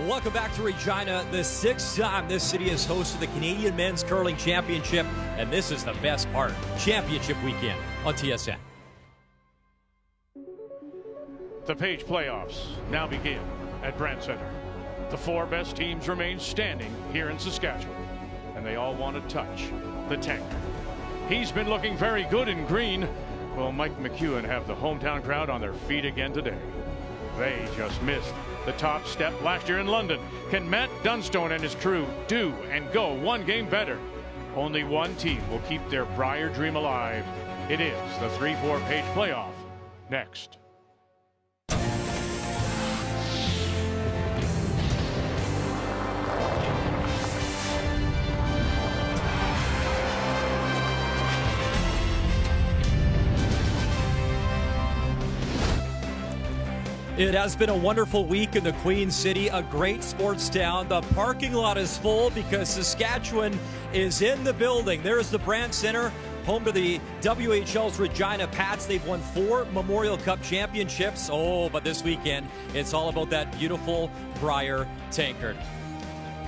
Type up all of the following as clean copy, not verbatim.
Welcome back to Regina, the sixth time this city has hosted the Canadian Men's Curling Championship, and this is the best part, Championship Weekend on TSN. The Page playoffs now begin at Brandt Center. The four best teams remain standing here in Saskatchewan, and they all want to touch the tank. He's been looking very good in green. Will Mike McEwen have the hometown crowd on their feet again today? They just missed the top step last year in London. Can Matt Dunstone and his crew do and go one game better? Only one team will keep their Brier dream alive. It is the 3-4 Page playoff. Next. It has been a wonderful week in the Queen City, a great sports town. The parking lot is full because Saskatchewan is in the building. There's the Brandt Center, home to the WHL's Regina Pats. They've won 4 Memorial Cup championships. Oh, but this weekend, it's all about that beautiful Brier tankard.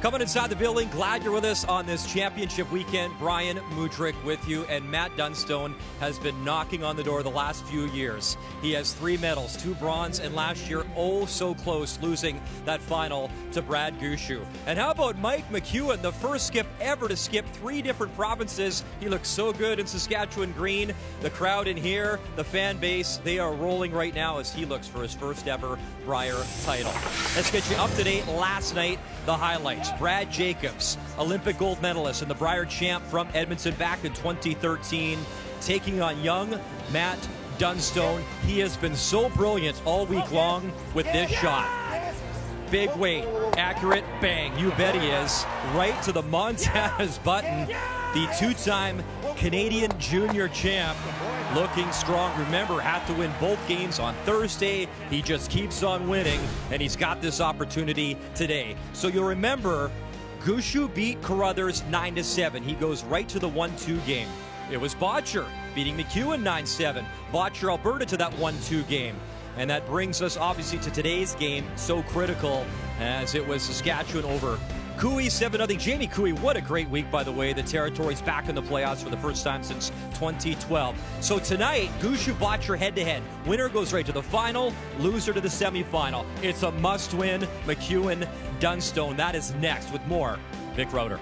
Coming inside the building, glad you're with us on this championship weekend. Brian Mudryk with you, and Matt Dunstone has been knocking on the door the last few years. He has 3 medals, 2 bronze, and last year, oh so close, losing that final to Brad Gushue. And how about Mike McEwen, the first skip ever to skip 3 different provinces? He looks so good in Saskatchewan green. The crowd in here, the fan base, they are rolling right now as he looks for his first ever Brier title. Let's get you up to date. Last night, the highlights. Brad Jacobs, Olympic gold medalist and the Brier champ from Edmonton back in 2013, taking on young Matt Dunstone. He has been so brilliant all week long with this shot. Big weight, accurate, bang, you bet he is. Right to the Montana's button. The 2-time Canadian junior champ looking strong. Remember, had to win both games on Thursday. He just keeps on winning, and he's got this opportunity today. So you'll remember, Gushue beat Carruthers 9-7. He goes right to the 1-2 game. It was Botcher beating McEwen 9-7. Botcher Alberta to that 1-2 game. And that brings us obviously to today's game, so critical as it was Saskatchewan over Cooey 7-0. Jamie Cooey, what a great week, by the way. The Territory's back in the playoffs for the first time since 2012. So tonight, Gushue Botcher head-to-head. Winner goes right to the final, loser to the semifinal. It's a must-win. McEwen, Dunstone. That is next with more Vic Roeder.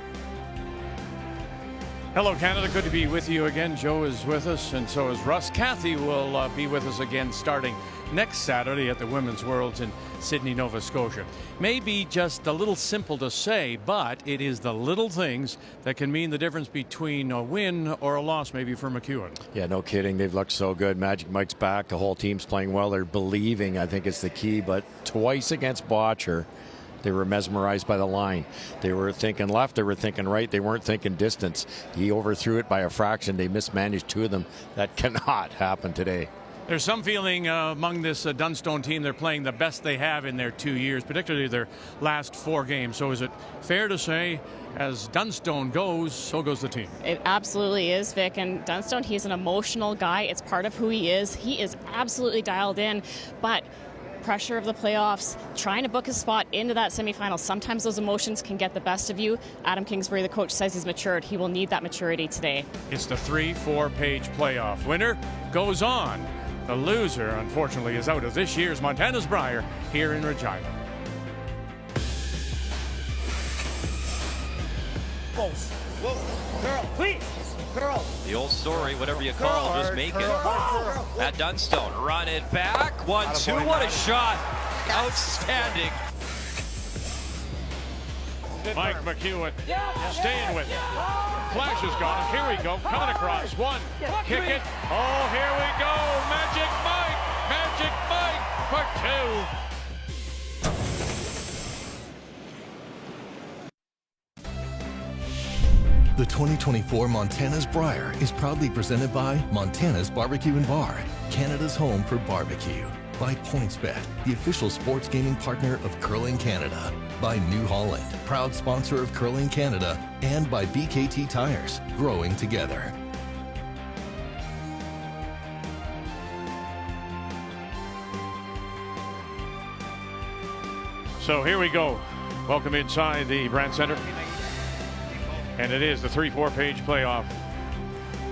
Hello, Canada. Good to be with you again. Joe is with us, and so is Russ. Kathy will be with us again starting next Saturday at the Women's Worlds in Sydney, Nova Scotia. Maybe just a little simple to say, but it is the little things that can mean the difference between a win or a loss, maybe for McEwen. Yeah, no kidding. They've looked so good. Magic Mike's back. The whole team's playing well. They're believing, I think, is the key. But twice against Botcher, they were mesmerized by the line. They were thinking left, they were thinking right, they weren't thinking distance. He overthrew it by a fraction. They mismanaged 2 of them. That cannot happen today. There's some feeling among this Dunstone team they're playing the best they have in their 2 years, particularly their last 4 games. So is it fair to say, as Dunstone goes, so goes the team? It absolutely is, Vic. And Dunstone, he's an emotional guy. It's part of who he is. He is absolutely dialed in. But pressure of the playoffs, trying to book a spot into that semifinal, sometimes those emotions can get the best of you. Adam Kingsbury, the coach, says he's matured. He will need that maturity today. It's the 3-4 Page playoff. Winner goes on. The loser, unfortunately, is out of this year's Montana's Brier here in Regina. Whoa, girl, please. Girl. The old story, whatever you call it, just make it. Matt Dunstone, run it back. 1-2, what a shot. Outstanding. Mike McEwen staying with it. Flash is gone. Here we go. Coming across. 1. Kick it. Oh, here we go. Magic Mike. Magic Mike for 2. The 2024 Montana's Brier is proudly presented by Montana's Barbecue and Bar, Canada's home for barbecue. By PointsBet, the official sports gaming partner of Curling Canada. By New Holland, proud sponsor of Curling Canada. And by BKT Tires, growing together. So here we go. Welcome inside the Brandt Center. And it is the 3-4 page playoff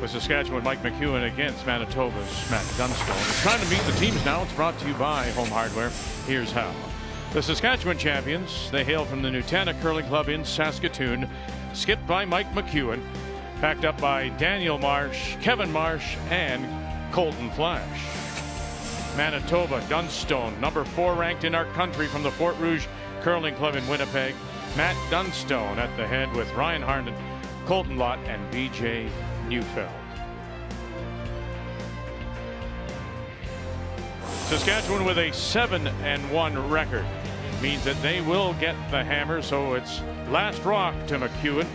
with Saskatchewan Mike McEwen against Manitoba's Matt Dunstone. It's time to meet the teams now. It's brought to you by Home Hardware. Here's how. The Saskatchewan champions, they hail from the Nutana Curling Club in Saskatoon, skipped by Mike McEwen, backed up by Daniel Marsh, Kevin Marsh, and Colton Flash. Manitoba, Dunstone, number 4 ranked in our country from the Fort Rouge Curling Club in Winnipeg. Matt Dunstone at the head with Ryan Harnden, Colton Lott, and BJ Neufeld. Saskatchewan with a 7-1 record means that they will get the hammer, so it's last rock to McEwen.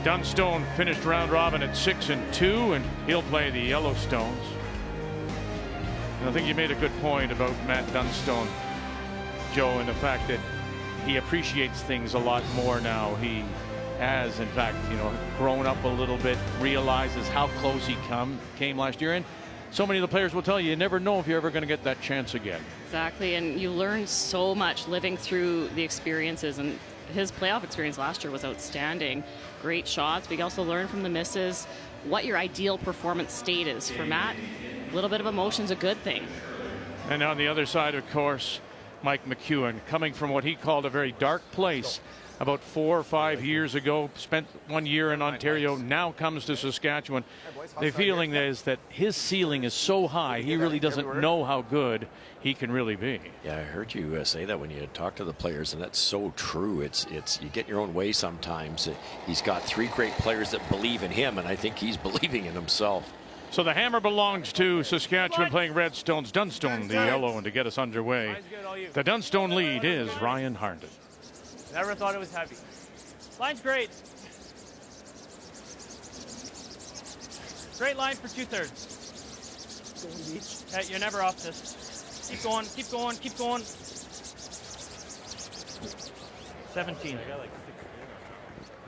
Dunstone finished round robin at 6-2, and he'll play the Yellowstones. And I think you made a good point about Matt Dunstone, Joe, and the fact that he appreciates things a lot more now. He has, in fact, grown up a little bit, realizes how close he came last year. And so many of the players will tell you, you never know if you're ever going to get that chance again. Exactly, and you learn so much living through the experiences, and his playoff experience last year was outstanding. Great shots, but you also learn from the misses what your ideal performance state is. For Matt, a little bit of emotion's a good thing. And on the other side, of course, Mike McEwen, coming from what he called a very dark place about 4 or 5 years ago, spent 1 year in Ontario, now comes to Saskatchewan. The feeling is that his ceiling is so high, he really doesn't know how good he can really be. Yeah, I heard you say that when you talk to the players, and that's so true. It's you get your own way sometimes. He's got 3 great players that believe in him, and I think he's believing in himself. So the hammer belongs to Saskatchewan playing Redstones. Dunstone, the yellow, and to get us underway, the Dunstone lead is Ryan Harnden. Never thought it was heavy. Line's great. Great line for 2/3. Hey, you're never off this. Keep going, keep going, keep going. 17.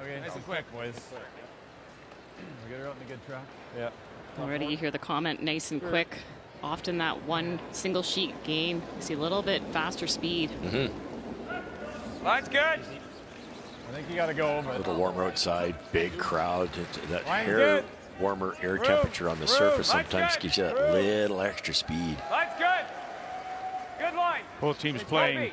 Okay, nice and quick, boys. We get her out in a good track. Yeah. Already you hear the comment, nice and quick. Often that one single sheet game, you see a little bit faster speed. Line's good. I think you got to go. A little warmer outside, big crowd. That good. warmer air temperature on the surface sometimes gives you that little extra speed. Line's good. Good line. Both teams playing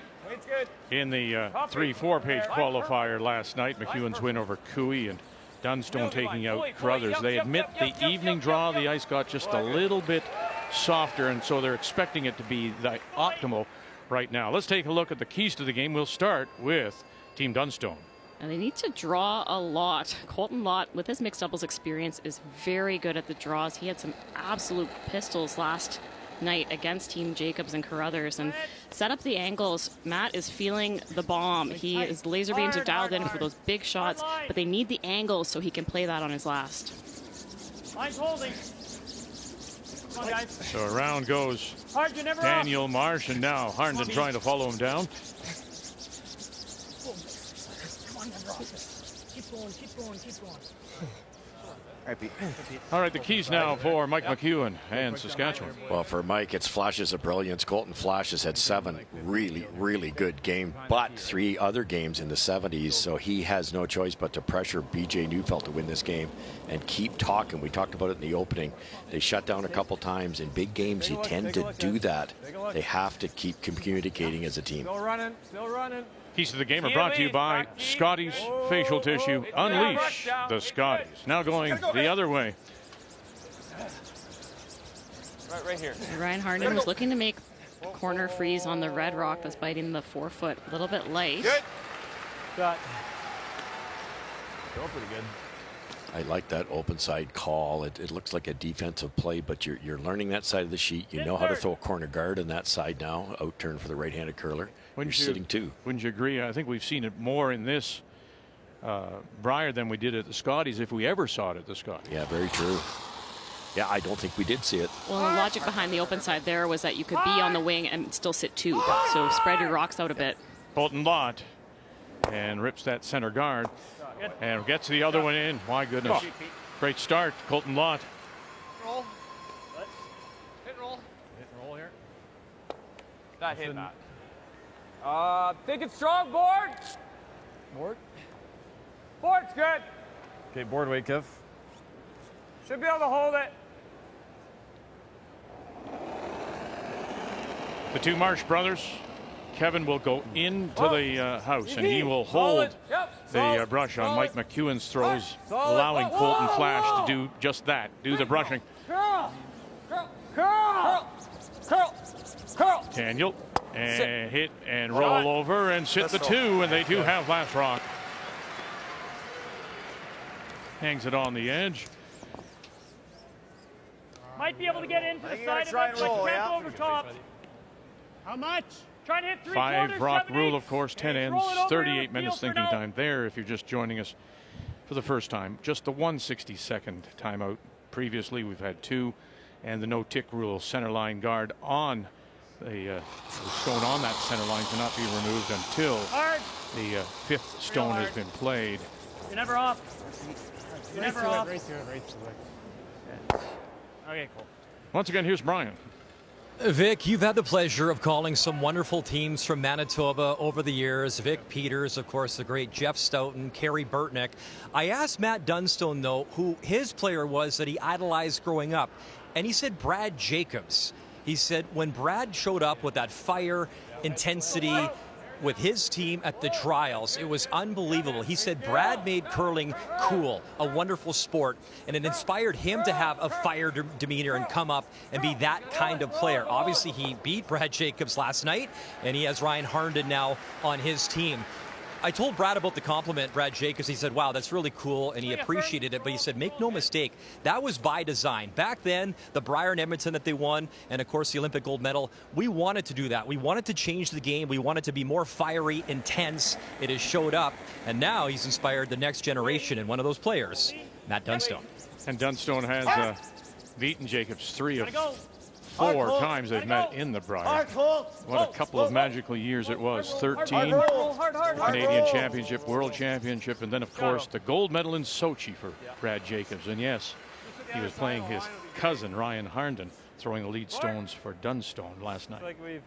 in the 3-4 page qualifier last night. McEwen's win over Cooey and Dunstone taking out Crothers. They admit the evening draw, the ice got just a little bit softer, and so they're expecting it to be the optimal right now. Let's take a look at the keys to the game. We'll start with Team Dunstone. And they need to draw a lot. Colton Lott, with his mixed doubles experience, is very good at the draws. He had some absolute pistols last night against Team Jacobs and Carruthers, and set up the angles. Matt is feeling the bomb. His laser beams are dialed in for those big shots, but they need the angles so he can play that on his last. Line's holding. Come on, guys. So around goes Daniel Marsh, and now Harnden trying to follow him down. Come on, never off this. Keep going, keep going, keep going. All right, the keys now for Mike McEwen and Saskatchewan. Well, for Mike, it's flashes of brilliance. Colton Flash has had 7 really, really good games, but 3 other games in the 70s, so he has no choice but to pressure BJ Neufeld to win this game and keep talking. We talked about it in the opening. They shut down a couple times. In big games, you tend to do that. They have to keep communicating as a team. Still running, still running. Keys to the game are brought to you by Scotty's Facial Tissue. Unleash the Scotties. Now going the other way. Right here. Ryan Harnden was looking to make a corner freeze on the red rock that's biting the forefoot a little bit light. Good. Got. Still pretty good. I like that open side call. It looks like a defensive play, but you're learning that side of the sheet. You know how to throw a corner guard on that side now. Out turn for the right-handed curler. You're sitting too. Wouldn't you agree? I think we've seen it more in this Brier than we did at the Scotties, if we ever saw it at the Scotties. Yeah, very true. Yeah, I don't think we did see it. Well, the logic behind the open side there was that you could be on the wing and still sit 2. So spread your rocks out a bit. Colton Lott and rips that center guard and gets the other one in. My goodness. Great start, Colton Lott. Roll. Hit and roll. Hit and roll here. That hit that. Think it's strong, board. Board. Board's good. Okay, board weight, Kev. Should be able to hold it. The two Marsh brothers, Kevin will go into the house and he will hold the brush on Mike McEwen's throws, allowing Colton Flash to do just that, do the brushing. Curl. Daniel, and hit and roll over and sit the two, and they do have last rock. Hangs it on the edge. Might be able to get into the side of it, but can't go over top. How much? Trying to hit 3/4. 5 rock 7/8. rule, of course, 10 ends, Roll it over 38 and minutes feel for thinking now. time there if you're just joining us for the first time. Just the 1/62 timeout. Previously, we've had 2, and the no-tick rule, center line guard on the stone on that center line cannot be removed until Hard. the 5th stone has been played. You're never off. You're never off. Right to it. Okay, cool. Once again, here's Brian. Vic, you've had the pleasure of calling some wonderful teams from Manitoba over the years. Vic Peters, of course, the great Jeff Stoughton, Kerry Burtnick. I asked Matt Dunstone, though, who his player was that he idolized growing up, and he said Brad Jacobs. He said when Brad showed up with that fire, intensity, with his team at the trials, it was unbelievable. He said Brad made curling cool, a wonderful sport, and it inspired him to have a fire demeanor and come up and be that kind of player. Obviously, he beat Brad Jacobs last night, and he has Ryan Harnden now on his team. I told Brad about the compliment, Brad Jacobs. He said, wow, that's really cool, and he appreciated it. But he said, make no mistake, that was by design. Back then, the Brier and Edmonton that they won, and of course the Olympic gold medal, we wanted to do that. We wanted to change the game. We wanted to be more fiery, intense. It has showed up, and now he's inspired the next generation, and one of those players, Matt Dunstone. And Dunstone has beaten Jacobs 3 of 4 times they've met in the Brier. What a couple of magical years it was. 13 Canadian Championship, World Championship, and then, of course, the gold medal in Sochi for Brad Jacobs. And yes, he was playing his cousin, Ryan Harnden, throwing the lead stones for Dunstone last night. Like we've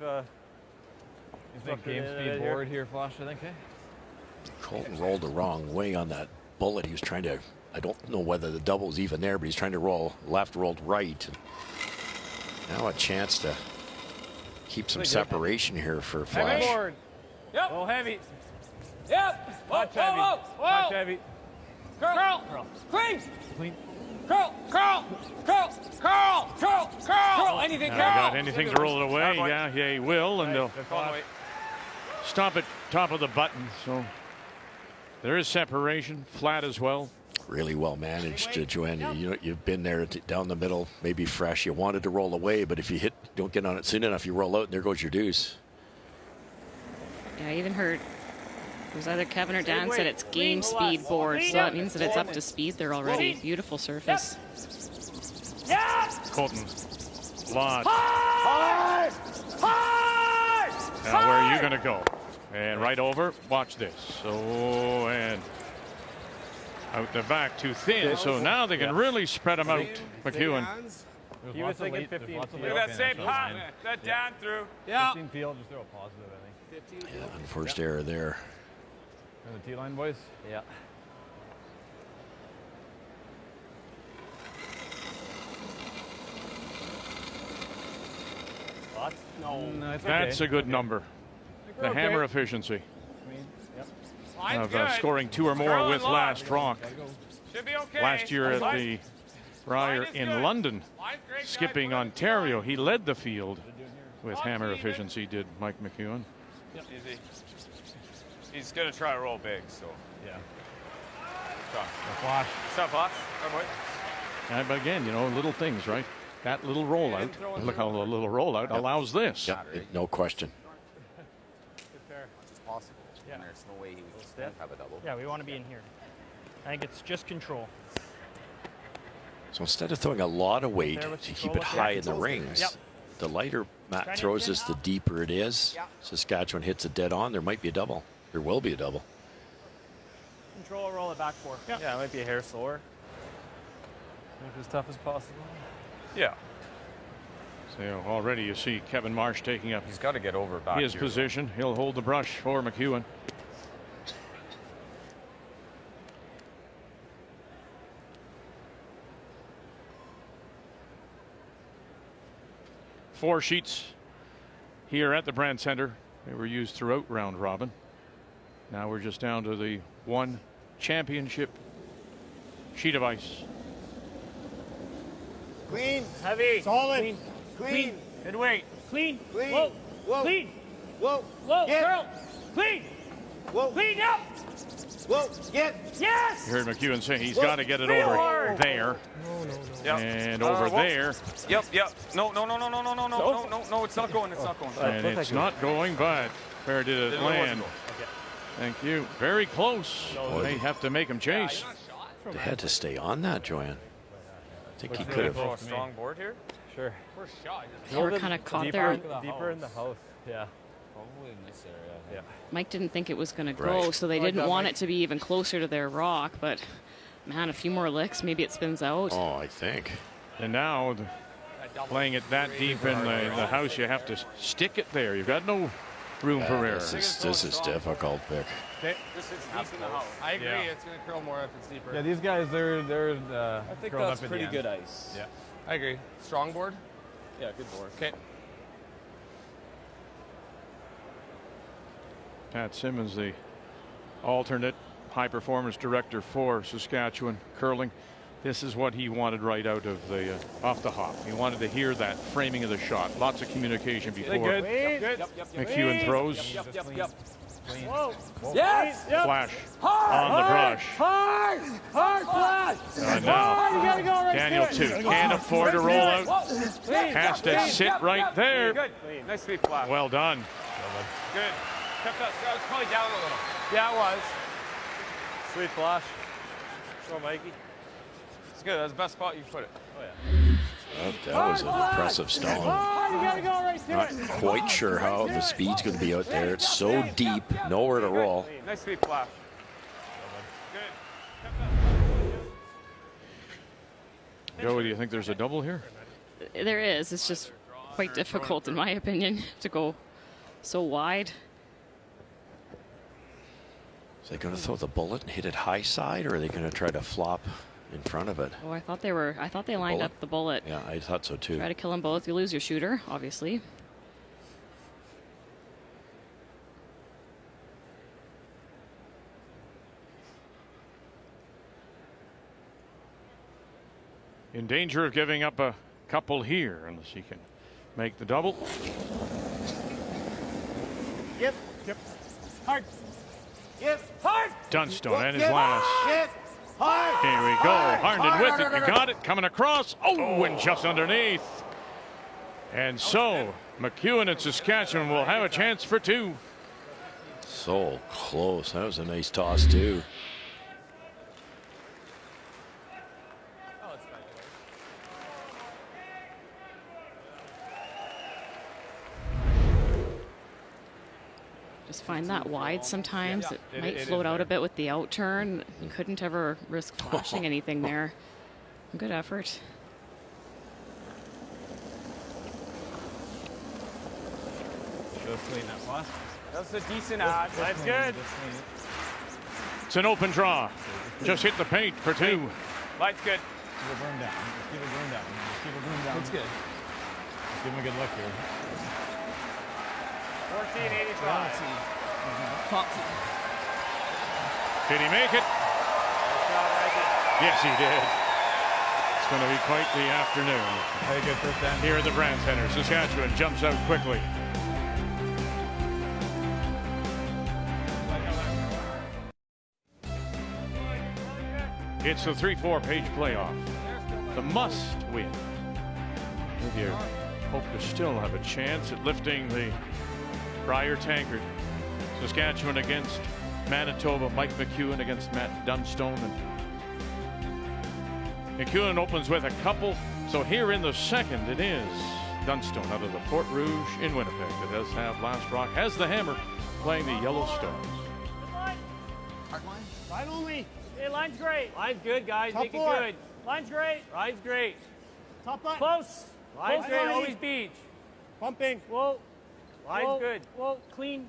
game speed board here, Flash, I think, Colton rolled the wrong way on that bullet. He was trying to, I don't know whether the double was even there, but he's trying to roll left, rolled right. Now a chance to keep some separation here for Flash. Heavy board. Yep. A little heavy. Yep. Much heavy. Much heavy. Curl. Clean. Clean. Curl. Anything, Now, curl. got anything to roll it away? Yeah, he will, and they'll stop it top of the button. So there is separation, flat as well. Really well managed, Joanne. You know, you've been there down the middle, maybe fresh. You wanted to roll away, but if you don't get on it soon enough, you roll out, and there goes your deuce. Yeah, I even heard it was either Kevin or Dan said it's game speed board, so that means that it's up to speed there already. Beautiful surface. Colton, lot. Now where are you going to go? And right over. Watch this. So, and out the back too thin. So now they can really spread them out. McEwen. He was thinking 15. Look at that same pot. That down through. Yeah. 15 field, just throw a positive, I think. Yeah, first error there. And the T-line, boys? Yeah. No, That's a good number. The hammer efficiency of scoring 2 or more with last rock. Should be okay. Last year at the Brier in London, skipping Ontario, he led the field with hammer efficiency, did Mike McEwen. Easy. He's going to try to roll big, so. Yeah. Flash. Stop, Flash. But again, you know, little things, right? That little rollout, look how the little rollout allows this. Yeah, no question. It's possible. Yeah. And there's no way he would have a double. Yeah, we want to be in here. I think it's just control. So instead of throwing a lot of weight to keep it high in the rings, the lighter Matt throws this, the deeper it is. Saskatchewan hits it dead on. There might be a double. There will be a double. Control, roll it back 4. Yeah, it might be a hair slower. Make it as tough as possible. Yeah. So already you see Kevin Marsh taking up He's got to get over back his here. position. He'll hold the brush for McEwen. Four sheets here at the Brandt Center. They were used throughout round robin. Now we're just down to the one championship sheet of ice. Clean. Heavy. Solid. Clean. Clean. Good weight. Clean. Clean. Whoa. Whoa. Clean. Whoa. Whoa. Get. Girl. Clean. Whoa. Clean up. Whoa. Get. Yes. You heard McEwen say he's Whoa. got to get it Real over hard. there. Yep. And over there. Yep. No, it's not going. It's not going. And it's not going, but where did it land? Thank you. Very close. They have to make him chase. They had to stay on that, Joanne. I think he could have. A strong board here. Sure. First shot. They were kind of caught there. Deeper in the house. Yeah. Probably in this area. Yeah. Mike didn't think it was going to go, Right. so they didn't want it to be even closer to their rock. But man, a few more licks, maybe it spins out. Oh, I think. And now playing it that deep in the house, you have to stick it there. You've got no room for error. This is difficult, Vic. This is deep in the house. I agree. Yeah. It's going to curl more if it's deeper. Yeah, these guys, they're I think curled that's up at pretty the good end. ice. Yeah. I agree. Strong board? Yeah, good board. Okay. Pat Simmons, the alternate high performance director for Saskatchewan curling. This is what he wanted right out of the off the hop. He wanted to hear that framing of the shot. Lots of communication before Good. Good. McEwen throws. Whoa. Yes. Flash on the brush. Hard flash. And now You gotta go right Daniel there. 2 can't afford to roll out. Has to sit right there. Good. Nice sweep flash. Well done. Good. Kept that. That was probably down a little. Yeah, it was. Sweet flash. Go, Mikey. It's good. That's the best spot you put it. That was an impressive stone. You gotta go right to Not it. quite sure how the speed's going to be out there. It's so deep, nowhere to roll. Nice sweep flash. Good. Joey, do you think there's a double here? There is. It's just quite difficult, in my opinion, to go so wide. Is they going to throw the bullet and hit it high side, or are they going to try to flop in front of it? Oh, I thought they lined Bullet? up the bullet. Yeah, I thought so too. Try to kill them both. You lose your shooter, obviously. In danger of giving up a couple here unless he can make the double. Yep. Hard. Yep. Hard. Dunstone and his last. Yep. Hard. Here we go. Harnded with it. You got it. Coming across. Oh, and just underneath. And so McEwen and Saskatchewan will have a chance for two. So close. That was a nice toss too. Just find that wide sometimes. Yeah. It might It float is out there. a bit with the out turn. You couldn't ever risk flashing anything there. Good effort. Just clean that flash. That's a decent ad. That's good. It's an open draw. Just hit the paint for two. Light's good. Keep it burn down. Just keep it burn down. Just keep it burn down. That's good. Let's give him a good look here. 1485. Did he make it? Yes, he did. It's going to be quite the afternoon Very good first down. here at the Brandt Center. Saskatchewan jumps out quickly. It's the 3-4 page playoff. The must win. If you hope to still have a chance at lifting the Brier Tankard. Saskatchewan against Manitoba. Mike McEwen against Matt Dunstone. And McEwen opens with a couple. So here in the second, it is Dunstone out of the Fort Rouge in Winnipeg that does have last rock. Has the hammer playing the Yellow Stars. Line only. Hey, line's great. Line's good, guys. Top Make four. it good. Line's great. Line's great. Top line. Close. Line's good, always beach. Pumping. Whoa. Line's good. Whoa, clean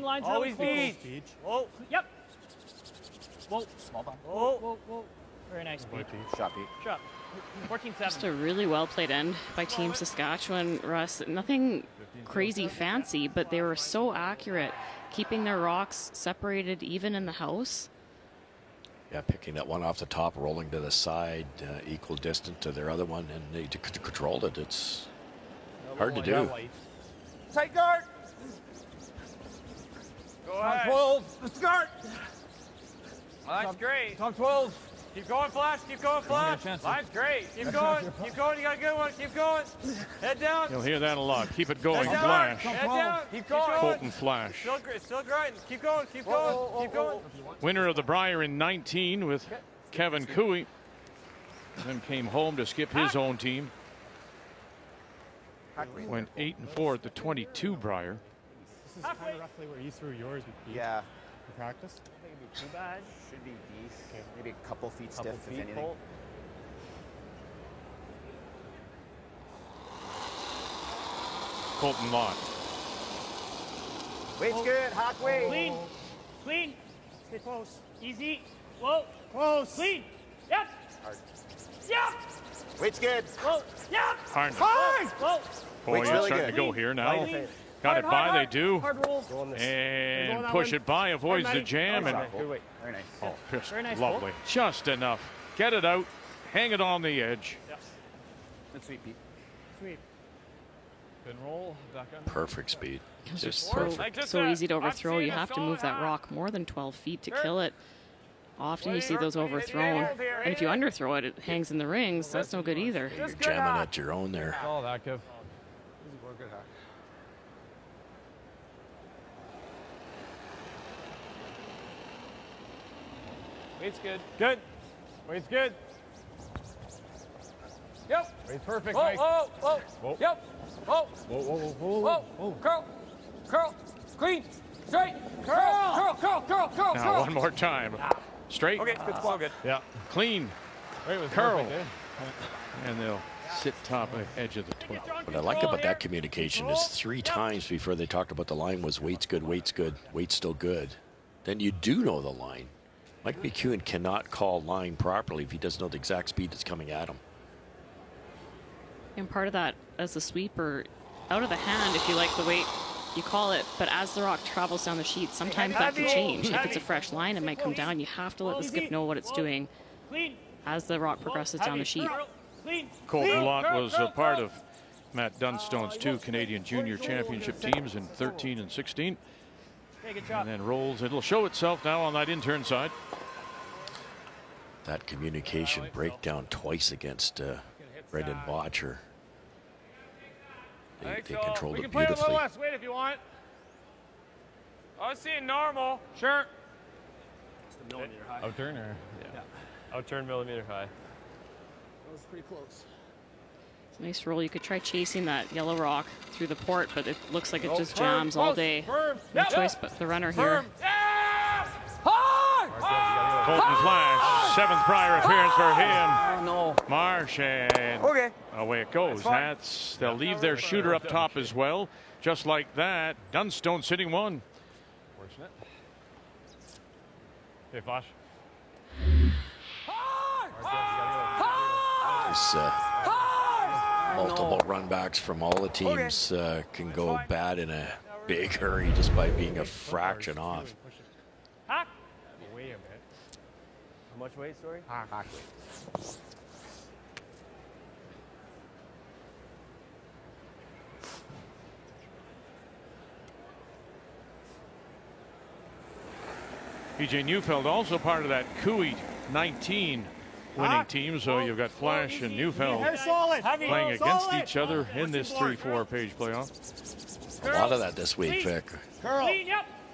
lines. Always beach. Whoa. Yep. Whoa. Small bump. Whoa. Very nice, Pete. Shot, Pete. Shot. 14-7. Just a really well played end by Team Saskatchewan, Russ. Nothing crazy fancy, but they were so accurate, keeping their rocks separated even in the house. Yeah, picking that one off the top, rolling to the side, equal distance to their other one, and they controlled it. It's hard to do. Tight guard. Go ahead. 12. Let's start. Line's great. Top 12. Keep going, Flash. Keep going, Flash. Line's great. Keep going. Keep going. You got a good one. Keep going. Head down. You'll hear that a lot. Keep it going, Head down. Flash. Head down. Keep going. Colton Flash. Still grinding. Keep going. Keep going. Keep going. Winner of the Brier in 19 with Kevin Cooey. Then came home to skip his own team. Went 8-4 at the 22 Brier. This is kind of roughly where you threw yours with Pete. Yeah. For practice. Too bad. Should be decent. Okay. Maybe a couple feet stiff, if anything. Colton Lott. Weight's good. Hot weight. Clean. Stay close. Easy. Whoa. Close. Clean. Yep. Hard. Yep. Weight's good. Whoa. Yep. Hard. Whoa. Boy, Weight's you're really starting good. to go here now. Clean. Got it by, they do. Hard roll. And push it by, avoids the jam. And Good weight. Very nice. oh, just Very nice, lovely. Just enough. Get it out. Hang it on the edge. That's sweet, Pete. Sweet. Good roll. Back on. Perfect speed. Just Perfect. so easy to overthrow. You have to move that rock more than 12 feet to kill it. Often you see those overthrown. And if you underthrow it, it hangs in the rings. That's no good either. You're jamming at your own there. All that, Kev. Weight's good. Good. Weight's good. Yep. Weight's perfect, Whoa, Mike. whoa, whoa. Whoa. Yep. Whoa. Whoa. Curl. Curl. Clean. Straight. Curl. Now, one more time. Straight. Okay, good spot. Good. Yeah. Clean. Wait, was Curl. perfect, eh? And they'll sit top of the edge of the 12. What I like about that communication is 3 times before they talked about the line was weight's good, weight's still good. Then you do know the line. Mike McEwen cannot call line properly if he doesn't know the exact speed that's coming at him. And part of that, as a sweeper, out of the hand, if you like the weight, you call it. But as the rock travels down the sheet, sometimes that can change. If it's a fresh line, it might come down. You have to let the skip know what it's doing as the rock progresses down the sheet. Colton Lott was a part of Matt Dunstone's 2 Canadian Junior Championship teams in 13 and 16. And then rolls. It'll show itself now on that intern side. That communication breakdown twice against Brendan Botcher. They controlled We it can play a beautifully. little less weight if you want. I was seeing normal. Sure. It's the millimeter high. Outturn or? Yeah. Outturn millimeter high. That was pretty close. It's a nice roll. You could try chasing that yellow rock through the port, but it looks like it just jams all day. No choice but the runner here. Yeah! Hard! Colton Flash, 7th Brier appearance for him. Oh, no. Marsh, and Okay. away it goes. They'll leave their shooter up top as well. Just like that, Dunstone sitting 1. Fortunate. Hey, Flash. Multiple runbacks from all the teams can go bad in a big hurry just by being a fraction off. Wait a minute. How much weight, sorry? Hot weight. PJ Neufeld also part of that Cooey 19 winning team. So you've got Flash and Neufeld playing against each other in this 3-4 page playoff. A lot of that this week, Vic. Curl.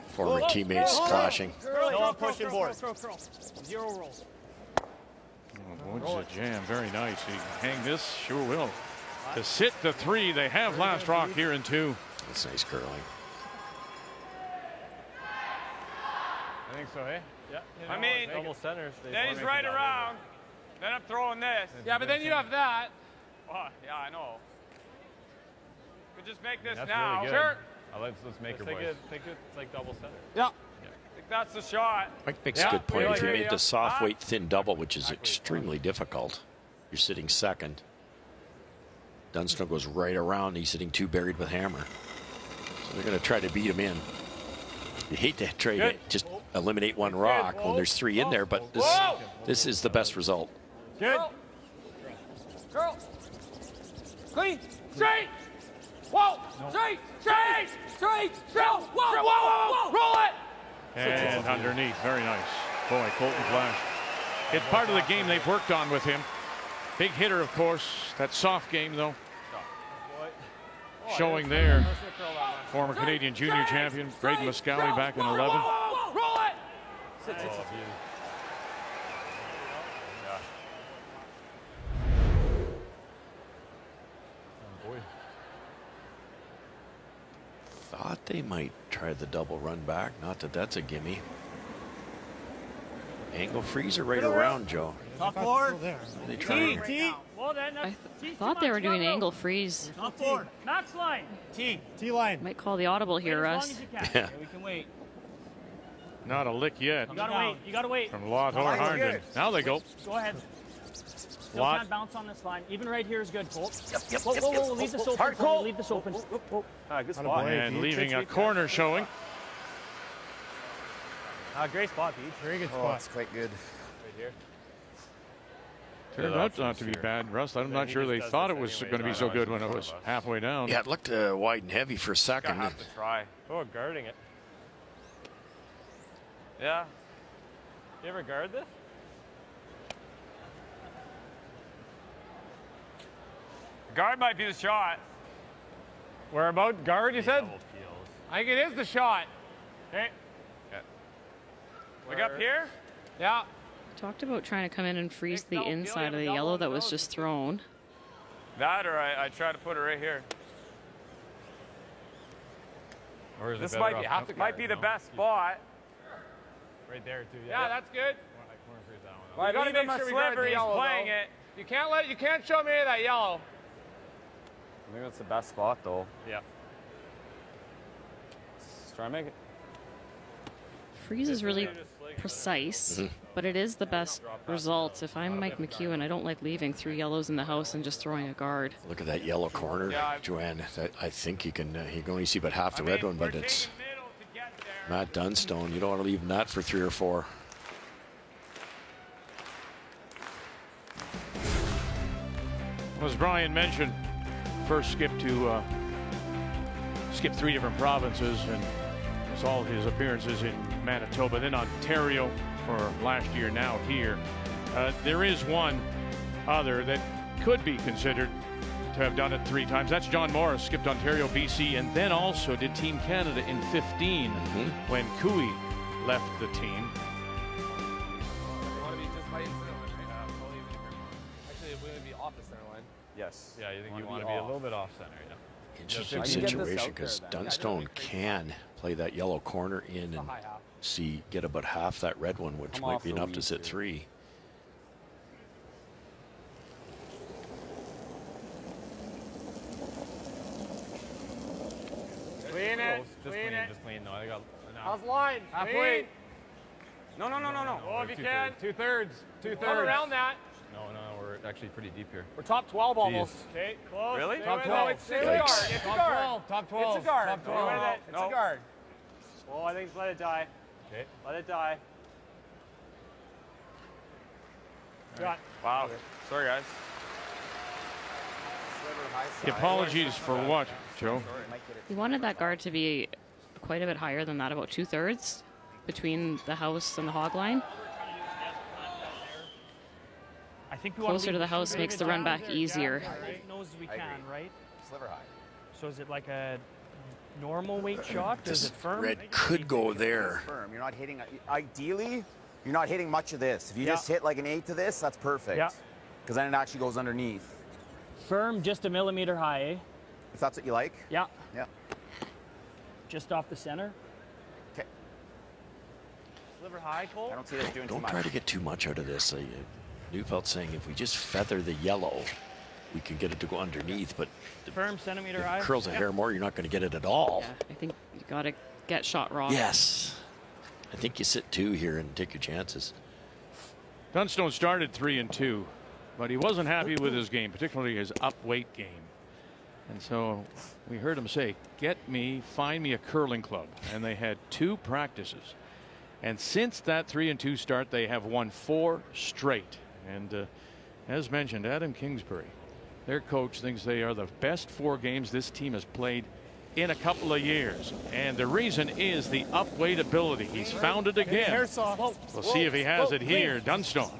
Former teammates clashing. No pushing board. Zero roll. Woods a jam, very nice. He can hang this, sure will. To sit the 3, they have last rock here in 2. That's nice curling. I think so, eh? Yeah. I mean, double centers. then he's right around. Then I'm throwing this. Yeah, but then you have that. Oh, yeah, I know. Could just make this That's now. really good. Sure. Let's make her, boys. Think it's like double center. Yeah. I think that's the shot. Mike makes a good point. If you made the soft weight thin double, which is extremely difficult, you're sitting second. Dunstone goes right around. He's sitting 2 buried with hammer. So they're going to try to beat him in. You hate to try to just eliminate 1 rock when there's 3 in there, but this is the best result. Good. Girl. Clean. Straight. Whoa. Straight. Straight. Straight. Whoa. Whoa. Whoa. Roll it. And underneath. Very nice. Boy, Colton Flash. It's part of the game they've worked on with him. Big hitter, of course. That soft game, though. Showing there. Former Canadian junior champion, Braden Muscali, back in 11. Roll it. Thought they might try the double run back. Not that that's a gimme. Angle freezer right around, Joe. Top 4. They try. Well, then, I thought they were doing angle freeze. top 4. Max line. T line. Might call the audible here, Russ. Yeah. We can wait. Not a lick yet. You gotta wait. You gotta wait. From Lott or Harnden. Now they go. Go ahead. Still Lott. can't bounce on this line. Even right here is good, Colt. Whoa. Leave this open. Leave this open. Good spot. And leaving a corner showing. Great spot, Pete. Very good Oh, it's quite good. Right here. Turned out not to be bad, Russ. I'm not sure they thought it was going to be so good when it was halfway down. Yeah, it looked wide and heavy for a second. Have to try. Oh, guarding it. Yeah. You ever guard this? Guard might be the shot. Where about guard, you said? I think it is the shot. Okay. Look up here. Yeah. Talked about trying to come in and freeze the inside of the yellow that was just thrown. That or I try to put it right here. Or is This it might be the best spot. Right there, too. Yeah, that's good. Corner freeze that one. Well, you gotta make sure Slippery's playing it. You can't show me that yellow. I think that's the best spot, though. Yeah. Let's try and make it. Freeze is really precise, but it is the best result. If I'm Mike McEwen, I don't like leaving 3 yellows in the house and just throwing a guard. Look at that yellow corner, Joanne. I think you can only see about half the red one, but it's Matt Dunstone. You don't want to leave that for 3 or 4. As Brian mentioned, first skip 3 different provinces, and it's all his appearances in Manitoba, then Ontario for last year, now here. There is one other that could be considered to have done it 3 times. That's John Morris, skipped Ontario, BC, and then also did Team Canada in 15 when Cooey left the team. Actually, it wouldn't be off the center line. Yes. Yeah, you think you want to be a little bit off center, yeah. Interesting situation because Dunstone can play that yellow corner in and get about half that red one, which might be enough to sit 3. Clean it. Just clean. No, I got. How's line? Halfway. No. Oh, if you can. 2/3. 2/3. Come around that. No, we're actually pretty deep here. We're top 12 almost. Okay, close. Really? Top 12. It's a guard. It's a guard. Top 12. It's a guard. Top 12. It's a guard. Oh, I think just let it die. Okay. Let it die. Got. Wow. Sorry, guys. The apologies for what, Joe? He wanted that guard to be quite a bit higher than that, about 2/3 between the house and the hog line. I think we Closer to the house makes the run back easier. Right nose as we can, right? Sliver high. So is it like a normal weight shot? Is it firm? Red could go there. Firm. You're not hitting. Ideally, you're not hitting much of this. If you just hit like an 8 to this, that's perfect. Yeah. Because then it actually goes underneath. Firm, just a millimeter high, eh? If that's what you like. Yeah. Yeah. Just off the center. Okay. Sliver high, Cole. I don't see this doing too Don't much. try to get too much out of this. Neufeld saying if we just feather the yellow, we can get it to go underneath, but Firm centimeter if high. it curls a hair more, you're not going to get it at all. Yeah, I think you got to get shot raw. Yes. I think you sit 2 here and take your chances. Dunstone started 3-2, but he wasn't happy with his game, particularly his up-weight game. And so we heard him say, find me a curling club. And they had 2 practices. And since that 3-2 start, they have won 4 straight. And as mentioned, Adam Kingsbury, their coach, thinks they are the best 4 games this team has played in a couple of years. And the reason is the up-weight ability. He's found it again. We'll see if he has it here. Dunstone.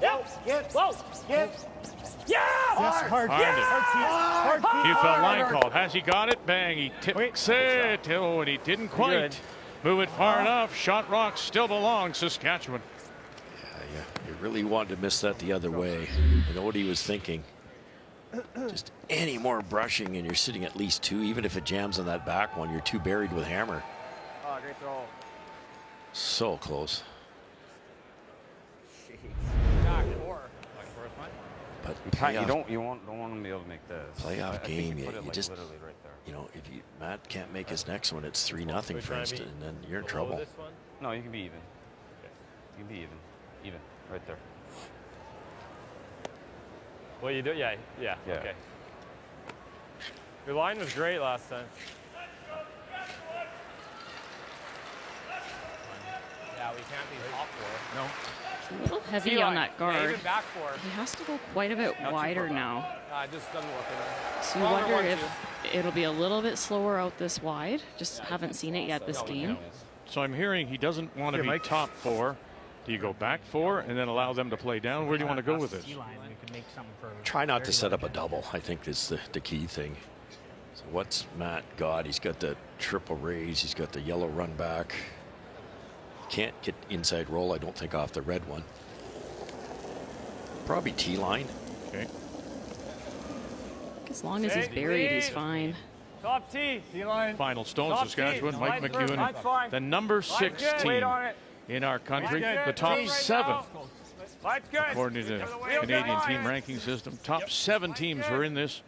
Hard. He felt line called. Has he got it? Bang. He tips it. Oh, and he didn't quite move it far enough. Shot rock still belongs Saskatchewan. Yeah, you really wanted to miss that the other way. I know what he was thinking. Just any more brushing and you're sitting at least 2, even if it jams on that back one, you're too buried with hammer. Oh, great throw. So close. But You don't want him to be able to make this. Playoff game, you like just literally right there. you know, if Matt can't make his next one, it's 3-0 for instance, and then you're in trouble. No, you can be even. You can be even right there. Well, you do, yeah. Okay. Your line was great last time. Yeah, we can't be top 4. No. A little heavy on that guard. Yeah, even back 4. He has to go quite a bit wider now. It just doesn't work anymore. So you wonder if it'll be a little bit slower out this wide. Just haven't seen it yet this game. So I'm hearing he doesn't want to be top 4. Do you go back 4 and then allow them to play down? Where do you want to go with this? Try not to set up a double, I think is the key thing. So what's Matt got? He's got the triple raise. He's got the yellow run back. Can't get inside roll, I don't think, off the red one. Probably T-line. Okay. As long as he's buried, he's fine. Top T. T-line. Final stone, Top Saskatchewan. T. Mike McEwen, the number 6 team in our country. The top 7, according to the Canadian team ranking system. Top 7 teams were in this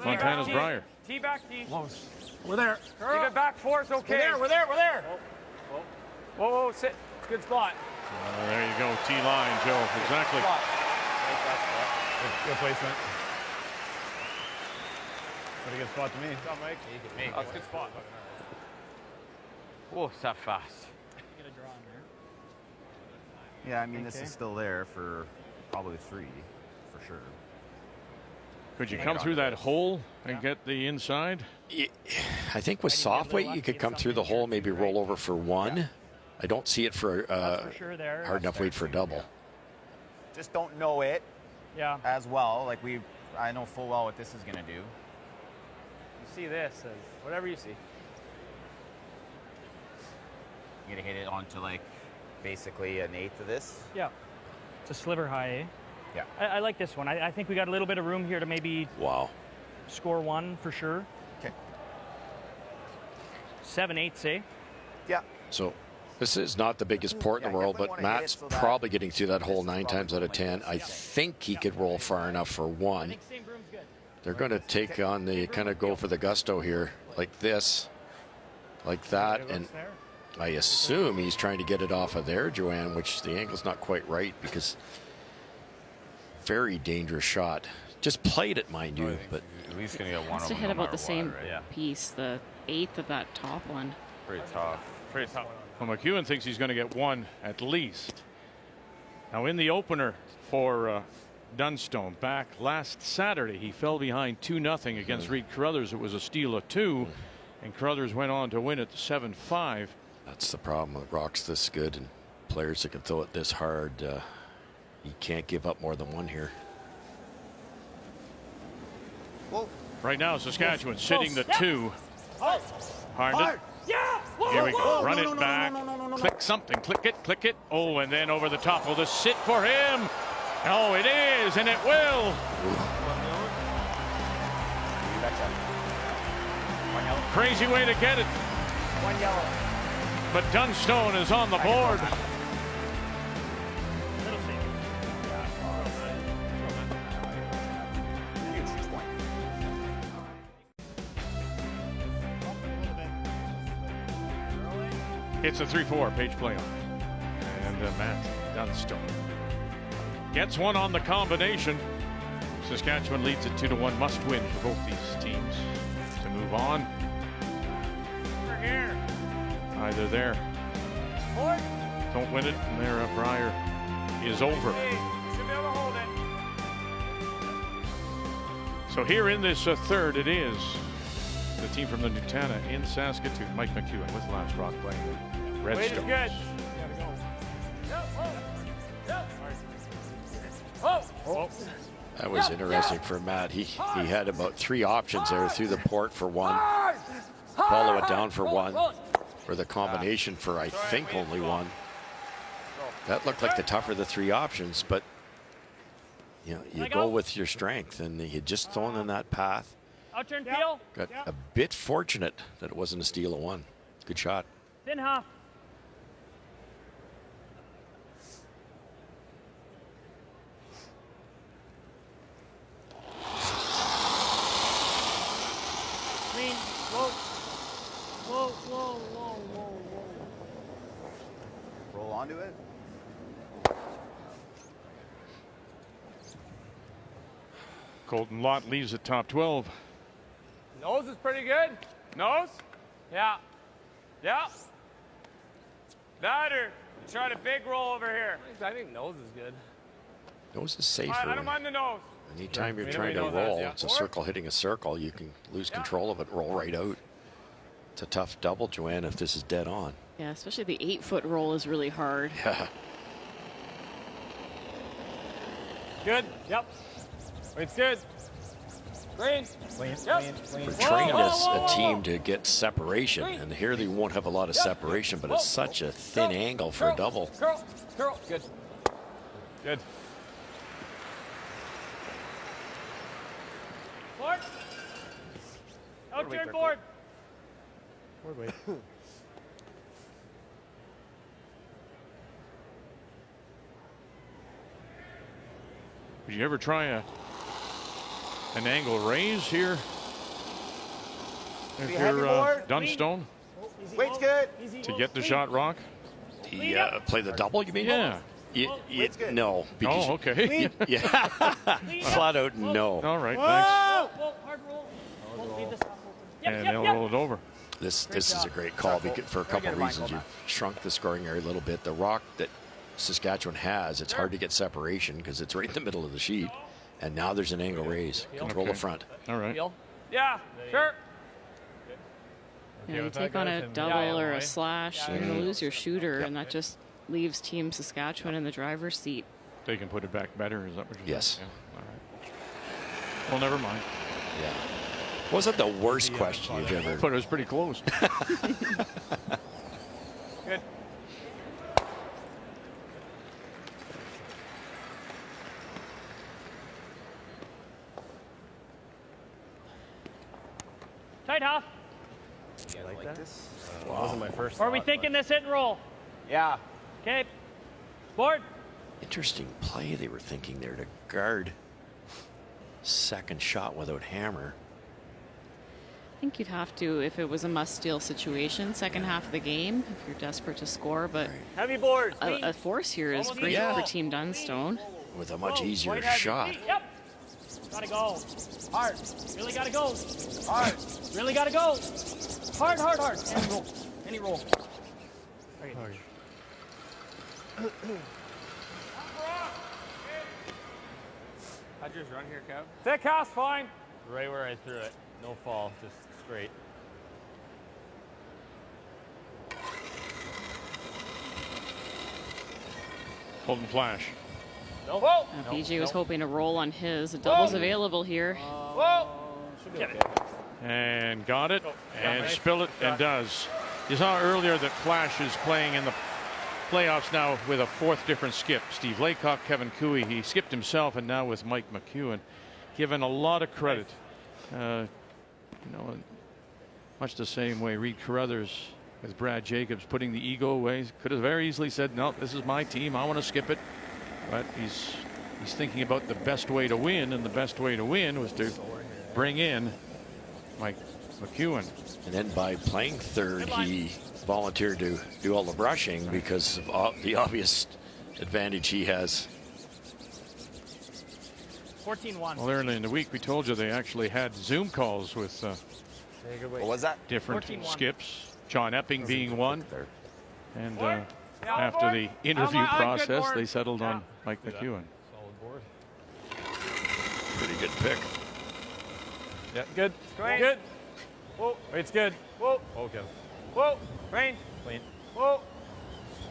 Montana's Brier. T back, T. We're there. Keep it back 4, it's okay. We're there. Whoa, sit. Good spot. There you go, T-line, Joe. Exactly. Good placement. Pretty good spot to me. Good job, Mike. That's a good spot. Whoa, it's that fast. Yeah, I mean, this is still there for probably 3, for sure. Could you come through that hole and get the inside? I think with soft weight, you could come through the hole, maybe roll over for 1. I don't see it for hard enough weight for a double. Just don't know it as well. Like I know full well what this is going to do. You see this as whatever you see. You're going to hit it onto like basically an 1/8 of this. Yeah. It's a sliver high, eh? Yeah. I like this one. I think we got a little bit of room here to maybe score 1 for sure. Okay. 7/8, eh? Yeah. So this is not the biggest port in the world, but Matt's probably getting through that hole 9 times out of 10. I think he could roll far enough for 1. They're going to take on the kind of go for the gusto here, like this, like that, and I assume he's trying to get it off of there, Joanne, which the angle's not quite right because very dangerous shot. Just played it, mind you, but at least going to get 1 Has to hit about the same piece, the 1/8 of that top one. Pretty tough. Pretty tough. Well, McEwen thinks he's going to get 1 at least. Now, in the opener for Dunstone, back last Saturday, he fell behind 2-0 against Reed Carruthers. It was a steal of 2, and Carruthers went on to win it 7-5. That's the problem with rocks this good and players that can throw it this hard. You can't give up more than 1 here. Right now, Saskatchewan sitting the 2. Harned it. Here we go. Run it back. Click something. Click it. Oh, and then over the top. Will this sit for him? Oh, it is, and it will. Crazy way to get it. 1 yellow. But Dunstone is on the board. It's a 3-4 page playoff. And Matt Dunstone gets one on the combination. Saskatchewan leads it 2-1. Must win for both these teams to move on. We're here. Either there. Don't win it, and there Brier is over. Should be able to hold it. So here in this third, it is the team from the Nutana in Saskatoon. Mike McEwen with Lance Rock playing the Weight is Redstones. good. That was interesting for Matt. He had about 3 options there through the port for one, follow it down for one, or the combination for I think only one. That looked like the tougher of the 3 options, but you know, you go with your strength, and he had just thrown in that path. Outturn peel. Got a bit fortunate that it wasn't a steal of 1. Good shot. Thin half. Clean. Whoa. Whoa, whoa, whoa, whoa, whoa. Roll onto it. Colton Lott leaves at top 12. Nose is pretty good. Nose? Yeah. Yeah. That or you tried a big roll over here. I think nose is good. Nose is safer. I don't mind the nose. Anytime you're We trying to know that, roll, yeah. it's a circle hitting a circle. You can lose control of it, roll right out. It's a tough double, Joanne, if this is dead on. Yeah, especially the 8-foot roll is really hard. Yeah. Good. Yep. It's good. Green. Clean, Yep. clean, clean. We're trained as a team to get separation, and here they won't have a lot of separation, but it's such a thin angle for a double. Curl. Curl. Good. Good. Forward. Outturn forward. Wait. Would you ever try an angle raise here? If Be you're heavy board. Dunstone Weight's good. to get the shot, Rock? He play the double, you mean? Yeah. Weight's good. No. Because Oh, okay. yeah. Flat out no. All right, thanks. Whoa, hard roll. Whoa, leave this off open. Yep, And yep, they'll yep. roll it over. This is a great call for a couple of reasons. You've shrunk the scoring area a little bit. The rock that Saskatchewan has, it's hard to get separation because it's right in the middle of the sheet. And now there's an angle raise. Control the front. All right. Yeah. Sure. Yeah, you with that, take on guys, a and- double or Yeah, a slash, you're going to lose your shooter, and that just leaves Team Saskatchewan in the driver's seat. They can put it back better. Is that what you're Yes. saying? Yeah. All right. Well, never mind. Yeah. Wasn't the worst question you've ever. But it was pretty close. Good. Tight half. You like this? Wasn't my first Or are we thought, thinking this hit and roll? Yeah. Okay. Board. Interesting play they were thinking there to guard second shot without hammer. I think you'd have to if it was a must-steal situation, second half of the game, if you're desperate to score. But Heavy board. a force here is great for Team Dunstone. With a much easier White heavy. shot. Yep. Gotta go. Hard. Really gotta go. Hard. Really gotta go. Hard, hard, hard. Any roll. Any roll. Okay. How'd yours run here, Kev? Thick house, fine. Right where I threw it. No fall, just straight. Holden flash. Whoa. BJ was hoping to roll on his. A double's available here. Whoa. Get it. And got it. And spill it and does. You saw earlier that Flash is playing in the playoffs now with a fourth different skip. Steve Laycock, Kevin Cooey. He skipped himself, and now with Mike McEwen. Given a lot of credit. You know, much the same way Reed Carruthers with Brad Jacobs putting the ego away. Could have very easily said, no, this is my team. I want to skip it. But he's thinking about the best way to win, and the best way to win was to bring in Mike McEwen. And then by playing third, he volunteered to do all the brushing because of the obvious advantage he has. 14-1. Well, early in the week, we told you they actually had Zoom calls with What was that? different 14-1. skips, John Epping being one. And after board. the interview On good process, board. they settled on Mike McEwen. Solid board. Pretty good pick. Yeah, good. Clean. Good. Whoa. Weight's good. Whoa. Okay. Whoa. Rain. Clean. Whoa.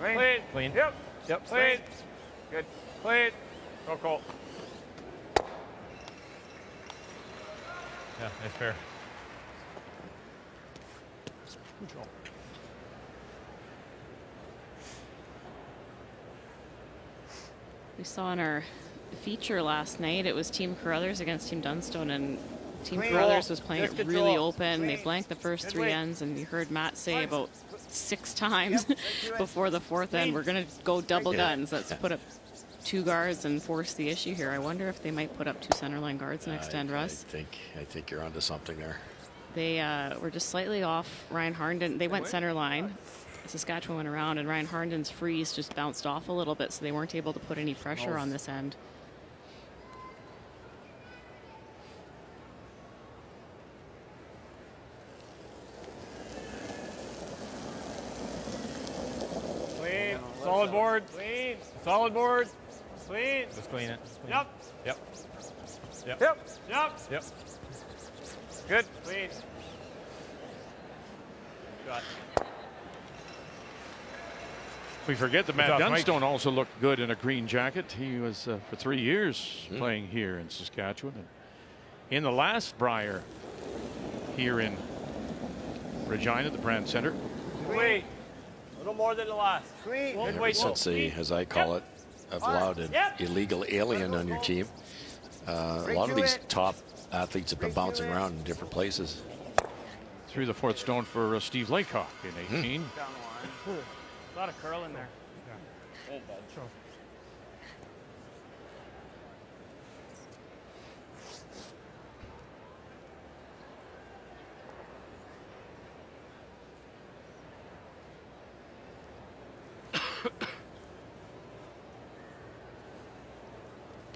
Rain. Clean. Clean. Yep. Yep. Clean. Good. Clean. Go Colt. Yeah, nice pair. We saw in our feature last night, it was Team Carruthers against Team Dunstone, and Team Clean. Carruthers was playing Just it really control. open. They Clean. blanked the first Good 3 weight. ends, and you heard Matt say Punch. about 6 times Yep. Let's do it. before the 4th end, Clean. we're going to go double Yeah. guns. Let's put up 2 guards and force the issue here. I wonder if they might put up 2 centerline guards next end, Russ. I think you're onto something there. They were just slightly off Ryan Harnden. They went center line. Saskatchewan went around, and Ryan Harden's freeze just bounced off a little bit, so they weren't able to put any pressure on this end. Clean. Solid board. Clean. Solid board. Clean. Just clean it. Just clean Yep. it. Yep. Yep. Yep. Yep. Yep. Good. Clean. Shot. We forget that Matt Good job, Mike. Dunstone also looked good in a green jacket. He was for 3 years playing here in Saskatchewan. And in the last Brier here in Regina, the Brand Center. Wait. A little more than the last. Clean. Good Ever weight. since they, as I call it, have allowed an Yep. illegal alien on your team, a lot of these top athletes have been bouncing around in different places. Through the 4th stone for Steve Laycock in 18. Down the line. A lot of curl in there.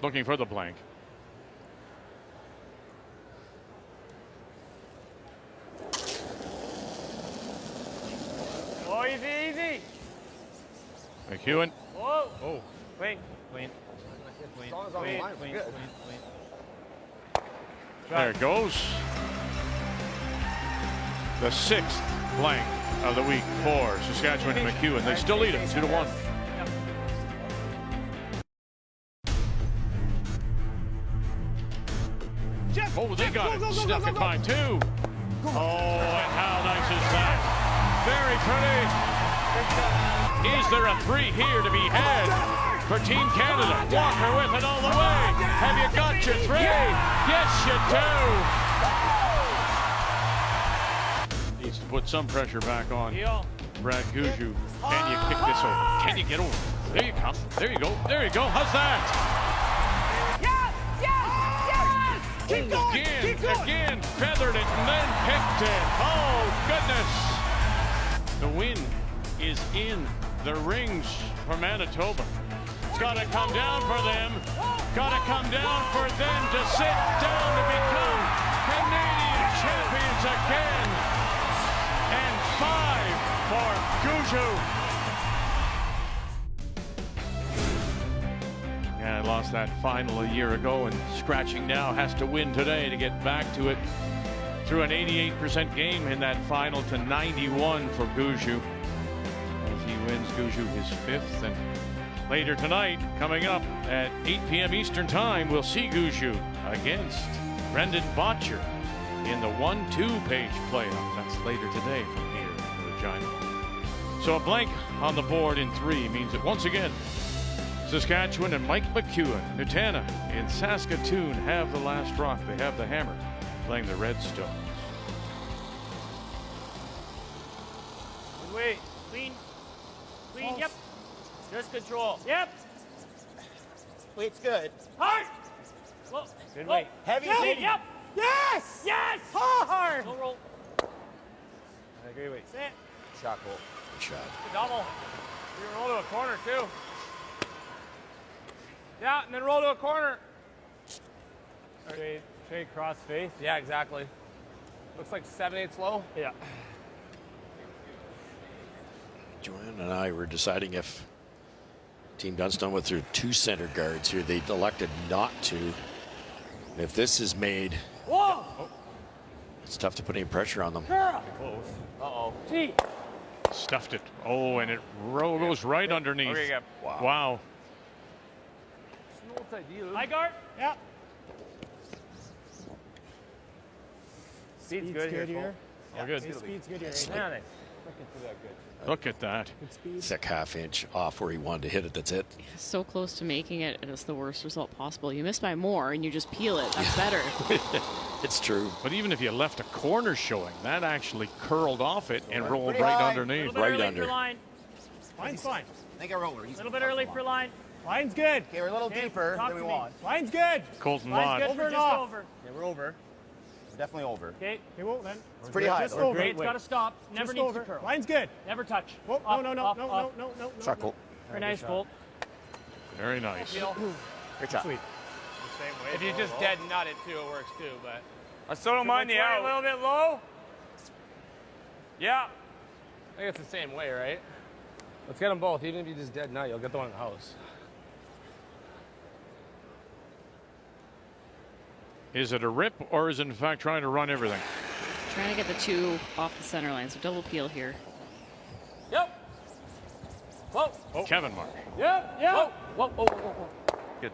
Looking for the blank. Oh, easy, easy. McEwen. Whoa. Oh. Clean. Clean. Clean. Clean. Clean. Clean. There it goes. The 6th blank of the week for Saskatchewan and McEwen. They still lead it 2-1. Oh, they got it. Snuck it by 2. Oh, and how nice is that? Very pretty. Is there a 3 here to be had for Team Canada? Walker with it all the way. Have you got your 3? Yes, you do. Needs to put some pressure back on Brad Gushue. Can you kick this over? Can you get over? There you come. There you go. There you go. How's that? Keep going. Again, feathered it and then picked it. Oh, goodness. The win is in the rings for Manitoba. It's got to come down for them. Got to come down for them to sit down to become Canadian champions again. And 5 for Gushue. Yeah, lost that final a year ago, and scratching now has to win today to get back to it. Through an 88% game in that final to 91 for Gushue. As he wins, Gushue his 5th. And later tonight, coming up at 8 p.m. Eastern Time, we'll see Gushue against Brendan Botcher in the 1-2 page playoff. That's later today from here in Regina. So a blank on the board in 3 means that once again, Saskatchewan and Mike McEwen, Nutana in Saskatoon have the last rock. They have the hammer playing the Redstones. Good weight. Clean. Clean. Yep. Just control. Yep. Weight's good. Hard. Whoa. Good weight. Heavy. Yep. Yep. Yes. Yes. Hard. No roll. I agree with you. Sit. Shot goal. Good shot. Double. You can roll to a corner, too. Yeah, and then roll to a corner. Straight cross face. Yeah, exactly. Looks like 7/8 low. Yeah. Joanne and I were deciding if Team Dunstone went through 2 center guards here. They elected not to. If this is made, Whoa! it's tough to put any pressure on them. Close. Uh-oh. Gee. Stuffed it. Oh, and it goes right underneath. Okay, yeah. Wow. High guard. Yeah. Speed's good here. All good. Speed's good here. Yeah, nice. Look at that. Thick half-inch off where he wanted to hit it. That's it. So close to making it, and it's the worst result possible. You miss by more, and you just peel it. That's better. It's true. But even if you left a corner showing, that actually curled off it and rolled Pretty right high. underneath. Right under. Line. Line's fine. I think I rolled her. A little bit early for line. Line's good. Okay, we're a little deeper talk than we to me. want. Line's good. Colton Line's Watt. good Over for and just off. over. Yeah, we're over. We're definitely over. Okay. Okay, well then. It's pretty high. Just though. over. Okay, it's got to stop. Never Just needs over. to curl. Line's good. Never touch. Whoa, Up, no. Shot, Colt. Very nice, Colt. Very nice. Great shot. Sweet. If you just dead nut it too, it works too. But I still don't mind the out. A little bit low. Yeah. I think it's the same way, right? Let's get them both. Even if you just dead nut, you'll get the one in the house. Is it a rip or is it in fact trying to run everything? Trying to get the 2 off the center line, so double peel here. Yep. Whoa. Kevin Mark. Yep. Yep. Whoa. Good.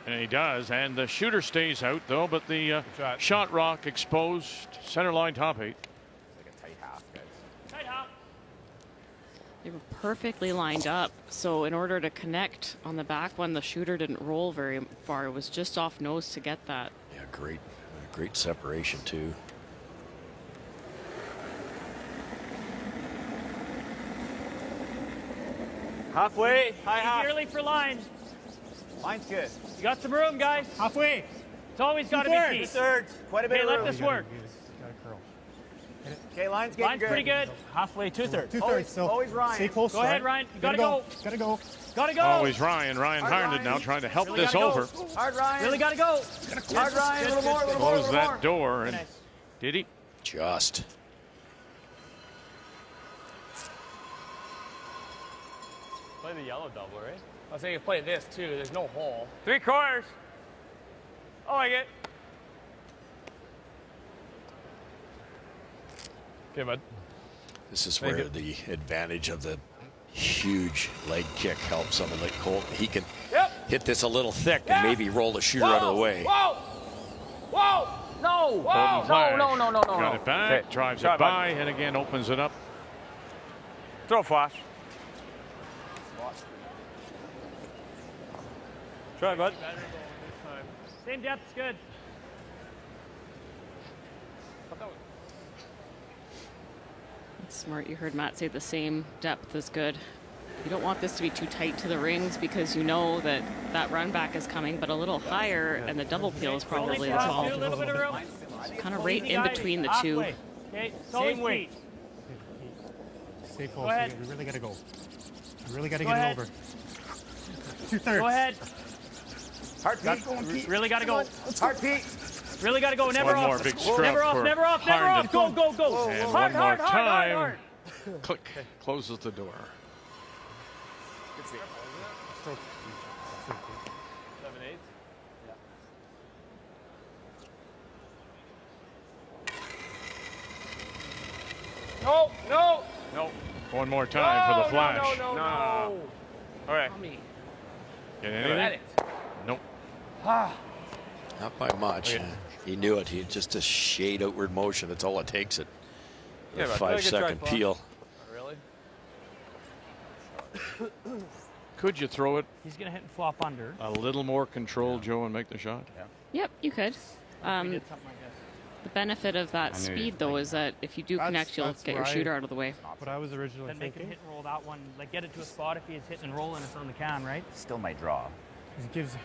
And he does, and the shooter stays out though, but the shot rock exposed, center line top 8. Like a tight half, guys. Tight half. They were perfectly lined up, so in order to connect on the back one, the shooter didn't roll very far. It was just off nose to get that. Yeah, great separation too. Halfway. High half. Early for line. Line's good. You got some room, guys. Halfway. It's always got to be key. Two-thirds. Quite a bit Okay, of let room. this work. Gotta curl. Okay, line's getting Line's good. pretty good. Halfway, 2/3. Two-thirds still. always Ryan. Stay close. Go ahead, Ryan. You gotta go. Gotta go. Gotta go. Always Ryan. Ryan Hard Harned Ryan. now trying to help Really this gotta go. over. Hard Ryan. Really gotta go. Hard Ryan. A little more, a little more. Close that door, and Nice. did he? Just. Play the yellow double, right? I was saying you play this too. There's no hole. 3 corners. I like it. Okay, bud. This is where the advantage of the huge leg kick helps someone like Colt. He can hit this a little thick and maybe roll the shooter out of the way. Whoa! Whoa! No! Golden flash. No! Got it back, Okay. drives Shot, it by, and again opens it up. Throw flash. Try, bud. Same depth's good. That's smart. You heard Matt say the same depth is good. You don't want this to be too tight to the rings because you know that that run back is coming, but a little higher and the double peel is probably the call. A little bit of room. Kind of right in between the two. Okay, it's always Same weight. speed. Stay close. Go ahead. We really gotta go. We really gotta Go get ahead. it over. 2/3. Go ahead. Hard Pete. Really gotta go. Hard Pete. Really gotta go. Never One off. more big scrub Never off. for Never off. Never Harned. off. Go. And Hard, one more hard, hard, time. hard. Click. Closes the door. Good speed. 7/8. No. One more time for the flash. No. All right. Get anything? Nope. Not by much. He knew it. He just a shade outward motion. That's all it takes. It. Yeah, A but 5-second peel. Really? Could you throw it He's gonna hit and flop under. a little more controlled, Joe, and make the shot? Yep, you could. We did something like this. The benefit of that speed, though, is that if you do connect, you'll that's get your where shooter out of the way. What I was originally Then make him thinking hit and roll that one. Like get it to a spot if he's hitting and rolling. It's on the can, right? Still might draw. is it gives.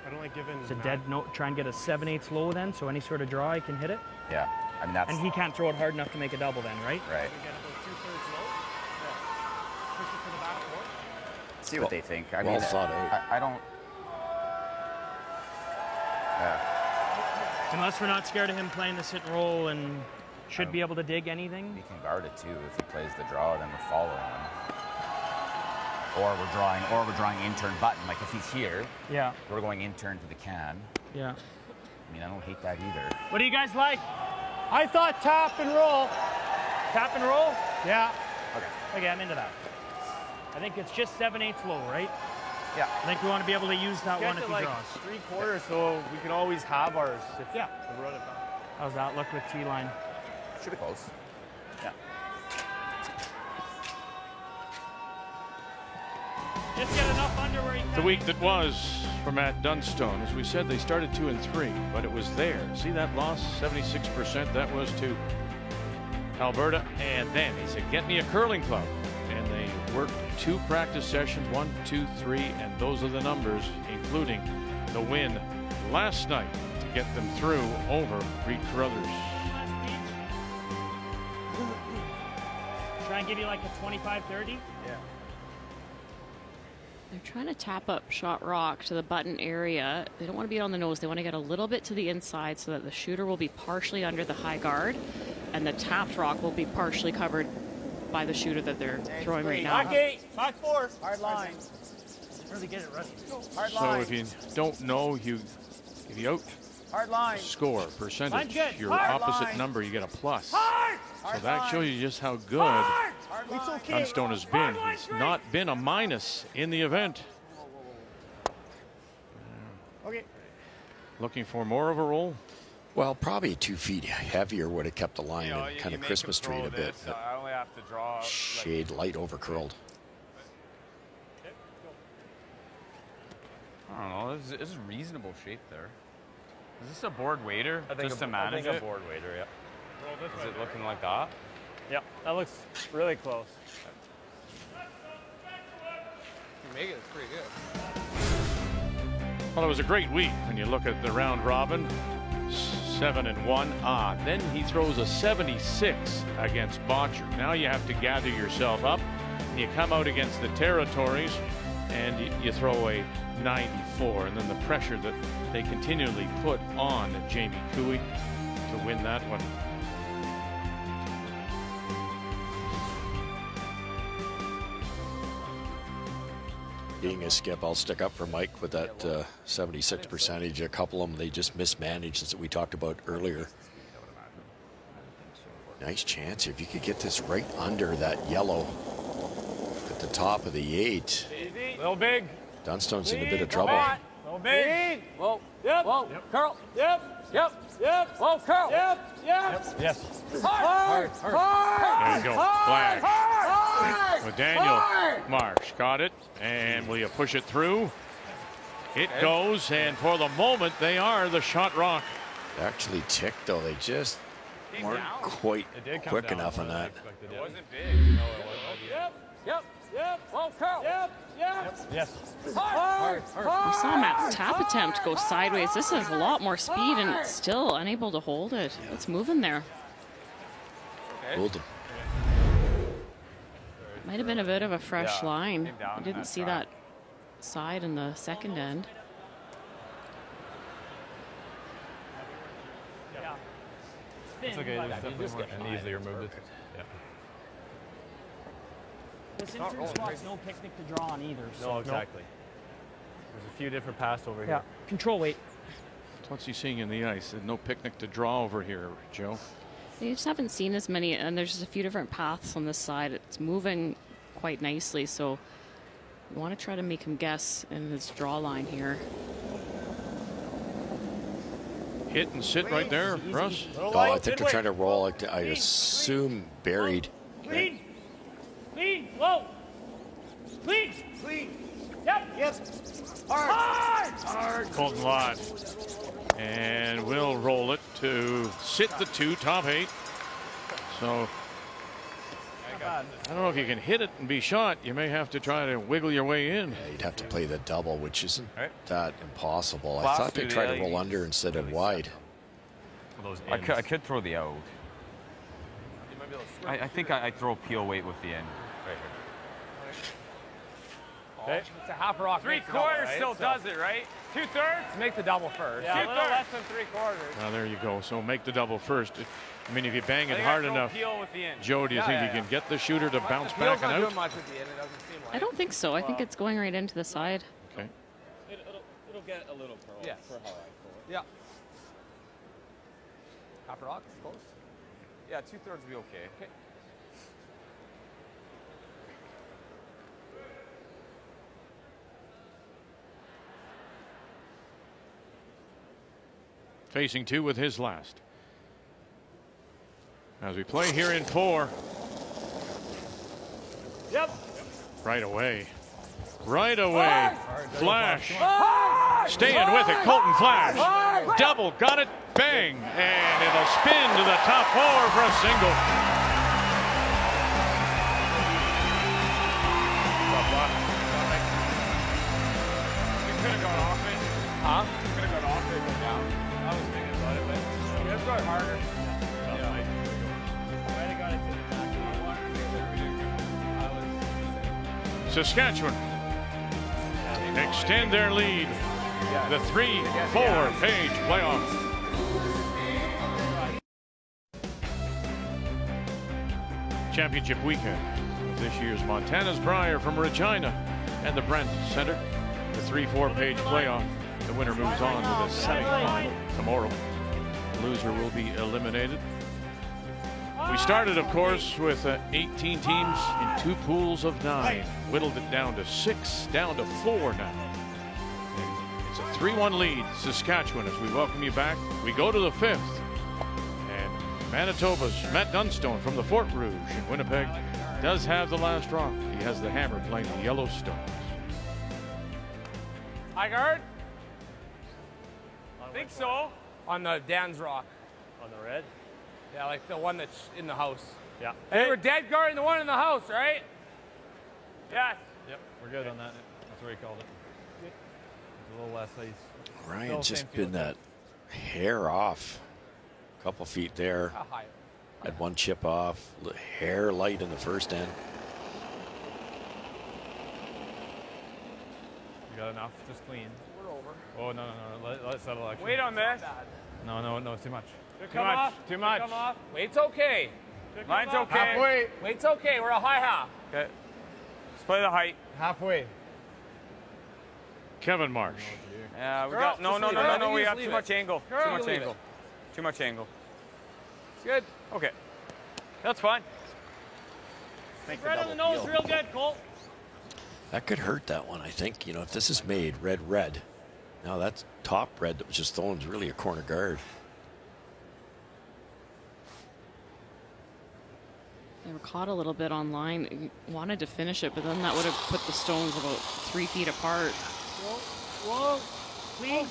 I don't like giving. It's a Matt- dead note. Try and get a 7/8 low then, so any sort of draw he can hit it. Yeah. I mean, that's And he can't throw it hard enough to make a double then, right? right. See what they think. I well mean, thought out. I don't. Unless we're not scared of him playing the sit and roll and should be able to dig anything. He can guard it too. If he plays the draw, then we're following him. Or we're drawing intern button. Like if he's here, yeah, we're going intern to the can. Yeah. I mean, I don't hate that either. What do you guys like? I thought tap and roll. Tap and roll? Yeah. Okay, I'm into that. I think it's just 7/8 low, right? Yeah. I think we want to be able to use that one if he like draws. 3/4, so we can always have ours. If Yeah. we run it back. How's that look with T-line? Should be close. Yeah. Just get enough under where he can. The week that was for Matt Dunstone. As we said, they started 2 and 3, but it was there. See that loss? 76%. That was to Alberta. And then he said, get me a curling club. And they worked 2 practice sessions, 1, 2, 3, and those are the numbers, including the win last night to get them through over Reed Carruthers. Try and give you like a 25-30? Yeah. They're trying to tap up shot rock to the button area. They don't want to be on the nose. They want to get a little bit to the inside so that the shooter will be partially under the high guard and the tapped rock will be partially covered by the shooter that they're throwing right now. Back 8, back 4. Hard line. Really get it running. Hard line. So if you don't know, if you out Hard line. score percentage, your Hard opposite line. number, you get a plus. Hard. So that shows you just how good Dunstone has been. He's not been a minus in the event. Okay. Looking for more of a roll? Well, probably 2 feet heavier would have kept the line and kind of Christmas treed a bit. I only have to draw. Shade light over curled. I don't know. This is reasonable shape there. Is this a board waiter just to manage I think it? a board waiter, yeah. Is it looking like that? Yep, that looks really close. You make it, it's pretty good. Well, it was a great week when you look at the round robin. 7-1. Then he throws a 76 against Botcher. Now you have to gather yourself up. You come out against the Territories and you throw a 94. And then the pressure that they continually put on Jamie Cooey to win that one. Being a skip, I'll stick up for Mike with that 76 percentage. A couple of them, they just mismanaged, as we talked about earlier. Nice chance here. If you could get this right under that yellow at the top of the 8. Little big. Dunstone's in a bit of trouble. Little big. Whoa. Yep. Whoa. Yep. Curl. Yep. Yep. Yep. Whoa, curl. Yep. Yep. Yes. Hard. There you go. Flash. Hard. With Daniel Marsh got it, and will you push it through? It goes, and for the moment they are the shot rock. They actually ticked though. They just weren't quite quick enough on that. It wasn't big. No, it wasn't. Yep. Yep. Yep. Whoa, curl. Yep. Yep. Yes. Hard. We saw Matt's tap attempt go sideways. This has a lot more speed and it's still unable to hold it. It's moving there. Hold him. Might have been a bit of a fresh line. came down I didn't that see track. that side in the second end. Yeah. It's okay. There's definitely more and easily removed it. Yeah. This intern spot's no picnic to draw on either. So No, exactly. There's a few different paths over Yeah. here. Control weight. What's he seeing in the ice? There's no picnic to draw over here, Joe. You just haven't seen as many, and there's just a few different paths on this side. It's moving quite nicely, so you want to try to make him guess in his draw line here. Hit and sit right there, Russ. Oh, I think they're trying to roll. I assume buried. Clean. Clean. Whoa. Clean. Clean. Yep. Yes. Hard. Colton Lott. And we'll roll it to sit the 2, top 8. So I don't know if you can hit it and be shot. You may have to try to wiggle your way in. Yeah, you'd have to play the double, which isn't that impossible. I Class thought they through tried the to roll alley. under instead of wide. I could throw the out. I think I throw peel weight with the end. Okay. It's a half rock. 3/4 right? still does it, right? 2/3? Let's make the double first. Yeah, a little 2/3. less than 3/4. Well, there you go. So make the double first. I mean, if you bang it hard enough, Peel with the end. Joe, do you think you can get the shooter to bounce back and out? Much at the end, it doesn't seem like. I don't think so. I think it's going right into the side. Okay. It'll get a little curl Yes. for how I pull it. Yeah. Half rock, close. Yeah, 2/3 will be okay. Okay. Facing 2 with his last. As we play here in 4. Yep. Right away. Right away. Flash. Staying with it. Colton Flash. Double. Got it. Bang. And it'll spin to the top 4 for a single. You could have gone off it. Huh? You could have gone off it, go down. I was thinking about it, but you have to go harder. Yeah. Might have got it to the back. Saskatchewan extend their lead. The 3-4 page playoff. Championship weekend of this year's Montana's Brier from Regina and the Brent Center. The 3-4 page playoff. The winner moves on to the semifinal tomorrow. The loser will be eliminated. We started, of course, with 18 teams in 2 pools of 9. Whittled it down to 6, down to 4 now. It's a 3-1 lead, Saskatchewan, as we welcome you back. We go to the 5th. And Manitoba's Matt Dunstone from the Fort Rouge in Winnipeg does have the last rock. He has the hammer playing the Yellowstones. High guard? I think so. On the Dan's rock. On the red? Yeah, like the one that's in the house. Yeah. Hey, we're dead guarding the one in the house, right? Yes. Yep, we're good on that. That's what he called it. It's a little less ice. Ryan's just been that hair off. A couple feet there. How high? Had 1 chip off. Hair light in the first end. You got enough, just clean. We're over. Oh, no. Let it settle, actually. Wait on this. No, too much. Too much. Too much. Come off. Wait's okay. Mine's okay. Halfway. Wait's okay. We're a high half. Okay. Let's play the height. Halfway. Kevin Marsh. Yeah, we Girl, got no. just leave it. We Just have leave too it. much angle. Girl, Too much leave angle. it. Too much angle. It's good. Okay. That's fine. Right on the nose, real good, Colt. That could hurt that one, I think. You know, if this is made red. Now that top red that was just thrown is really a corner guard. They were caught a little bit on line. Wanted to finish it, but then that would have put the stones about 3 feet apart. Whoa. Clean.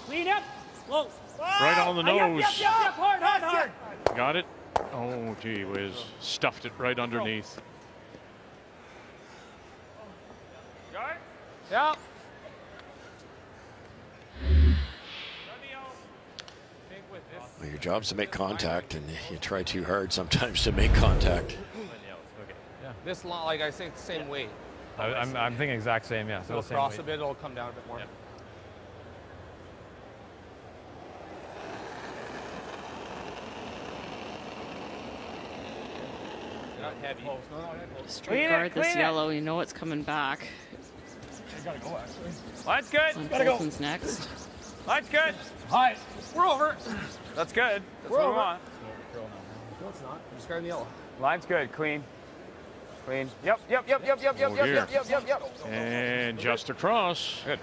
Clean up. Whoa. Right on the nose. Yep. Hard. Got it. Oh, gee whiz. Stuffed it right underneath. Guard. Yeah. Well, your job's to make contact, and you try too hard sometimes to make contact. Yeah. This long, like I think, the same weight. I'm thinking exact same, yeah. So It'll the same cross weight. a bit, it'll come down a bit more. Yep. Not heavy. Straight guard this yellow. You know it's coming back. Line's good. On Colton's next. Line's good. Hi. We're over. That's good. That's We're what we over. want. No, it's not. I'm just guarding the yellow. Line's good. Clean. Yep. Oh, dear. And just across. Good.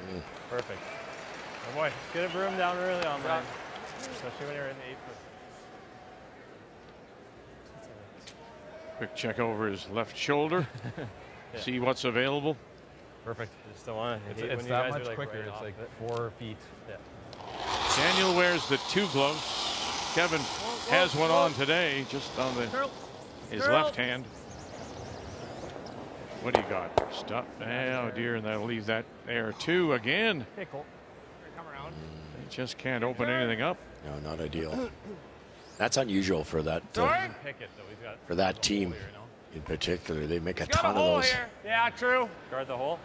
Perfect. Oh boy, get a broom down early on that. Especially when you're in the 8th. Quick check over his left shoulder. See what's available. Perfect. Just don't want It's that much quicker. It's like 4 feet. Yeah. Daniel wears the 2 gloves. Kevin has one on today, just on his left hand. What do you got? Stop. Oh dear, and that'll leave that there too again. Hey, Colt. Come around. He just can't open anything up. No, not ideal. That's unusual for that Pick it, though. He's got team in particular. They make a Got a ton of hole those. here. Yeah, true. Guard the hole.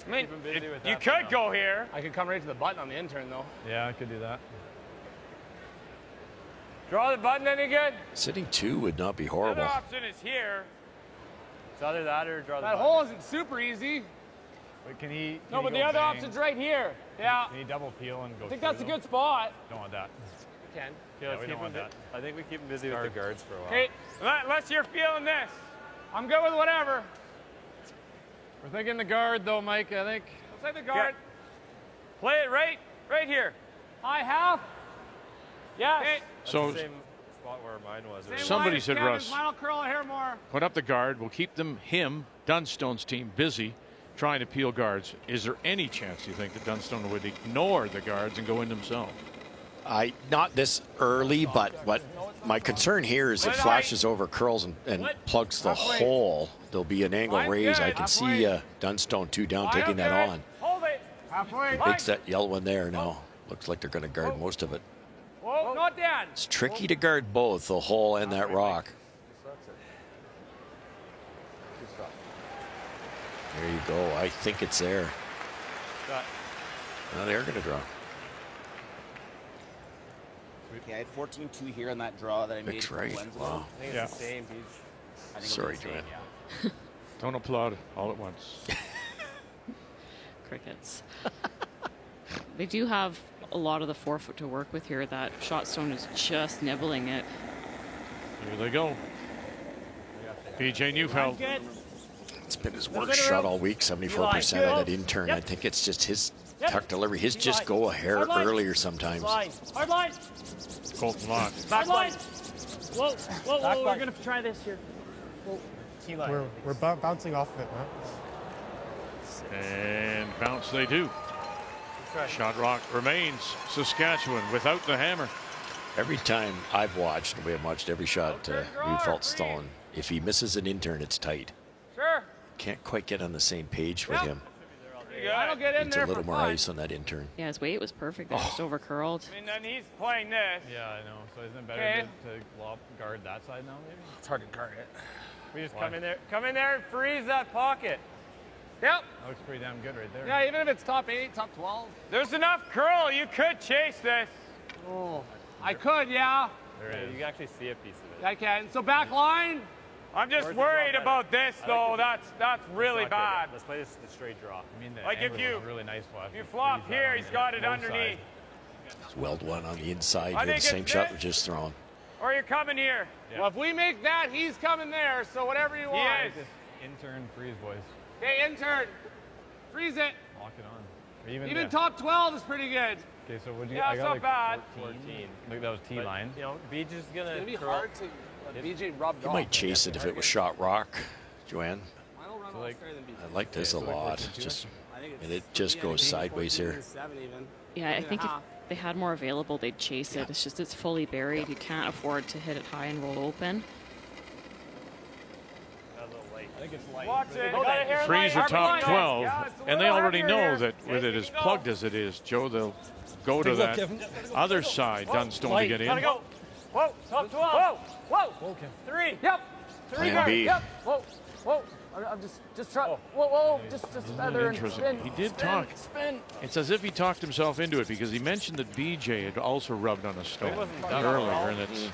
I mean, Keep him busy with you that for could now. go here. I could come right to the button on the intern, though. Yeah, I could do that. Draw the button any good? Sitting 2 would not be The horrible. other option is here. It's either that or draw the That button. hole isn't super easy. Wait, can he? No, can but he the go other bang? option's right here. Yeah. Can he double peel and go? I think through that's a though? good spot. Don't want that. Can. Okay, Yeah, let's we keep don't want him that. I think we keep him busy with the guards for a while. Okay, Unless you're feeling this. I'm good with whatever. We're thinking the guard though, Mike. I think. Let's say the guard. Play it right here. High half. Yes. Okay. That's So the same spot where mine was. Same Somebody line as said, Kevin's. Russ. Mine will curl a hair more. put up the guard. We'll keep him, Dunstone's team, busy trying to peel guards. Is there any chance, do you think, that Dunstone would ignore the guards and go in themselves? Not this early, but what my concern here is it flashes over, curls, and plugs the hole. There'll be an angle raise. I can see Dunstone 2 down taking that on. Hold it. Halfway. Makes that yellow one there now. Looks like they're going to guard most of it. Whoa, not Dan. It's tricky to guard both, the hole and that rock. There you go. I think it's there. Now they're going to draw. Okay, I had 14-2 here on that draw that I made. Looks for right. Glen's Wow. I think it's the same, Beach. I think Sorry, it'll be the same, Joanne. yeah. Don't applaud all at once. Crickets. They do have a lot of the forefoot to work with here. That shot stone is just nibbling it. Here they go. BJ Neufeld. Good. It's been his worst shot all week, 74% on that intern. I think it's just his tuck delivery. His just go a hair earlier sometimes. Hard line. Colton Lott. Hard line. Whoa, whoa, whoa. We're going to try this here. Key line. We're bouncing off of it, man. And bounce they do. Shot rock remains Saskatchewan without the hammer. Every time I've watched, we have watched every shot we've felt stolen. If he misses an intern, it's tight. Sure. Can't quite get on the same page with him. I'll get in Needs there a little for more fun. ice on that intern. Yeah, his weight was perfect. There, just over curled. I mean, then he's playing this. Yeah, I know. So isn't it better Okay. to lob guard that side now, maybe? It's hard to guard it. We just come in there and freeze that pocket. Yep. That looks pretty damn good right there. Yeah, even if it's top 8, top 12. There's enough curl. You could chase this. Oh, I could, yeah. There Yeah, it is. you can actually see a piece of it. I can. So back line. I'm just Where's the worried draw about this, I though. like that's really It's not good. bad. Let's play this the straight draw. I mean, the Like if angle you- is really nice flash. If you flop here, he's got it underneath. It's welled one on the inside. I Here, the think same it's shot this. was just thrown. Or you're coming here. Well, if we make that, he's coming there. So whatever you want. is. Intern freeze, boys. Okay, intern. Freeze it. Lock it on. Or Even yeah. top 12 is pretty good. Okay, so would you? Yeah, I it's got not like bad. 14. Look, that was T But, line. You know, Beach is going It's gonna be to hard to let BJ rub You might chase it if it was shot rock, Joanne. I'll run So, like, faster than BJ. I like this a so like lot. 14-2? Just I think it's, and it just goes sideways here. 7 even. Yeah, I think if 14.5. they had more available, they'd chase it. It's just it's fully buried. You can't afford to hit it high and roll open. a little late. I think it's light. Watch it. Go Got a there. hair Freeze line. are top Hard line. 12, Yeah, it's a and they little already heavier know here. that with it Yes, as you go. plugged as it is, Joe, they'll go to that other side, Dunstone, to get Gotta in. go. Whoa, top 12. Whoa, whoa. 3. Yep. Plan B. Yep. Whoa. Whoa. I'm just trying. Whoa, whoa. Just feather and Interesting. spin. He did spin, talk. Spin. It's as if he talked himself into it because he mentioned that BJ had also rubbed on a stone earlier, and it's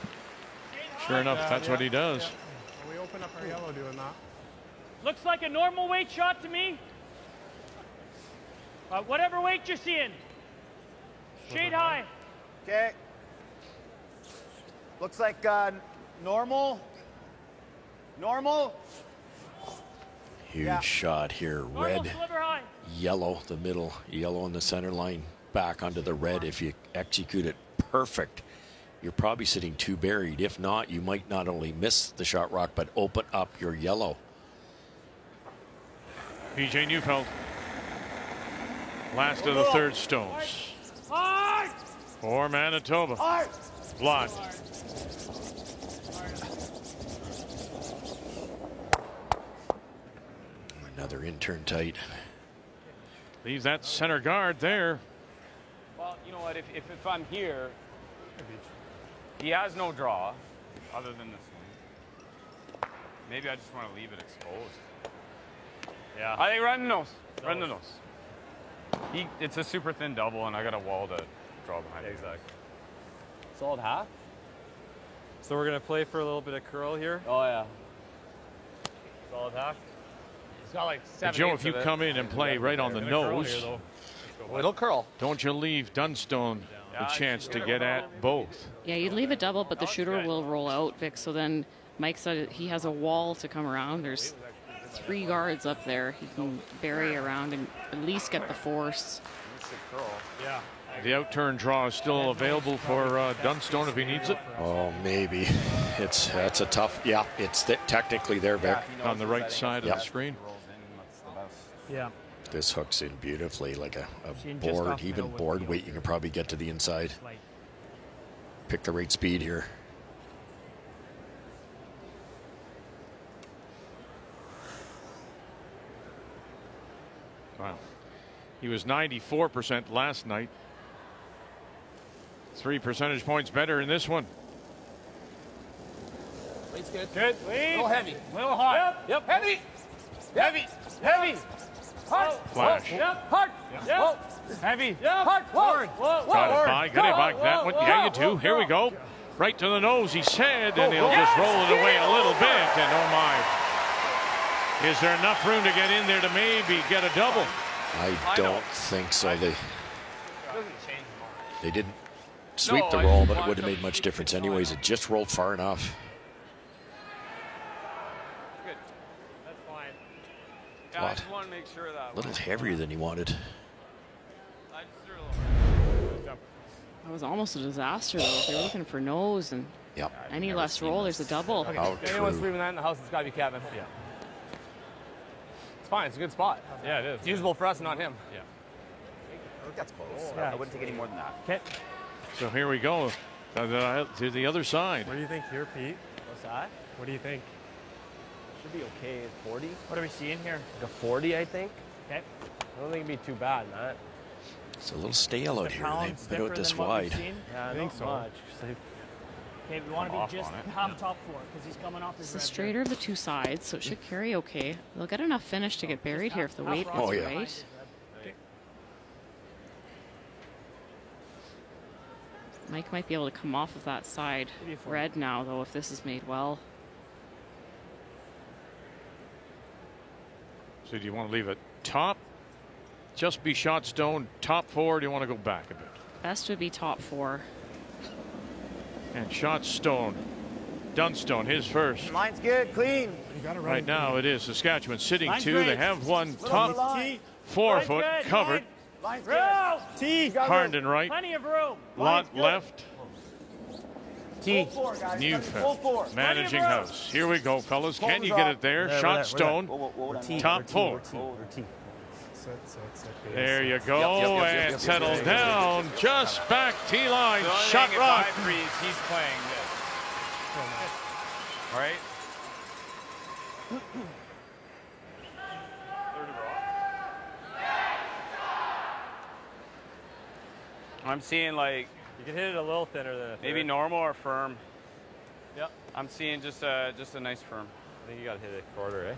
sure enough, that's what he does. We open up our yellow doing that. Looks like a normal weight shot to me. Whatever weight you're seeing. Shade high. Okay. Looks like normal. Normal. Huge shot here. Normal Red, sliver high. yellow, the middle, yellow on the center line, back onto the red. If you execute it perfect, you're probably sitting 2 buried. If not, you might not only miss the shot rock, but open up your yellow. BJ Neufeld, last of the third stones Hard. for Manitoba. Blood. Another intern tight. Leaves that center guard there. Well, you know what? If I'm here, he has no draw other than this one. Maybe I just want to leave it exposed. Yeah. Are they running those? Right in the nose. It's a super thin double, and I got a wall to draw behind. Exactly. Solid half. So we're gonna play for a little bit of curl here. Oh yeah. Solid half. It's got like 7. Joe, if you come in and play right on the nose, it'll curl. Don't you leave Dunstone the chance to get at both. Yeah, you'd leave a double, but the shooter will roll out, Vic. So then Mike said he has a wall to come around. There's 3 guards up there. He can bury around and at least get the force. Yeah. The outturn draw is still available for Dunstone if he needs it. Oh, maybe. That's a tough. Yeah, it's technically there, Vic. On the right side of the screen. Yeah. This hooks in beautifully, like a Just off board, middle even with board the weight. You can probably get to the inside. Like, Pick the right speed here. Wow. He was 94% last night. 3 percentage points better in this one. Weight's good. good. A little heavy. Little hot. Yep. Heavy. Heavy. Heavy. Hard. Flash. Yep. Hard. Yep. Whoa. Heavy. Yep. Hard. Forward. Got it by. Got it by. That one. Yeah, you do. Here we go. Right to the nose, he said, and he'll just roll it away a little bit. And oh my. Is there enough room to get in there to maybe get a double? I don't think so. They didn't sweep No, the I roll, just but it want would have them made much to keep difference it anyways. It just rolled far enough. Good. That's fine. Yeah, I What? just want to make sure that. A little heavier than he wanted. I just threw a little. That was almost a disaster, though. They were looking for nose, and Yep. any less roll, there's a double. How If anyone's true. leaving that in the house, it's got to be Kevin. Yeah. It's fine. It's a good spot. Yeah, it is. It's usable for us, not him. Yeah. I think that's close. Yeah. I wouldn't take any more than that. Okay. So here we go to the other side. What do you think here, Pete? What's that? What do you think? Should be okay at 40. What are we seeing here? Like a 40, I think. Okay. I don't think it'd be too bad, Matt. It's a little stale out A here. pound They put stiffer out this than what we've wide. seen. Yeah, I think not so. much. Okay, we want to off be just on it. half top 4 because he's coming off his It's the red straighter of the 2 sides, so it should carry okay. They'll get enough finish to get buried here if the weight Oh, is yeah. right. Mike might be able to come off of that side red now, though, if this is made well. So do you want to leave it top? Just be shot stone, top 4, or do you want to go back a bit? Best would be top 4. And shot stone. Dunstone, his first. Line's good, clean. You got it Right now it is Saskatchewan sitting Line's 2. great. They have one Little top line. 4 foot Line's good. covered. Line's good. Row! T. Harnden right. Plenty of room. Lot left. Full 4, guys. Full Newfound 4. managing house. Here we go, fellas. Can you get it there? There, Shot where stone. Top 4. There you go. And settle down. Just back T-line. The only Shot thing, if rock. I freeze, he's playing this. All right. I'm seeing like You can hit it a little thinner than a maybe third. normal or firm. Yep. I'm seeing just a nice firm. I think you got to hit it quarter, eh?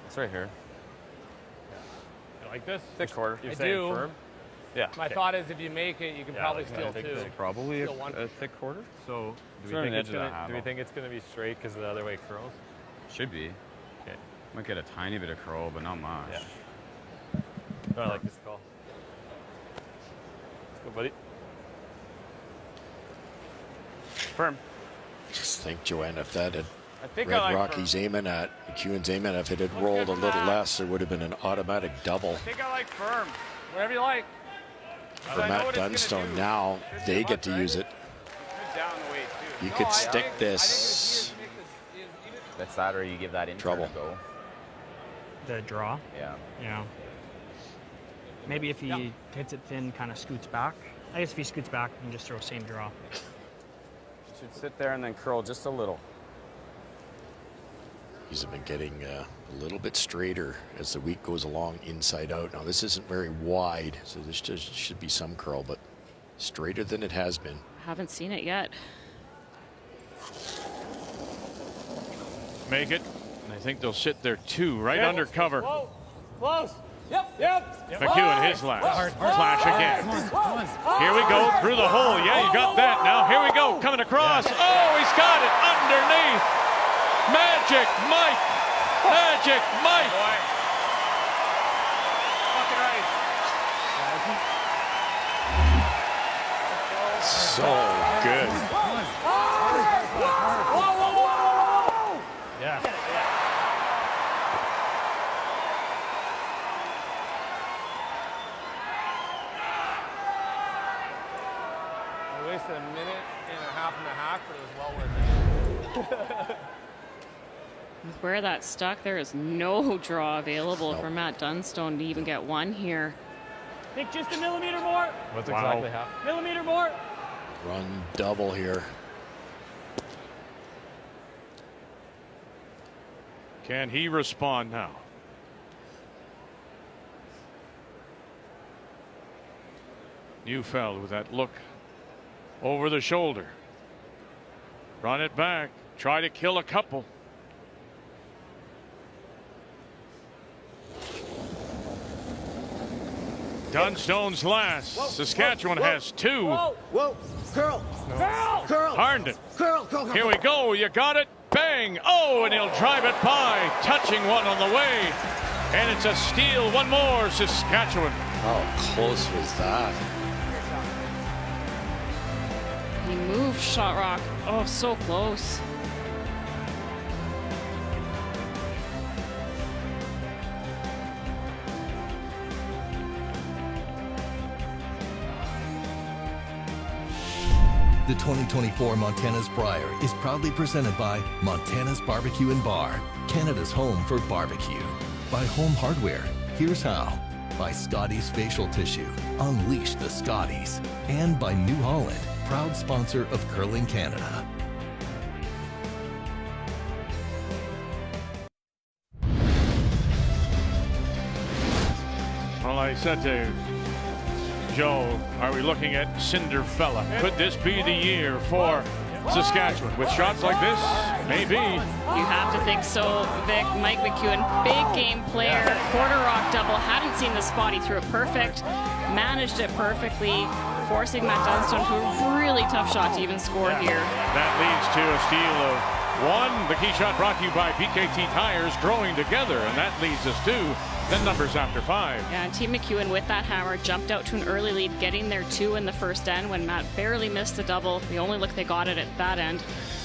It's right here. You like this? Thick quarter. You're I saying do. firm? Yeah. My thought is if you make it, you can probably steal 2. Probably Still one. a thick quarter. So do Sort we, of think an it's edge of the gonna, do we handle. think it's going to be straight because the other way it curls? Should be. Okay. Might get a tiny bit of curl, but not much. Yeah. No, I like this call. Let's go, buddy. Firm. Just think, Joanne, if that had I think Red I like Rocky's firm. aiming at, McEwen's aiming at, if it had Looks rolled a good for little that. less, there would have been an automatic double I think I like firm. Whatever you like. for I know Matt what it's gonna Dunstone. do. Now Should they be get much, to right? use it. Good down the weight too. You No, could I stick think this. That's that, or you give that in Trouble. to go. The draw. Yeah. Yeah. Maybe if he hits it thin, kind of scoots back. I guess if he scoots back, you can just throw same draw. Should sit there and then curl just a little. He's been getting a little bit straighter as the week goes along, inside out. Now this isn't very wide, so this just should be some curl, but straighter than it has been. Haven't seen it yet. Make it. And I think they'll sit there 2, right under cover. Whoa. Close. McEwen, his last. Flash again. Here we go through the hole. Yeah, you got that now. Here we go. Coming across. Oh, he's got it underneath. Magic Mike. Magic Mike. So good. Yeah. We wasted a minute and a half, but it was well worth it. With where that stuck, there is no draw available for Matt Dunstone to even get one here. Think just a millimeter more. What's exactly half? Millimeter more. Run double here. Can he respond now? Neufeld with that look over the shoulder. Run it back. Try to kill a couple. Dunstone's last. Saskatchewan has two. Whoa. Curl. Curl. Harnden. Curl. Here we go. You got it. Bang. Oh, and he'll drive it by. Touching one on the way. And it's a steal. One more. Saskatchewan. How close was that? He moved Shot Rock. Oh, so close. The 2024 Montana's Brier is proudly presented by Montana's Barbecue and Bar, Canada's home for barbecue. By Home Hardware, here's how. By Scotties Facial Tissue, unleash the Scotties. And by New Holland, proud sponsor of Curling Canada. Well, I said to Joe, are we looking at Cinderfella? Could this be the year for Saskatchewan? With shots like this, maybe. You have to think so, Vic. Mike McEwen, big game player, quarter rock double, hadn't seen the spot, he threw it perfect, managed it perfectly, forcing Matt Dunstone to a really tough shot to even score here. That leads to a steal of one. The key shot brought to you by PKT Tires, growing together, and that leads us to the numbers after 5. Yeah, and Team McEwen with that hammer jumped out to an early lead, getting their 2 in the first end when Matt barely missed the double. The only look they got at that end.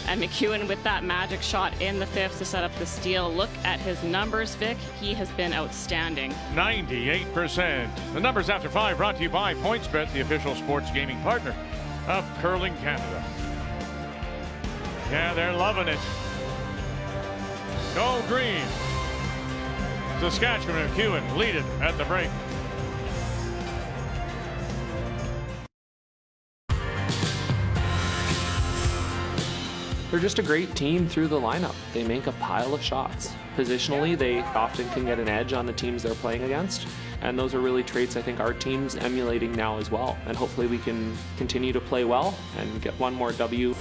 And McEwen with that magic shot in the 5th to set up the steal. Look at his numbers, Vic. He has been outstanding. 98%. The numbers after 5 brought to you by PointsBet, the official sports gaming partner of Curling Canada. Yeah, they're loving it. Go green. Saskatchewan and McEwen lead it at the break. They're just a great team through the lineup. They make a pile of shots. Positionally, they often can get an edge on the teams they're playing against. And those are really traits I think our team's emulating now as well. And hopefully we can continue to play well and get one more W.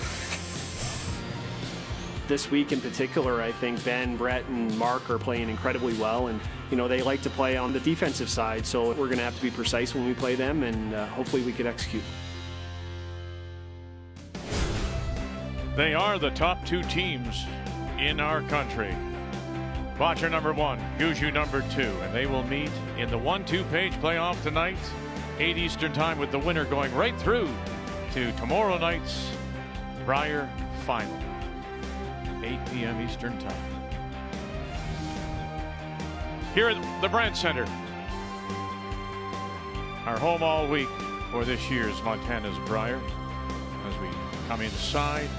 This week in particular, I think Ben, Brett, and Mark are playing incredibly well, and they like to play on the defensive side, so we're going to have to be precise when we play them, and hopefully we can execute. They are the top 2 teams in our country. Botcher number 1, Guju number 2, and they will meet in the 1-2 page playoff tonight, 8 Eastern time, with the winner going right through to tomorrow night's Brier final. 8 p.m. Eastern time. Here at the Brandt Center, our home all week for this year's Montana's Brier. As we come inside.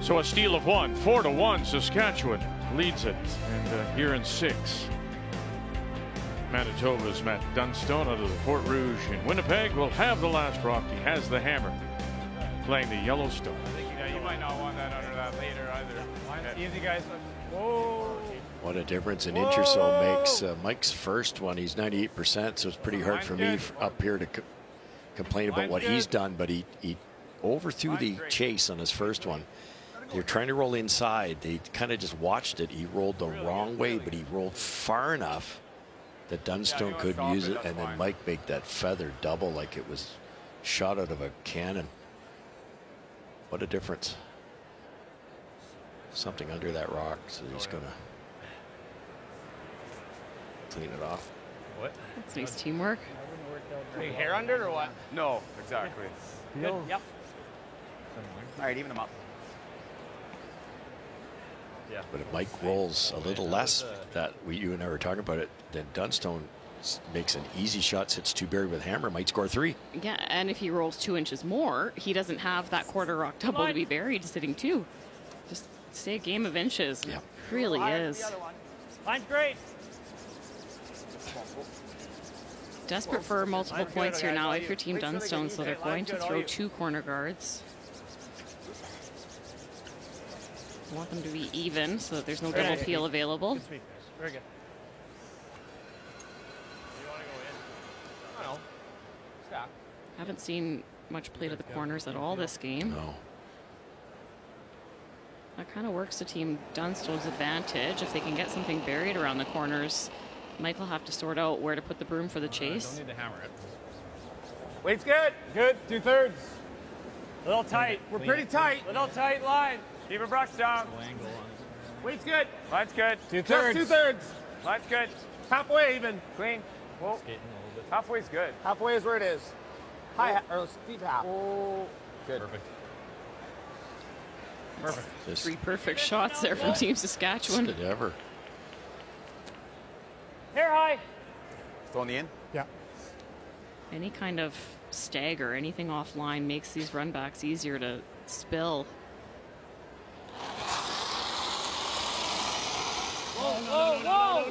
So a steal of 1, 4-1, Saskatchewan leads it. And here in 6, Manitoba's Matt Dunstone out of the Port Rouge in Winnipeg will have the last rock. He has the hammer, playing the Yellowstone. You might not want that under that later either. Easy, guys. Whoa. What a difference an inch or so makes. Mike's first one, he's 98%, so it's pretty hard for me up here to complain about what he's done, but he overthrew the chase on his first one. They're trying to roll inside. They kind of just watched it. He rolled the wrong way, but he rolled far enough that Dunstone couldn't use it, and then Mike make that feather double like it was shot out of a cannon. What a difference. Something under that rock, so he's going to clean it off. What? That's nice teamwork. Big hair under it or what? No, exactly. Good. Yep. All right, even them up. Yeah. But if Mike rolls a little less, you and I were talking about it, then Dunstone makes an easy shot, sits two buried with hammer, might score 3. Yeah, and if he rolls 2 inches more, he doesn't have that quarter rock double to be buried sitting 2. Just say a game of inches. Yeah. It really is. Line's great. Desperate for multiple points here now if your team Dunstone, so they're going to throw 2 corner guards. Want them to be even so that there's no double peel available. Good sweep, guys. Very good. I don't know. Stop. Haven't seen much play to the corners at all this game. No. That kind of works the team Dunstone's advantage. If they can get something buried around the corners, Mike will have to sort out where to put the broom for the chase. Don't need to hammer it. Weight's good. Good. 2/3. Little tight. We're pretty tight. Little tight line. Keep it brush down. Weight's good. Line's good. 2/3. Just 2/3. Line's good. Halfway even. Clean. Whoa. Halfway's good. Halfway is where it is. High or steep half. Oh. Good. Perfect. Perfect. 3 perfect shots there from Team Saskatchewan. Good ever. Hair high. Throwing the in? Yeah. Any kind of stagger, anything offline makes these runbacks easier to spill. Whoa. No.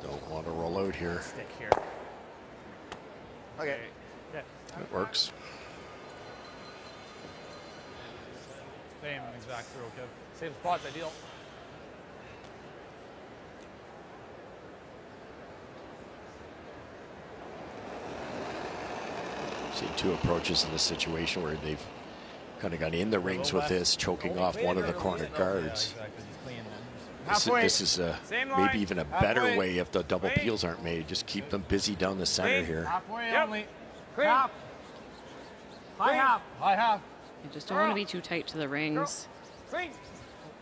Don't want to roll out here. Stick here. Okay. Yeah. It works. Same exact throw, Kev. Same spot's ideal. See 2 approaches in this situation where they've kind of gone in the rings with this, choking off one of the corner guards. This is maybe even a better way if the double peels aren't made. Just keep them busy down the center here. Halfway only. Half. High half. High half. You just don't want to be too tight to the rings. Clean.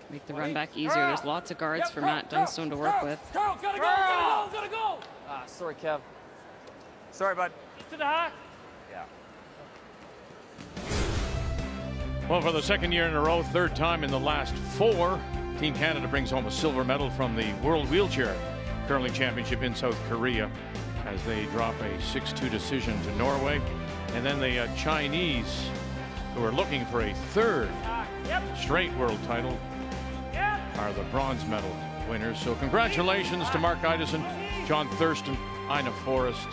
Make the run back easier. There's lots of guards for Matt Dunstone to work with. Gotta go. Ah, sorry, Kev. Sorry, bud. To the hack. Yeah. Well, for the 2nd year in a row, 3rd time in the last 4, Team Canada brings home a silver medal from the World Wheelchair Curling Championship in South Korea as they drop a 6-2 decision to Norway. And then the Chinese, who are looking for a 3rd straight world title, are the bronze medal winners. So congratulations to Mark Idison, John Thurston, Ina Forrest,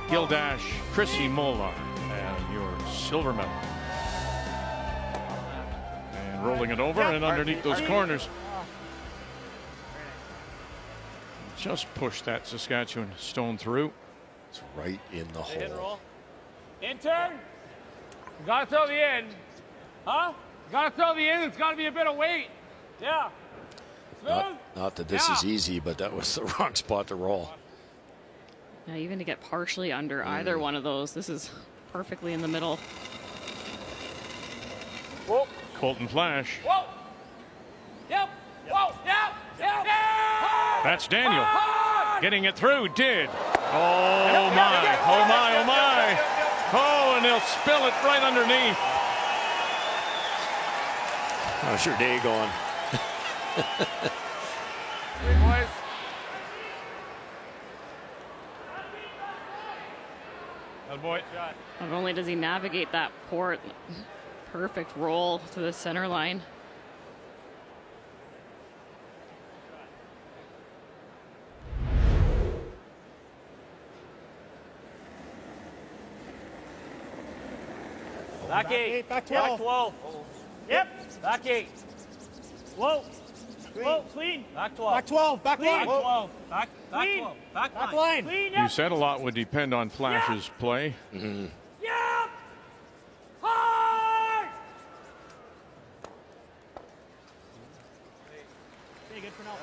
Gildash, Chrissy Molar, and your silver medal. And rolling it over and underneath those corners. Just push that Saskatchewan stone through. It's right in the hole. Intern. You gotta throw the in. Huh? You gotta throw the in. It's gotta be a bit of weight. Yeah. Smooth. Not that this is easy, but that was the wrong spot to roll. Yeah, even to get partially under either one of those, this is perfectly in the middle. Whoa. Colton Flash. Whoa. Yep. Whoa. Yep. Yep. That's Daniel. Getting it through, did. Oh my, oh my, oh my. Oh, and they'll spill it right underneath. How's your day going? Hey, boys. Good boy. Not only does he navigate that port, perfect roll to the center line. Back 8. Back 12. Back 12. Yep. Back 8. Whoa. Whoa. Clean. Back 12. Back 12. Back Clean. line. Back 12. Back 12. Back line. Clean. You said a lot would depend on Flash's play. Yep. Hard. Good for now.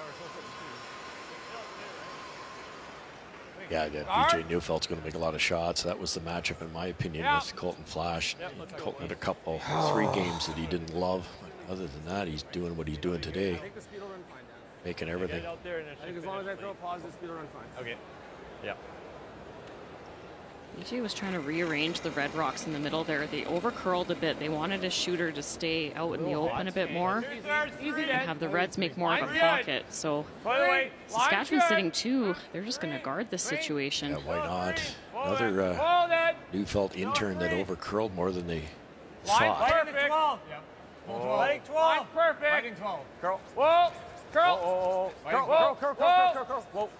Yeah, BJ Neufeld's going to make a lot of shots. That was the matchup, in my opinion, with Colton Flash. Colton had a couple, 3 games that he didn't love. But other than that, he's doing what he's doing today. I think the speed will run fine, Dan. Making everything. I think as long as I throw a pause, the speed will run fine. Okay. Yeah. BJ was trying to rearrange the Red Rocks in the middle there. They over-curled a bit. They wanted a shooter to stay out in the open a bit more and have the Reds make more of a pocket. So Saskatchewan's sitting 2. They're just going to guard this situation. Yeah, why not? Another Neufeld intern that over-curled more than they thought. Perfect. 12. Yep. 12. 12. Perfect. Fighting 12. Curl. Whoa. Curl. Oh, Curl. Whoa.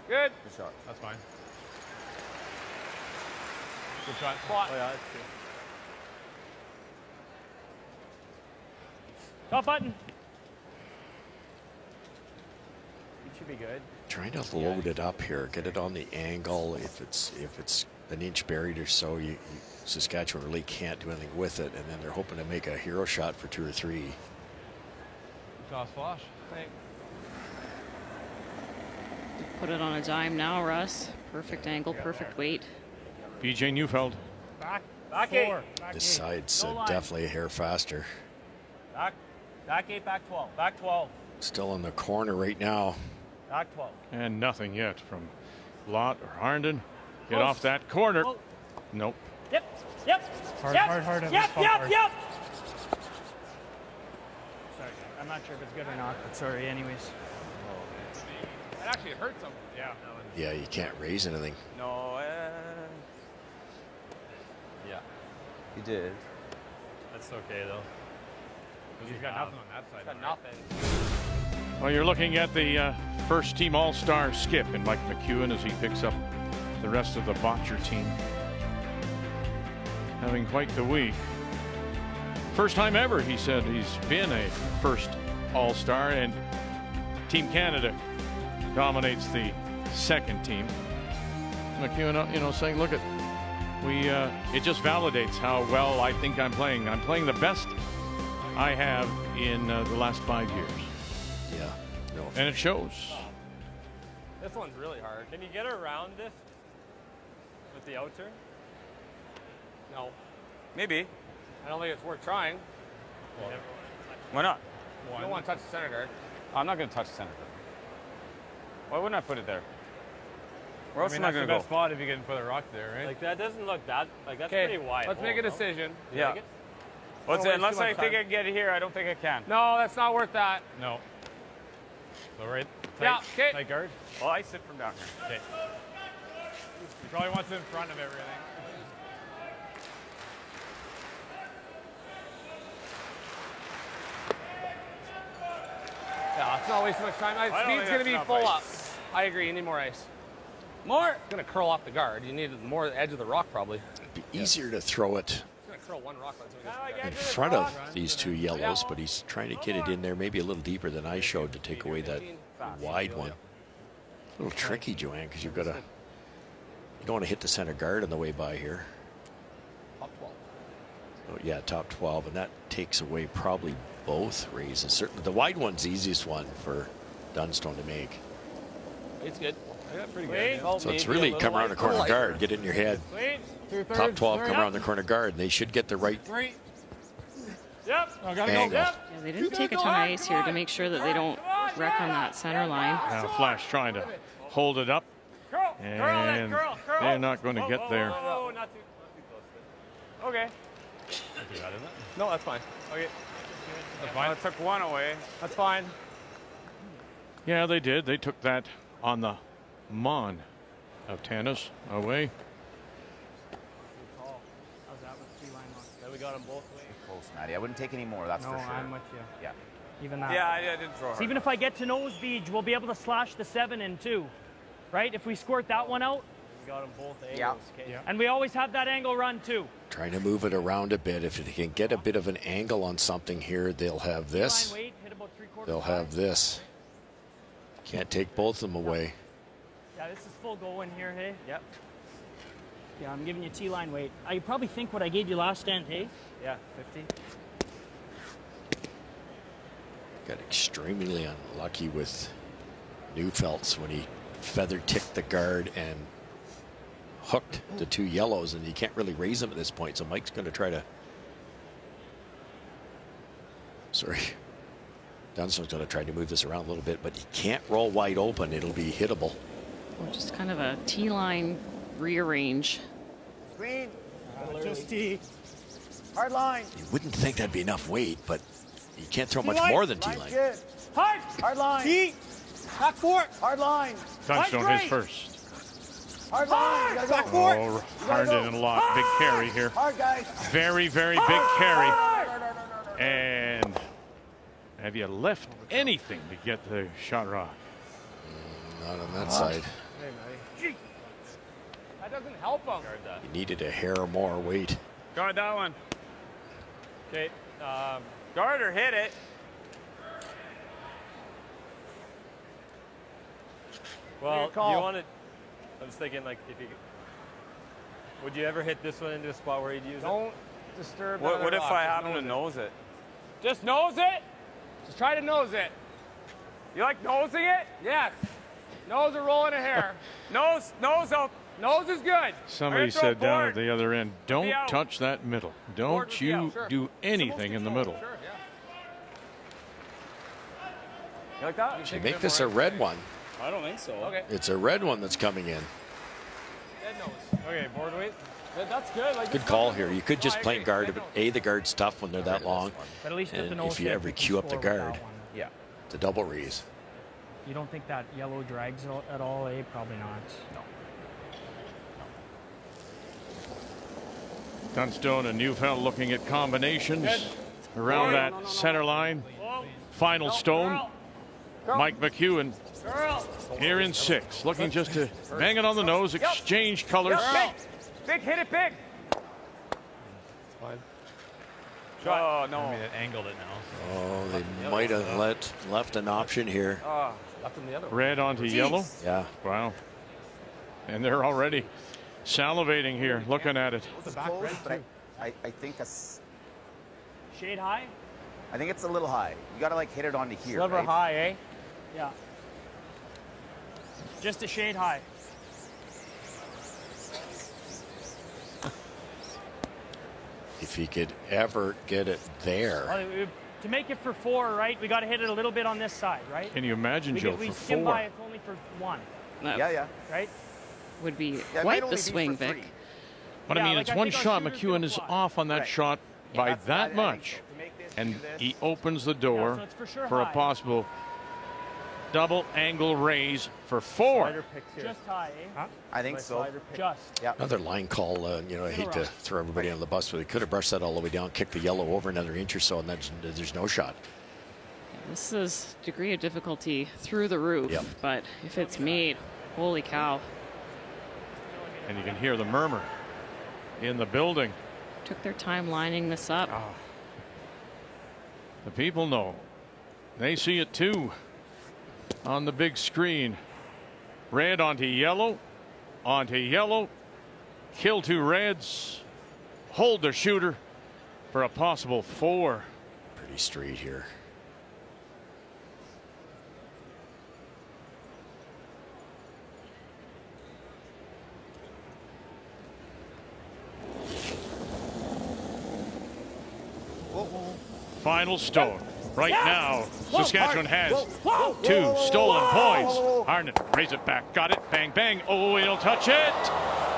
Good. Good shot. That's fine. Good shot. Spot. Oh, yeah, that's good. Top button. It should be good. Trying to load it up here, get it on the angle. If it's an inch buried or so, Saskatchewan really can't do anything with it, and then they're hoping to make a hero shot for 2 or 3. Toss Flash. Put it on a dime now, Russ. Perfect angle, perfect weight. BJ Neufeld. Back 4. This side's definitely a hair faster. Back 8, back 12. Back 12. Still in the corner right now. Back 12. And nothing yet from Lott or Harnden. Get off that corner. Nope. Yep. Hard. Yep. Sorry, I'm not sure if it's good or not, but sorry anyways. That actually hurt something. Yeah. Yeah, you can't raise anything. No. Yeah. You did. That's okay, though. He's got nothing on that side. Got nothing. Well, you're looking at the first team All-Star skip in Mike McEwen as he picks up the rest of the Botcher team. Having quite the week. First time ever, he said, he's been a first All-Star, and Team Canada dominates the second team. McEwen, saying, look, it just validates how well I think I'm playing. I'm playing the best I have in the last 5 years. Yeah. No. And it shows. This one's really hard. Can you get around this with the out turn? No. Maybe. I don't think it's worth trying. Why not? You don't want to touch the center guard. I'm not going to touch the center. Why wouldn't I put it there? Where else am I that's going the to best go? spot if you can put a rock there, right? Like that doesn't look that. Like that's Okay, pretty wide. let's make a decision. Yeah. Don't waste Unless too I much think time. I can get it here, I don't think I can. No, that's not worth that. No. So right. Yeah, okay. Tight guard. Well, I sit from down here. Okay. He probably wants it in front of everything. Yeah, let's not waste too much time. Speed's going to be full up. I agree. You need more ice. More. It's going to curl off the guard. You need more edge of the rock, probably. It'd be easier to throw it It's going to curl one rock. in front of these 2 yellows, but he's trying to get it in there maybe a little deeper than I showed to take away that wide one. A little tricky, Joanne, because you don't want to hit the center guard on the way by here. Top 12. Oh, yeah, top 12, and that takes away probably both raises. Certainly, the wide one's the easiest one for Dunstone to make. It's good. Yeah, pretty good. So it's really come around the corner guard, get in your head. Top 12 come around the corner guard, and they should get the right Yep. angle. Yeah, they didn't take a ton of ice here to make sure that they don't wreck on that center line. Now Flash trying to hold it up, and they're not going to get there. Not too close. Okay. No, that's fine. Okay. That's I took one away. That's fine. Yeah, they did. They took that on the Mon of Tanis away. We got them both ways. Close, Matty. I wouldn't take any more, that's for sure. I'm with you. Yeah. Even that. Yeah, I didn't throw her. So even if I get to nose beach, we'll be able to slash the 7 in too, right? If we squirt that one out. We got them both angles. Yeah. And we always have that angle run too. Trying to move it around a bit. If they can get a bit of an angle on something here, they'll have this. They'll have this. Can't take both of them away. Yeah, this is full go in here, hey? Yep. Yeah, I'm giving you T-line weight. I probably think what I gave you last stand, hey? Yeah, 50. Got extremely unlucky with Neufeltz when he feather ticked the guard and hooked the 2 yellows, and you can't really raise them at this point. So Mike's going to try to. Sorry. Dunstone's going to try to move this around a little bit, but he can't roll wide open. It'll be hittable. Well, just kind of a T-line rearrange. Screen. Just T. Hard line. You wouldn't think that'd be enough weight, but you can't throw much more than T-line. Hard. Hard line. T. Back 4. Hard line. Touchdown his first. Hard line. Back 4. Oh, Harden a lot. Big carry here. Hard, guys. Very, very big carry. And have you left anything to get the shot rock? Not on that side. That doesn't help him. You needed a hair more weight. Guard that one. Okay. Guard or hit it. Well, do you want to? I was thinking, like, if you would you ever hit this one into a spot where you'd use it? Don't disturb. What if I happen to nose it? Just nose it. Just try to nose it. You like nosing it? Yes. Nose or rolling a hair. Nose up. Nose is good. Somebody said down at the other end, don't touch that middle. Don't you do anything in the middle. Sure, yeah. You like that? Should make this a red one. I don't think so. Okay. It's a red one that's coming in. Dead nose. Okay, board weight. That's good. Like, Good call here. You could just play guard, but the guard's tough when they're that long. But at least And if you ever queue up the guard, Yeah. it's a double raise. You don't think that yellow drags at all, eh? Probably not. No. Dunstone and Neufeld looking at combinations around that center line. Final stone. Mike McEwen here in 6, looking just to bang it on the nose, exchange colors. Big, hit it big. Oh, no. I mean, it angled it now. Oh, they might have left an option here. left him the other way. Red onto yellow. Yeah. Wow. And they're already salivating here, looking at it. It's close, but I think Shade high? I think it's a little high. You got to like hit it onto here. Sliver right? high, eh? Yeah. Just a shade high. If he could ever get it there. Well, to make it for 4, right, we got to hit it a little bit on this side, right? Can you imagine, Joe, we for skim 4? by if only for 1. Yeah. Right? Would be Yeah, quite the swing, Vic. 3. But Yeah, I mean, like, it's I one think our shot. shooter's McEwen gonna is fly. off on that Right. shot by That's- that I think much. so. To make this, And do this. he opens the door so it's for sure a high. possible double angle raise for 4. Slider picks here. Just high, eh? Huh? I think so. Just. Yeah. Another line call, I hate to throw everybody on the bus, but they could have brushed that all the way down, kicked the yellow over another inch or so, and then there's no shot. This is degree of difficulty through the roof, Yep. but if it's made, holy cow. And you can hear the murmur in the building. Took their time lining this up. The people know. They see it too on the big screen. Red onto yellow. Kill 2 reds. Hold the shooter for a possible 4. Pretty straight here. Final stone. Right now, Saskatchewan has 2 stolen points. Harden, raise it back. Got it. Bang, bang. Oh, he'll touch it.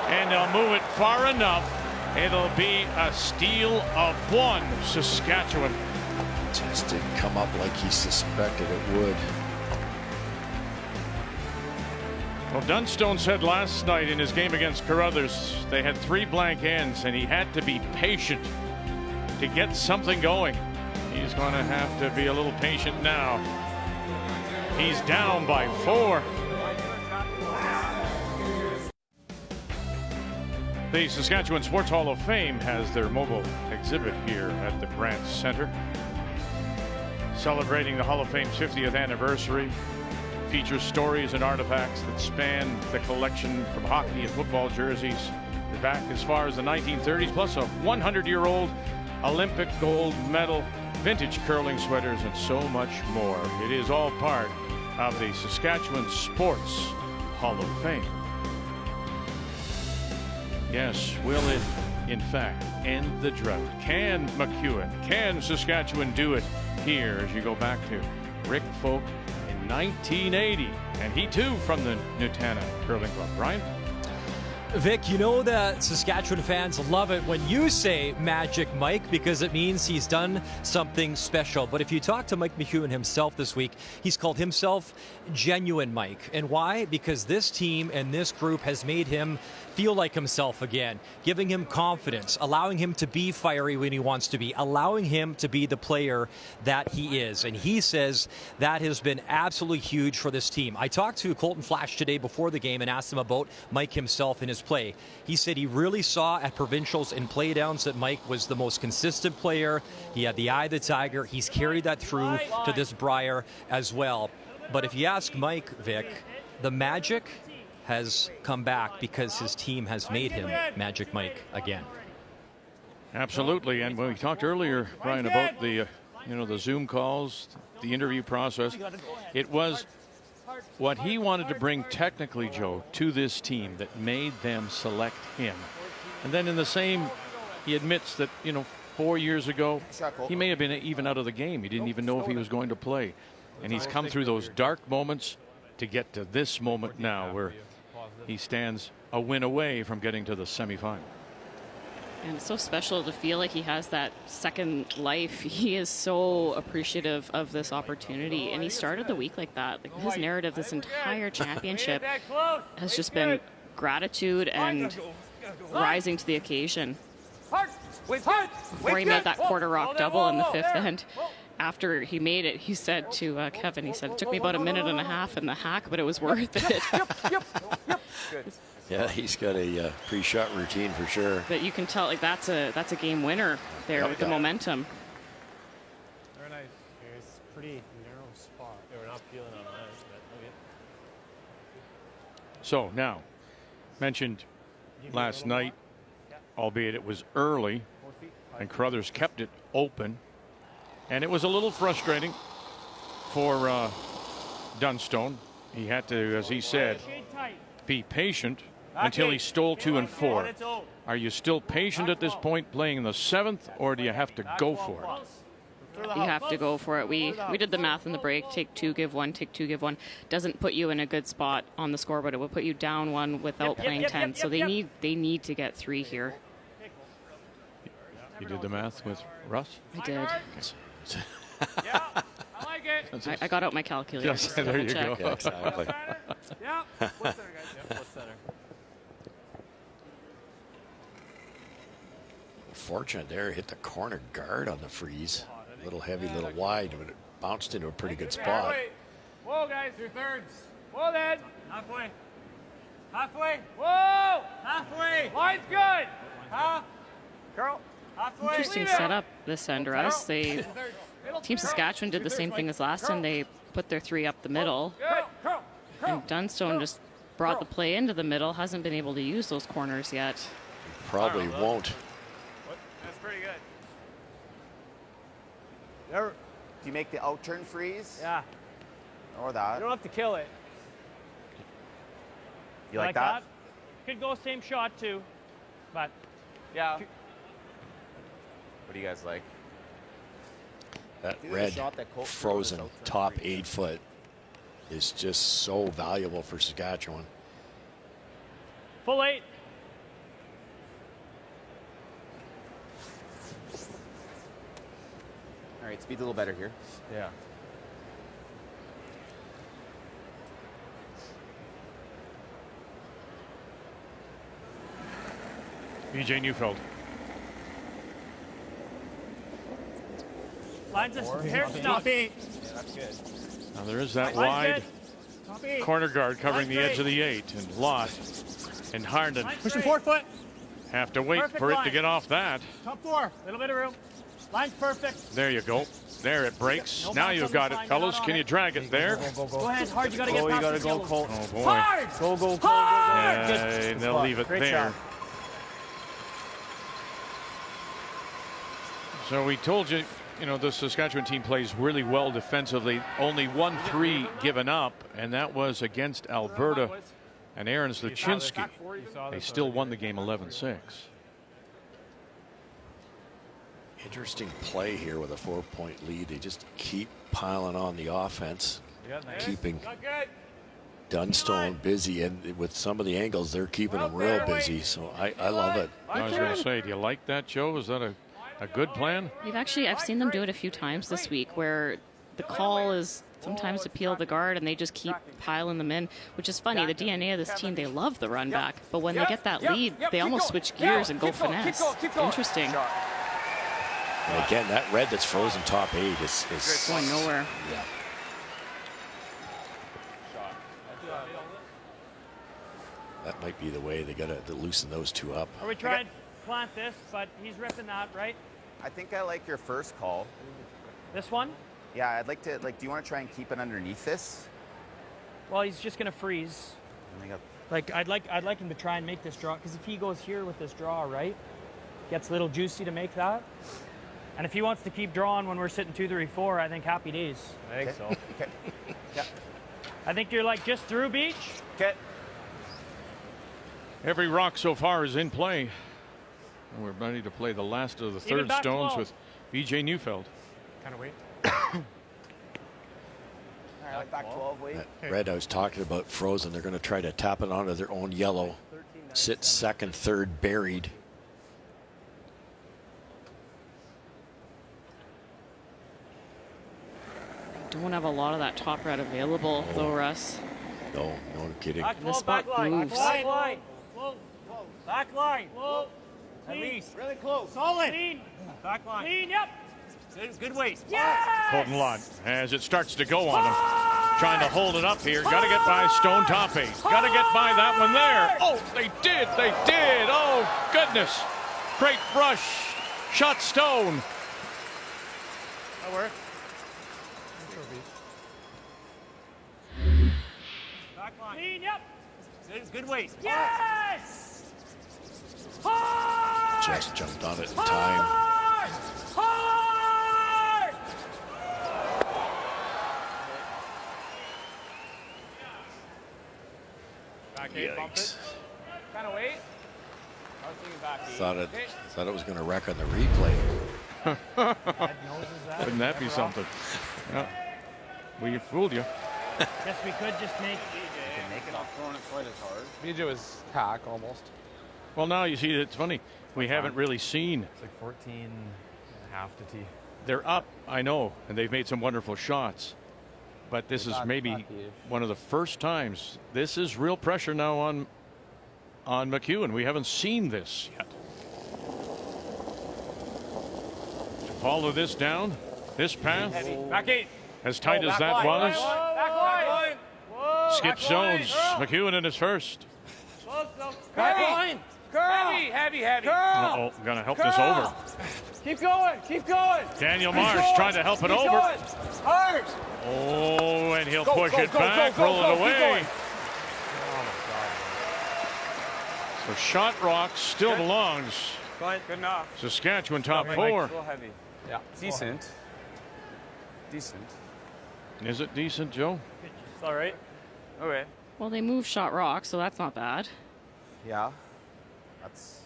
And they'll move it far enough. It'll be a steal of 1. Saskatchewan. Just didn't come up like he suspected it would. Well, Dunstone said last night in his game against Carruthers, they had 3 blank ends, and he had to be patient to get something going. He's going to have to be a little patient now. He's down by 4. The Saskatchewan Sports Hall of Fame has their mobile exhibit here at the Brandt Center, celebrating the Hall of Fame's 50th anniversary. Features stories and artifacts that span the collection from hockey and football jerseys back as far as the 1930s, plus a 100-year-old Olympic gold medal vintage curling sweaters, and so much more. It is all part of the Saskatchewan Sports Hall of Fame. Yes, will it in fact end the drought? Can McEwen, can Saskatchewan do it here as you go back to Rick Folk in 1980, and he too from the Nutana Curling Club. Brian? Vic, you know that Saskatchewan fans love it when you say Magic Mike because it means he's done something special. But if you talk to Mike McEwen himself this week, he's called himself Genuine Mike. And why? Because this team and this group has made him feel like himself again, giving him confidence, allowing him to be fiery when he wants to be, allowing him to be the player that he is. And he says that has been absolutely huge for this team. I talked to Colton Flash today before the game and asked him about Mike himself and his play. He said he really saw at provincials and playdowns that Mike was the most consistent player. He had the eye of the tiger. He's carried that through to this Brier as well. But if you ask Mike, Vic, the magic has come back because his team has made him Magic Mike again. Absolutely. And when we talked earlier, Brian, about the the Zoom calls, the interview process, it was what he wanted to bring technically, Joe, to this team that made them select him. And then in the same, he admits that 4 years ago he may have been even out of the game. He didn't even know if he was going to play, and he's come through those dark moments to get to this moment now where he stands a win away from getting to the semifinal. And it's so special to feel like he has that second life. He is so appreciative of this opportunity, and he started the week like that. Like, his narrative this entire championship has just been gratitude and rising to the occasion. Before he made that quarter rock double in the fifth end, after he made it, he said to Kevin, he said, it took me about a minute and a half in the hack, but it was worth it. Yeah, he's got a pre-shot routine for sure. But you can tell, like, that's a game winner there with the momentum. Very nice. It's a pretty narrow spot. Yeah, we're not peeling on that, but okay. So now, mentioned last night, albeit it was early, and Carruthers kept it open. And it was a little frustrating for Dunstone. He had to, as he said, be patient until he stole 2 and 4. Are you still patient at this point playing in the 7th, or do you have to go for it? You have to go for it. We did the math in the break. Take 2, give 1, take 2, give 1. Doesn't put you in a good spot on the scoreboard. It will put you down 1 without playing 10. So they need to get 3 here. You did the math with Russ? I did. Yeah, I like it. I got out my calculator. Yes, there you go. Yeah, exactly. Yeah, what's center, guys? Yeah, what's center? Fortunate there, hit the corner guard on the freeze. A little heavy, a little wide, but it bounced into a pretty good spot. Whoa, guys, 2/3. Whoa, then. Halfway. Halfway. Whoa! Halfway. Line's good. Half. Carl. Halfway. Interesting setup this end, Russ. Team Saskatchewan did the same thing as last time. They put their 3 up the middle. And Dunstone just brought the play into the middle. Hasn't been able to use those corners yet. Probably won't. That's pretty good. Do you make the out turn freeze? Yeah. Or that? You don't have to kill it. You like that? Could go same shot too, but yeah. What do you guys like? That red frozen top 8 foot is just so valuable for Saskatchewan. Full 8. All right, speed's a little better here. Yeah. BJ Neufeld. Lines us here. Stop. That's good. Now there is that wide corner guard covering the edge of the 8, and Lott and Harnden Pushing 4 foot. have to wait Perfect for it to line. get off that. Top 4. Little bit of room. Line's perfect. There you go. There it breaks. No Now bounce you've on got the it, line, fellas. not on Can you it. drag it there? Go ahead, hard. You got to get past You the gotta go, Colt. Oh boy. Hard. Go, Hard. Yeah, they'll leave it Great there. shot. So we told you You know, the Saskatchewan team plays really well defensively. Only 1-3 given up, and that was against Alberta and Aaron Sluchinski. They still won the game 11-6. Interesting play here with a 4-point lead. They just keep piling on the offense, keeping Dunstone busy, and with some of the angles, they're keeping them real busy. So I love it. I was going to say, do you like that, Joe? Is that a good plan? I've seen them do it a few times this week where the call is sometimes to peel the guard and they just keep piling them in, which is funny. The DNA of this team, they love the run back, but when they get that lead, they almost switch gears and go finesse. Interesting. And again, that red that's frozen top 8 is going nowhere. Yeah. That might be the way they got to loosen those two up. Are we trying to plant this, but he's ripping that, right? I think I like your first call. This one? Yeah, I'd like to, do you want to try and keep it underneath this? Well, he's just going to freeze. I'd like him to try and make this draw, because if he goes here with this draw, right, gets a little juicy to make that. And if he wants to keep drawing when we're sitting 2-3-4, I think happy days. I think so. Okay. Yeah. I think you're like just through, Beach. Okay. Every rock so far is in play. And we're ready to play the last of the third stones 12. with BJ Neufeld. Kind of wait. All right, back 12, wait. That red I was talking about frozen. They're going to try to tap it onto their own yellow. Sit second, third, buried. Don't have a lot of that top red available, though, Russ. No kidding. Back The spot moves. Back line. Whoa. Back line. Whoa. At least. Really close. Solid. Clean. Back line. Clean, yep. Good weight. Yes! Colton Lott, as it starts to go on him, trying to hold it up here. Got to get by Stone top 8. Got to get by that one there. Oh, they did. Oh, goodness. Great brush. Shot Stone. That works. Back line. Clean, yep. Good weight. Yes! Hard! Just jumped on it in time. Hard! Back 8, bump it. Kind of wait. I was thinking back 8. Thought it was going to wreck on the replay. Wouldn't that be something? Yeah. We fooled you. Guess we could just make. Make it off throwing it quite as hard. BJ was tack almost. Well, now you see, it's funny. We haven't really seen. It's like 14 and a half to tee. They're up, I know, and they've made some wonderful shots. But this is maybe one of the first times. This is real pressure now on McEwen. We haven't seen this yet. To follow this down, this path, Back 8. as tight as that was. Back line. Whoa. Skip zones. McEwen in his first. Back line. Heavy. Uh-oh, gonna help this over. Keep going. Daniel Marsh trying to help it over. Hard. Oh, and he'll push it back, roll it away. So Shot Rock still belongs. Good enough. Saskatchewan top 4. A little heavy. Yeah. Decent. Is it decent, Joe? It's all right. Okay. Well, they move Shot Rock, so that's not bad. Yeah. That's.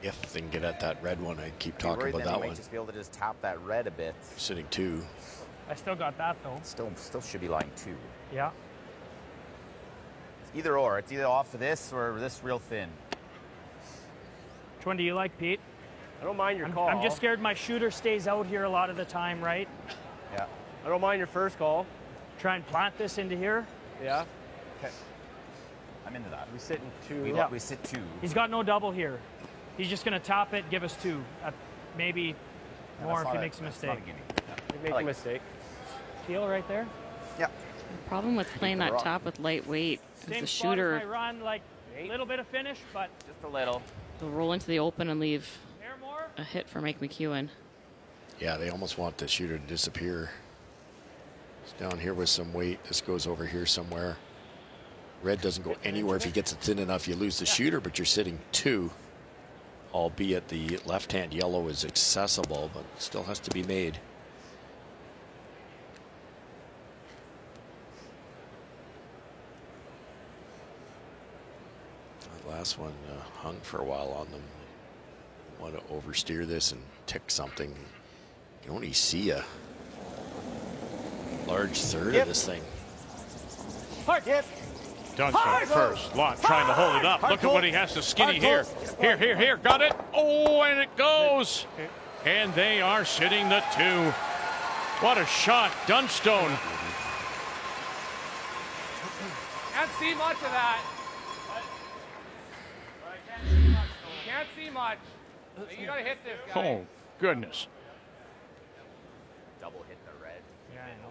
If they can get at that red one, I keep I'd be talking worried about then that we one. might just be able to just tap that red a bit. Sitting 2. I still got that though. Still should be lying 2. Yeah. It's either or. It's either off of this or this real thin. Which one do you like, Pete? I don't mind your call. I'm just scared my shooter stays out here a lot of the time, right? Yeah. I don't mind your first call. Try and plant this into here. Yeah. Okay. I'm into that. We sit in 2. We sit 2. He's got no double here. He's just going to top it, give us 2. Maybe more if he makes a mistake. We make a mistake. Feel right there? Yeah. The problem with playing that top with lightweight is Same the spot as shooter my run, like a little bit of finish, but just a little. will roll into the open and leave Air more. a hit for Mike McEwen. Yeah, they almost want the shooter to disappear. It's down here with some weight. This goes over here somewhere. Red doesn't go anywhere. If he gets it thin enough, you lose the shooter, but you're sitting 2. albeit the left-hand yellow is accessible, but still has to be made. The last one hung for a while on them. Want to oversteer this and tick something. You can only see a large third of this thing. Hard hit. Dunstone first. Lott trying to hold it up. Look at what he has to skinny here. Here. Got it. Oh, and it goes. And they are sitting the 2. What a shot. Dunstone. Can't see much of that. Can't see much. You gotta hit this guy. Oh, goodness. Double hit the red. Yeah, I know.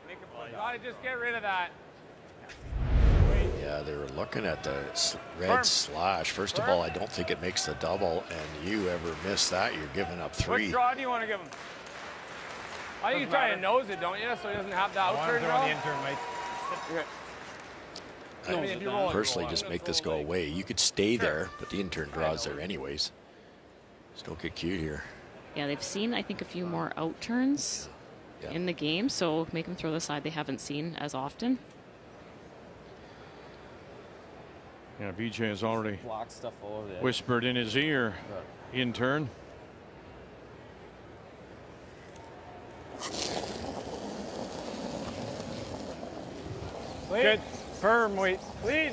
Make it play. You gotta just get rid of that. Yeah, they were looking at the red slash. First of all, I don't think it makes the double, and you ever miss that, you're giving up 3. What draw do you want to give him? I think you try to nose it, don't you? So he doesn't have the outturn draw. I personally just make this go away. You could stay there, but the intern draws there anyways. Just don't get cute here. Yeah, they've seen, I think, a few more out turns in the game, so make them throw the side they haven't seen as often. Yeah, BJ has already block stuff all over there. Whispered in his ear, intern. Good. Firm weight. Clean.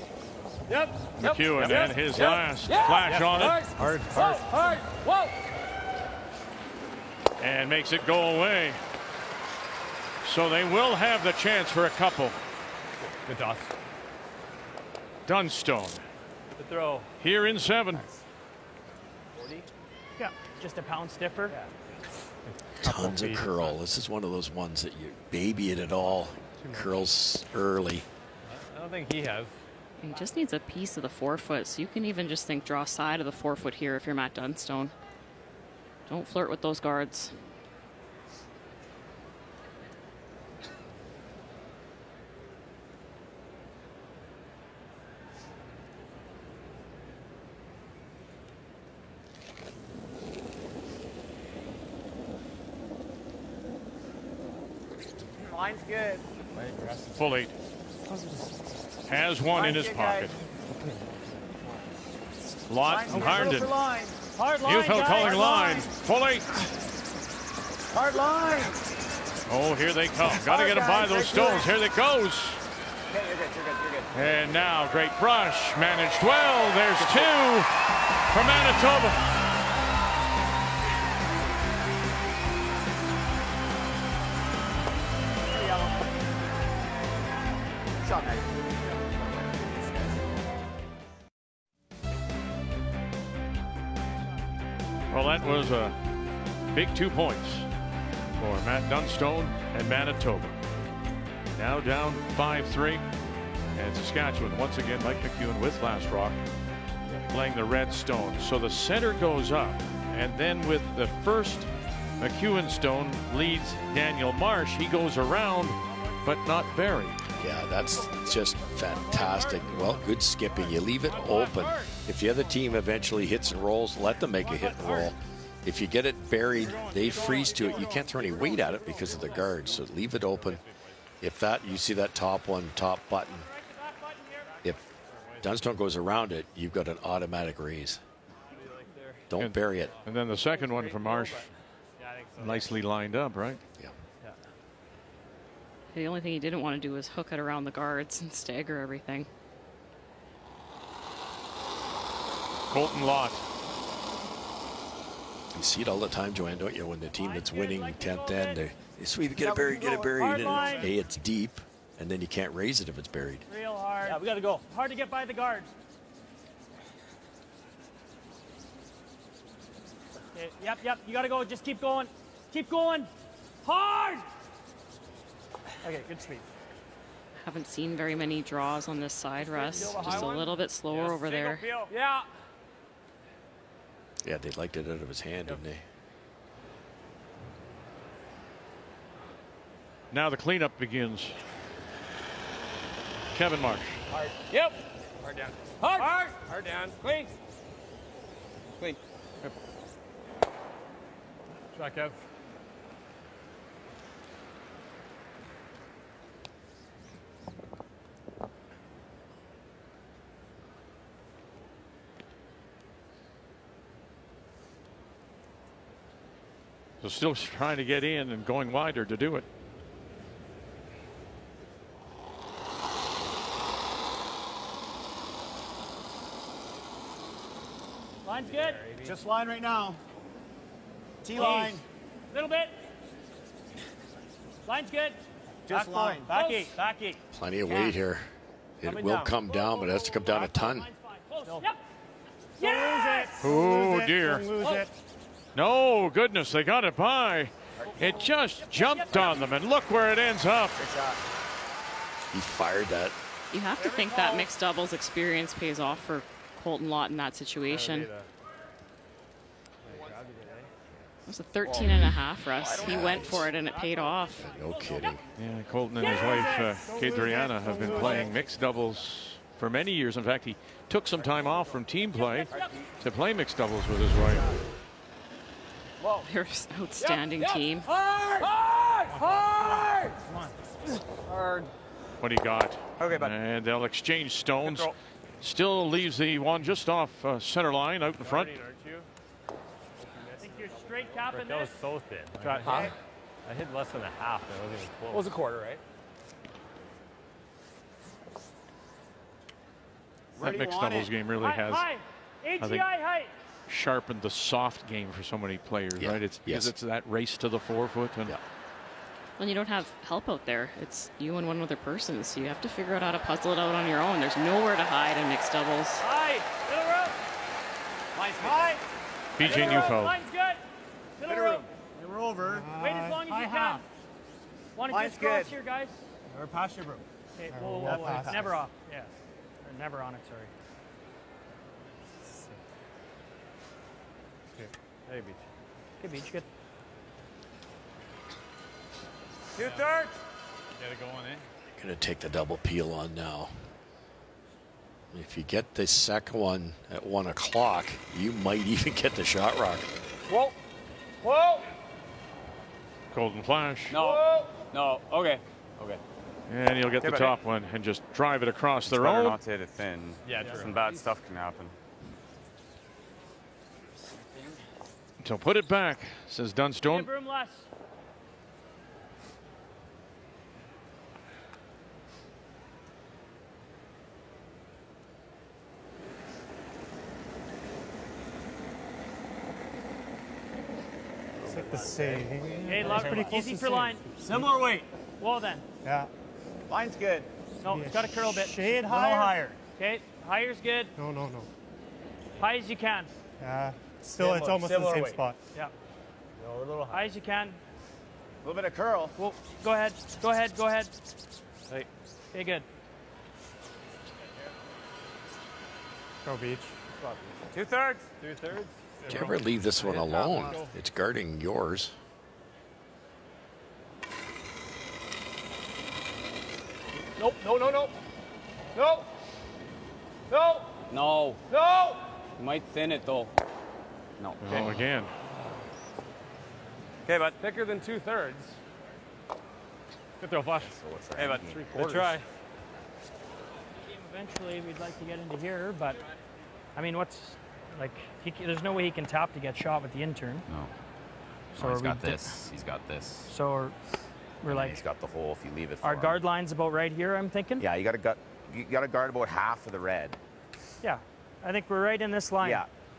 Yep. McEwen and his last flash on it. Hard. Whoa. And makes it go away. So they will have the chance for a couple. Good toss. Dunstone. The throw. Here in 7. 40. Yeah, just a pound stiffer. Tons of curl. This is one of those ones that you baby it at all. Curls early. I don't think he has. He just needs a piece of the 4-foot, so you can even just think draw side of the 4-foot here if you're Matt Dunstone. Don't flirt with those guards. Line's good. Full 8. Has one in his pocket. Lott and Harnden. Hard line. Neufeld calling line. Full 8. Hard line. Oh, here they come. Got to get him by those stones. Here it goes. Okay, you're good. And now, great brush. Managed well. There's 2 for Manitoba. Well, that was a big 2 points for Matt Dunstone and Manitoba. Now down 5-3. And Saskatchewan, once again, Mike McEwen with Last Rock, playing the red stone. So the center goes up. And then with the first McEwen stone leads Daniel Marsh. He goes around, but not buried. Yeah, that's just fantastic. Well, good skipping. You leave it open. If the other team eventually hits and rolls, let them make a hit and roll. If you get it buried, they freeze to it. You can't throw any weight at it because of the guards, so leave it open. If that, you see that top button. If Dunstone goes around it, you've got an automatic raise. Don't bury it. And then the second one from Marsh, nicely lined up, right? Yeah. The only thing he didn't want to do was hook it around the guards and stagger everything. Colton Lott. You see it all the time, Joanne, don't you? When the team that's winning 10th end, they sweep, get it buried. And it's deep, and then you can't raise it if it's buried. Real hard. Yeah, we got to go. Hard to get by the guards. Okay, yep. You got to go. Just keep going. Keep going. Hard. Okay, good sweep. Haven't seen very many draws on this side, Russ. Just a little bit slower over there. Yeah. Yeah, they liked it out of his hand, didn't they? Now the cleanup begins. Kevin Marsh. Hard. Yep. Hard down. Hard down. Clean. Clean. Shot, Kev. So still trying to get in and going wider to do it. Line's good. Just line right now. T-line. Little bit. Line's good. Just back line. Forward. Back eight. Back eight. Plenty of weight here. It will come down, but it has to come down a ton. Yep. Yes! Oh dear. Don't lose it. No, goodness, they got it by. It just jumped on them, and look where it ends up. He fired that. You have to think that mixed doubles experience pays off for Colton Lott in that situation. It was a 13.5 for us. He went for it and it paid off. No kidding. Yeah, Colton and his wife, Adriana, have been playing mixed doubles for many years. In fact, he took some time off from team play to play mixed doubles with his wife. They're an outstanding team. Hard! Hard! Hard. What he got. Okay, bud. And they'll exchange stones. Still leaves the one just off center line out in front. I think you're straight capping That was this. so thin. Huh? I hit less than a half. And it wasn't even close. It was a quarter, right? That mixed doubles game really has, High. I AGI think, height. sharpened the soft game for so many players, Yeah. right? It's because Yes. it's that race to the 4 foot. And When you don't have help out there, it's you and one other person, so you have to figure out how to puzzle it out on your own. There's nowhere to hide in mixed doubles. High. Middle row. Line's high. PJ Neufeld. Line's good. Middle row. We're over. Wait as long as you half. can. Want to Line's just cross good. here, guys? We're past your broom. Okay, whoa. Never off. Yeah. Or never on it, sorry. Hey, Beach. Good beach, good. 2/3. Get it going, eh? Going to take the double peel on now. If you get the second one at 1 o'clock, you might even get the shot rock. Whoa. Whoa. Golden flash. No. Whoa. No. Okay. Okay. And he'll get the buddy. top one and just drive it across the Better road. not to hit it thin. Yeah, true. Some bad stuff can happen. So put it back, says Dunstone. Room less. It's like the same. Hey, lock pretty close. Easy for line. Similar weight. Well then. Yeah. Line's good. No, it's got to curl a bit. Shade higher. Okay, higher's good. No. High as you can. Yeah. Still, it's almost in the same weight. spot. Yeah. No, we're a little high. High as you can. A little bit of curl. Well, go ahead. Go ahead. Go ahead. Hey. Okay, good. Go Beach. 2/3. 2/3. Do you ever leave this one alone? It's guarding yours. Nope. No. No. No. No. No. No. You might thin it though. No. Oh, again. Okay, bud. Thicker than 2/3. Good throw, Flash. Hey, bud. 3/4. Good try. Eventually, we'd like to get into here, but I mean, there's no way he can tap to get shot with the intern. No. So he's are got we this. He's got this. So we're And like, he's got the hole if you leave it for our him. guard line's about right here, I'm thinking. Yeah, you got to guard about half of the red. Yeah, I think we're right in this line.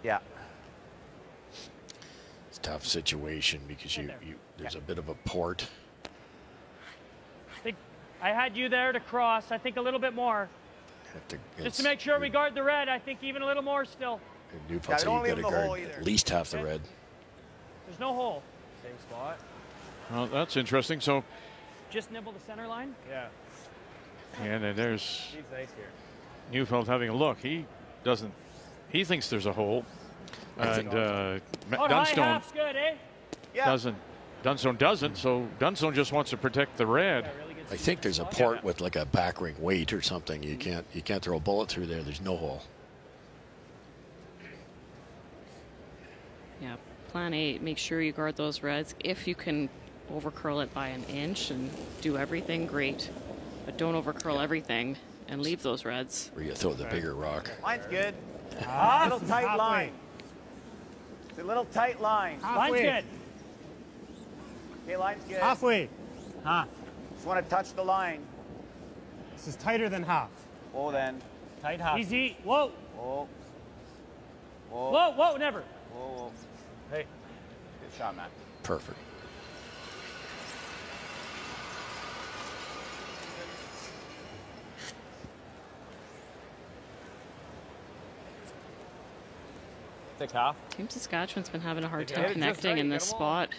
Yeah. It's a tough situation because there's a bit of a port. I think I had you there to cross. I think a little bit more. Just to make sure we guard the red, I think even a little more still. Neufeld said you've got to guard at least half the red. There's no hole. Same spot. Well, that's interesting. So, Just nibble the center line. Yeah. and then there's He's nice here. Neufeld having a look. He thinks there's a hole. And High half's good, eh? Dunstone doesn't. So Dunstone just wants to protect the red. I think there's a port with like a back ring weight or something. You can't throw a bullet through there. There's no hole. Yeah, plan A, make sure you guard those reds. If you can overcurl it by an inch and do everything, great. But don't overcurl everything and leave those reds. Where you throw the bigger rock. Line's good. Little tight line. It's a little tight line. Line's good. Okay, line's good. Halfway. Half. Just want to touch the line. This is tighter than half. Whoa, then. Tight half. Easy. Whoa. Whoa. Whoa. Whoa, whoa, never. Whoa, whoa. Hey. Good shot, Matt. Perfect. Thick half. Team Saskatchewan's been having a hard time connecting in this spot.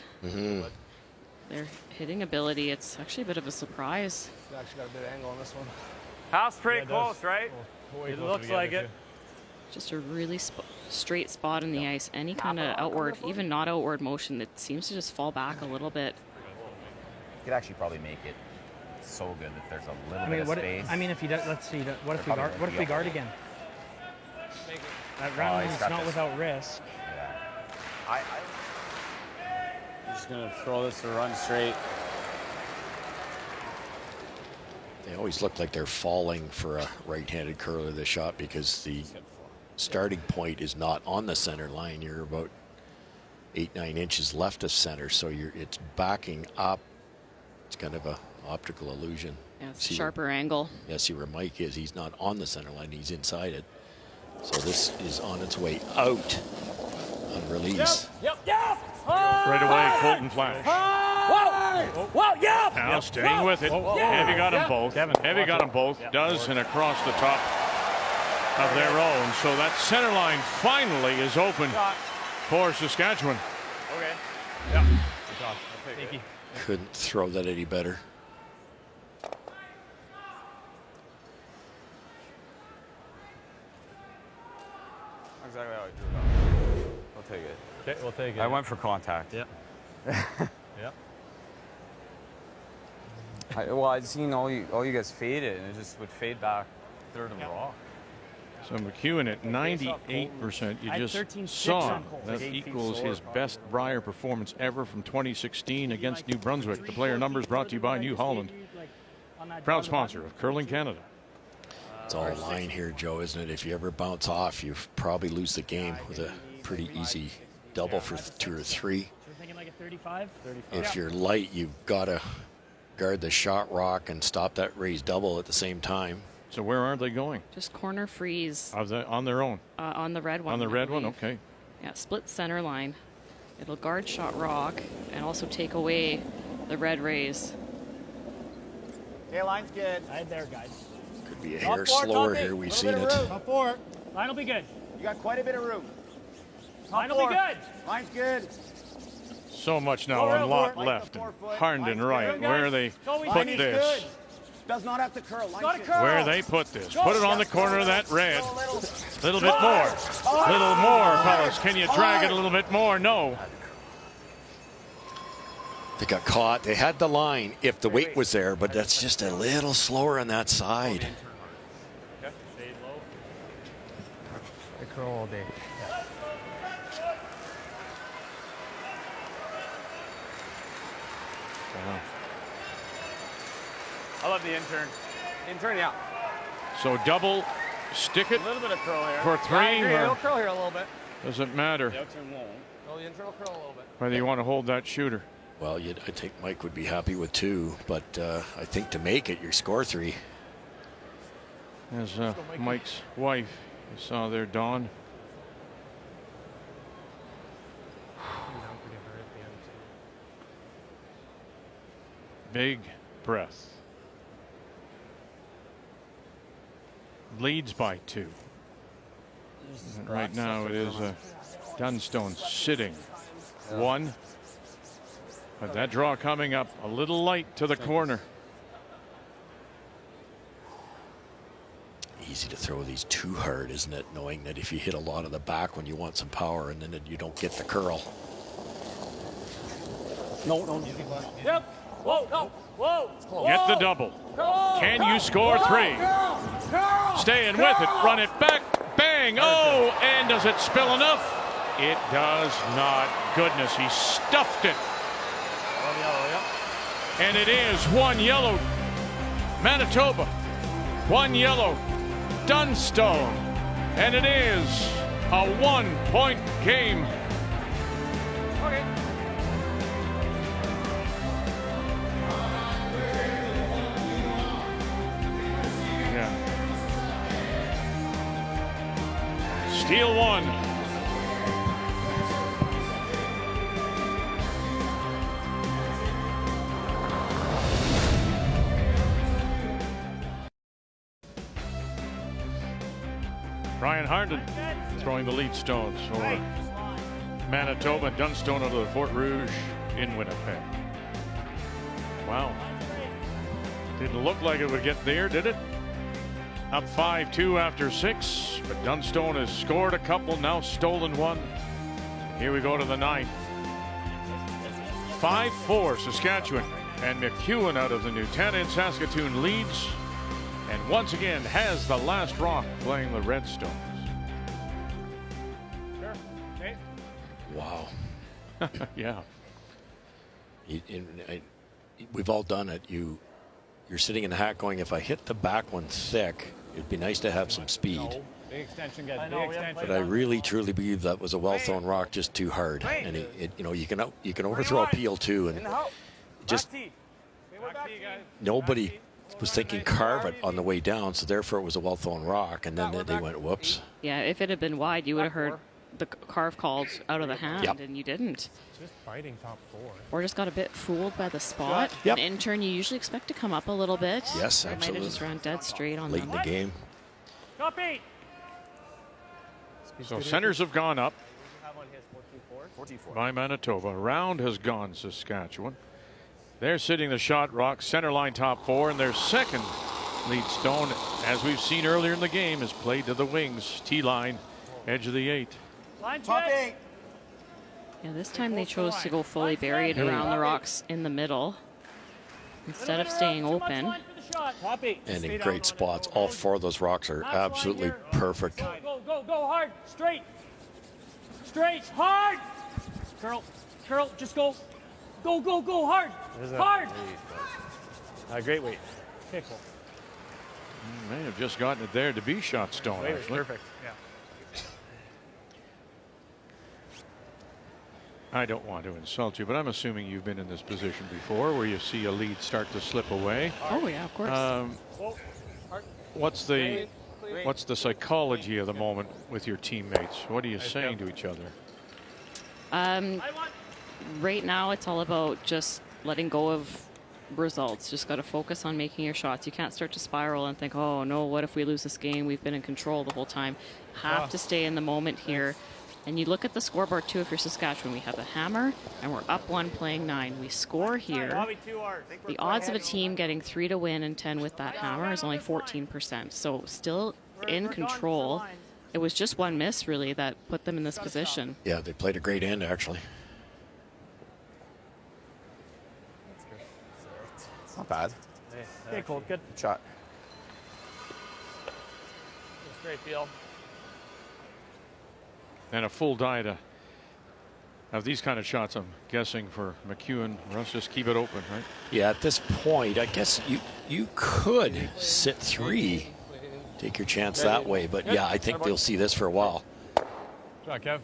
Their hitting ability, it's actually a bit of a surprise. It's actually got a bit of angle on this one. Half's pretty close, right? It looks like it. Just a really straight spot in the ice. Any kind of outward, even not outward motion, it seems to just fall back a little bit. You could actually probably make it so good if there's a little bit of space. If he does, let's see. What if we guard? What if we guard again? That round is not without risk. Yeah. I'm just gonna throw this to run straight. They always look like they're falling for a right-handed curler this shot because the starting point is not on the center line. You're about 8-9 inches left of center, so it's backing up. It's kind of a optical illusion. Yeah, it's a sharper angle. Yeah, see where Mike is. He's not on the center line. He's inside it. So this is on its way out on release. Yep. Right away, Colton Flash. Whoa, yep. Now staying with it. Heavy got them both. Heavy got them both. Does and across the top of their own. So that center line finally is open for Saskatchewan. Okay. Yeah. Good job. Thank you. Couldn't throw that any better. Exactly how I drew it up. I'll take it. Okay, we'll take it. I went for contact. Yep. Yep. I'd seen all you guys fade it, and it just would fade back third of the rock. So McEwen at 98%. You just saw that equals his best Brier performance ever from 2016 against New Brunswick. The player numbers brought to you by New Holland, proud sponsor of Curling Canada. It's all line here, Joe, isn't it? If you ever bounce off, you probably lose the game with a pretty easy double for 2 or 3. So we're thinking like a 35? If you're light, you've got to guard the shot rock and stop that raised double at the same time. So where are they going? Just corner freeze. On their own? On the red one. On the red one, okay. Yeah, split center line. It'll guard shot rock and also take away the red raise. Okay, line's good. Right there, guys. Could be a hair slower here. We've seen it. Top 4. Line will be good. You got quite a bit of room. Line will be good. Line's good. So much now on lot left. Harnden right. Where they put this. Does not have to curl. Where they put this. Put it on the corner of that red. A little bit more. A little more, fellas. Can you drag it a little bit more? No. They got caught. They had the line if the weight was there, but that's just a little slower on that side. I curl all day. I love the intern. Intern, yeah. So double, stick it A little bit of curl here. for 3. Yeah, Or it'll curl here a little bit. doesn't matter The intern won't. No, the intern will curl a little bit. whether you want to hold that shooter. Well, I think Mike would be happy with 2, but I think to make it, you score 3. As Mike's wife, you saw there, Dawn. Big breath. Leads by 2. And right now it is Dunstone sitting 1. But that draw coming up a little light to the corner. Easy to throw these too hard, isn't it? Knowing that if you hit a lot of the back when you want some power and then you don't get the curl. No. Yep. Whoa, no. Whoa. Get the double. Can you score 3? Staying with it. Run it back. Bang. Oh, and does it spill enough? It does not. Goodness, he stuffed it. One yellow, yep. And it is 1 yellow. Manitoba. 1 yellow. Dunstone. And it is a 1-point game. Okay. Yeah. Steal 1. Brian Harden throwing the lead stones over Manitoba. Dunstone out of the Fort Rouge in Winnipeg. Wow. Didn't look like it would get there, did it? Up 5-2 after 6, but Dunstone has scored a couple, now stolen 1. Here we go to the 9th. 5-4 Saskatchewan, and McEwen out of the Newtown in Saskatoon leads, and once again has the last rock playing the Redstones. Sure. Okay. Wow. Yeah. We've all done it. You're sitting in the hat going, if I hit the back one thick, it'd be nice to have some speed. No. Big extension, guys. Big extension. But I really, truly believe that was a well-thrown rock, just too hard. And you can overthrow a PL2, and just nobody was thinking carve it on the way down, so therefore it was a well-thrown rock. And then they went, whoops. Yeah, if it had been wide, you would have heard the carve called out of the hand, Yep. and you didn't. Just fighting top 4. Or just got a bit fooled by the spot. Yep. An intern, you usually expect to come up a little bit. Yes, Or might absolutely. have just ran dead straight on Late them. in the game. Copy. So centers have gone up Have on his 14-4. by Manitoba. Round has gone Saskatchewan. They're sitting the shot rock, center line top 4, and their second lead stone, as we've seen earlier in the game, is played to the wings. T-line, edge of the 8. Line Top check. 8. Yeah, this time they chose to go fully buried around the rocks in the middle instead of staying open. Copy. And in great spots. All 4 of those rocks are absolutely perfect. Go, go, go hard. Straight. Straight. Hard. Curl. Curl. Just go. Go, go, go hard. Hard. Great weight. Okay, cool. May have just gotten it there to be shot stone. Weight, Actually. perfect. Yeah. I don't want to insult you, but I'm assuming you've been in this position before where you see a lead start to slip away. Oh, yeah, of course. What's the psychology of the moment with your teammates? What are you saying to each other? Right now, it's all about just letting go of results. Just got to focus on making your shots. You can't start to spiral and think, oh, no, what if we lose this game? We've been in control the whole time. Have to stay in the moment here. And you look at the scoreboard, too, if you're Saskatchewan. We have a hammer, and we're up 1 playing 9. We score here. The odds of a team getting 3 to win and 10 with that hammer is only 14%. So still in control. It was just one miss, really, that put them in this position. Yeah, they played a great end, actually. It's not bad. Okay, cool. Good. Good shot. Great feel. And a full die of these kind of shots, I'm guessing, for McEwen. Russ, just keep it open, right? Yeah, at this point, I guess you could sit 3, take your chance that way. But yeah, I think they'll see this for a while. Good job, Kev.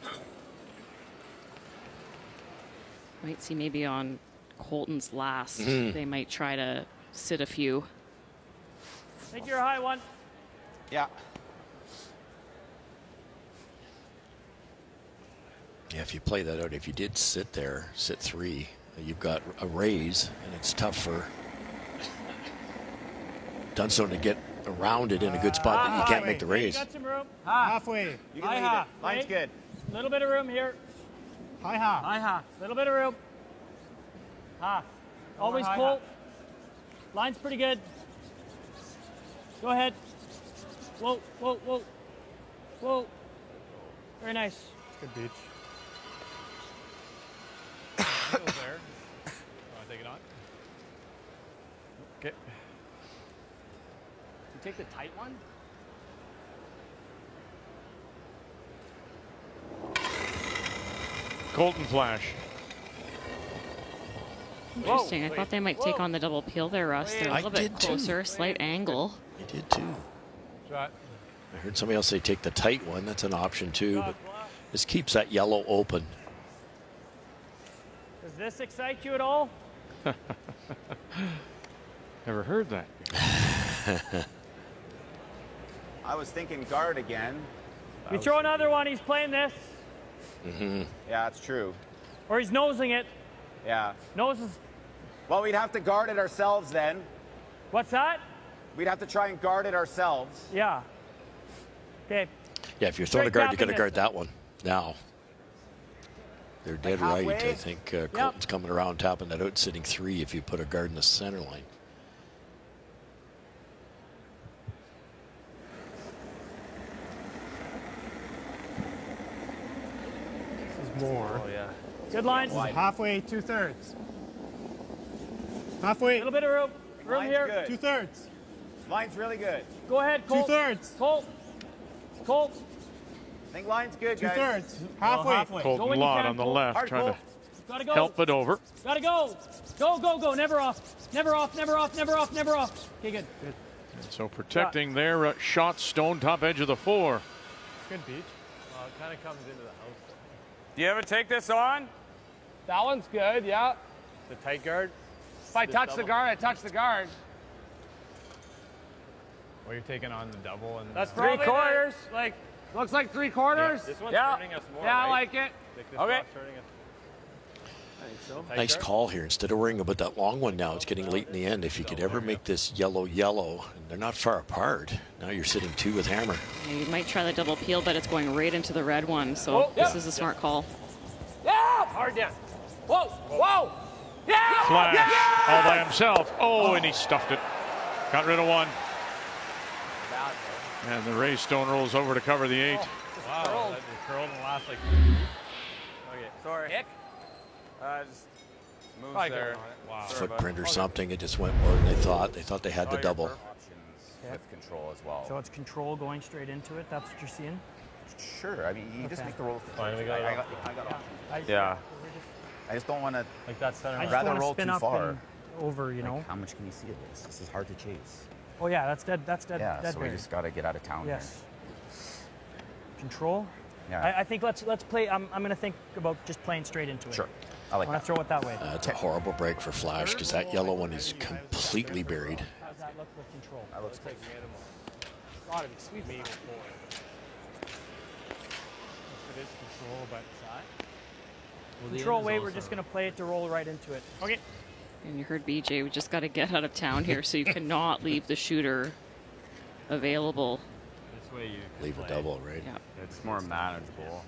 Might see maybe on Colton's last, they might try to sit a few. Think you're a high one. Yeah. Yeah, if you play that out, if you did sit there, sit 3, you've got a raise, and it's tough for Dunstone to get around it in a good spot, but you can't make the raise. Got some room. Halfway. You can leave it. Line's good. Little bit of room here. High half. High half. Little bit of room. Half. Always pull. Line's pretty good. Go ahead. Whoa, whoa, whoa. Whoa. Very nice. Good beach. There. Want to take it on? Okay. You take the tight one? Colton Flash. Interesting. I thought they might take on the double peel there, Russ. They're a little bit closer, slight angle. I did too. Shot. I heard somebody else say take the tight one. That's an option too, but this keeps that yellow open. Does this excite you at all? Never heard that. I was thinking guard again. You throw another one, he's playing this. Yeah, that's true. Or he's nosing it. Yeah. Noses. Well, we'd have to guard it ourselves then. What's that? We'd have to try and guard it ourselves. Yeah. Okay. Yeah, if you're throwing a Straight guard, you got to tapping guard this. that one now. They're dead Like right. halfway? I think Colton's coming around tapping that out, sitting 3 if you put a guard in the center line. This is more. Oh, yeah. Good lines. This is halfway, 2/3. Halfway. A little bit of room. Room Line's here. good. 2/3. Line's really good. Go ahead, Colt. 2/3. Colt. Colt. I think line's good, guys. 2/3. Halfway. Go Colton when you Lott can, on the Colt. left, Hard, trying Colt. Gotta to go. help it over. Gotta go. Go, go, go. Never off. Never off, never off, never off, never off. Okay, good. So protecting their shot, stone top edge of the 4. Good beach. It kind of comes into the house. Do you ever take this on? That one's good, yeah. The tight guard. If I touch the guard, I touch the guard. Well, you're taking on the double. And That's Probably 3/4. Like, looks like 3/4. This one's Yeah. turning us more, Yeah, I right? like it. Like this Okay. one's turning us. I think so. Tight Nice guard. call here. Instead of worrying about that long one now, it's getting late in the end. If you could ever make this yellow, and they're not far apart. Now you're sitting 2 with hammer. Yeah, you might try the double peel, but it's going right into the red one. So this is a smart call. Yeah! Hard down. Whoa! Whoa! Yeah! Flash all by himself. Oh, and he stuffed it. Got rid of one. And the Ray Stone rolls over to cover the 8. Wow, that just curled in the last, like... Okay, sorry. Hick? Just moves Probably there. going on it. Wow. Footprint or something. It just went more than they thought. They thought they had the double. Options with control as well. So it's control going straight into it. That's what you're seeing. Sure. I mean, you just make the roll. Fine, we got it off. I got options. Yeah. I just don't want to. Like that center. I line. just rather want to roll spin too up far. and over, you know. Like, how much can you see of this? This is hard to chase. Oh yeah, that's dead. That's dead. Yeah, dead so we buried. just got to get out of town Yes. Control. here. Yeah. I think let's play. I'm going to think about just playing straight into it. Sure. I like I want that. to throw it that way. It's a horrible break for Flash because that yellow one is completely buried. How's that look with control? That looks good. Gotta be sweet me. It is control, but Control way. We're just going to play it to roll right into it. Okay. And you heard BJ, we just got to get out of town here, so you cannot leave the shooter available. This way you Leave a double, right? Yeah. It's more manageable.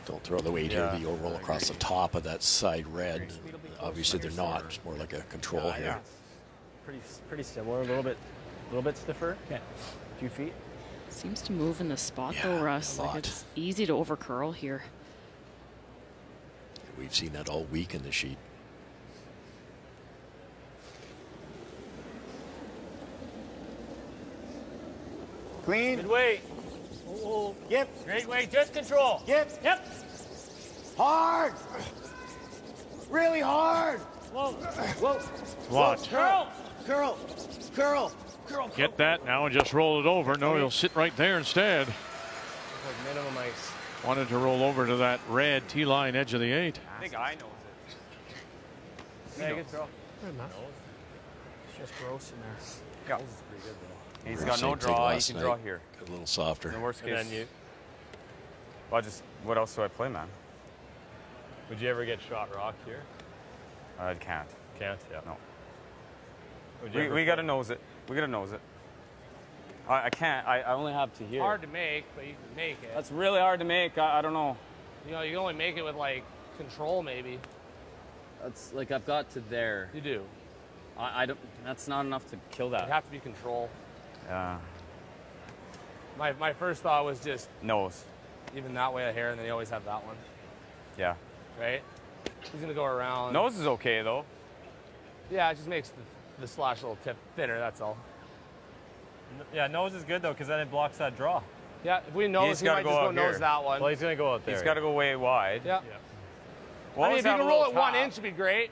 Don't throw the weight here. You'll roll across the top of that side red. Obviously, they're not. It's more like a control here. pretty similar. A little bit stiffer. Okay. A few feet. Seems to move in the spot Yeah, though, Russ. a Like lot. it's easy to over curl here. We've seen that all week in the sheet. Clean. Good weight. Yep. Great weight. Just control. Yep. Yep. Hard. Really hard. Whoa. Whoa. Lott. Curl. Curl. Curl. Curl. Get that now and just roll it over. No, he'll sit right there instead. Like minimum ice. Wanted to roll over to that red T-line edge of the 8. I think I know it. Yeah, good throw. Good enough. It's just gross in there. Yeah. This is pretty good though. He's We were got no saying take draw. He last can night. draw here. A little softer. In the worst And case. then you. Well, just what else do I play, man? Would you ever get shot rock here? I can't. Can't. Yeah. No. Would you ever We got to nose it. We got to nose it. I can't. I only have to here. Hard to make, but you can make it. That's really hard to make. I don't know. You know, you can only make it with like control maybe. That's like I've got to there. You do. I don't. That's not enough to kill You that. have to be control. Yeah. My first thought was just Nose. even that way of hair, and then you always have that one, Yeah. right? He's gonna go around. Nose is okay though. Yeah, it just makes the slash a little tip thinner. That's all. Yeah, nose is good though because then it blocks that draw. Yeah, if we nose, he might just go nose that one. Well, he's going to go out there. He's got to go way wide. Yeah. Well, I mean, if you can roll it 1 inch, it'd be great.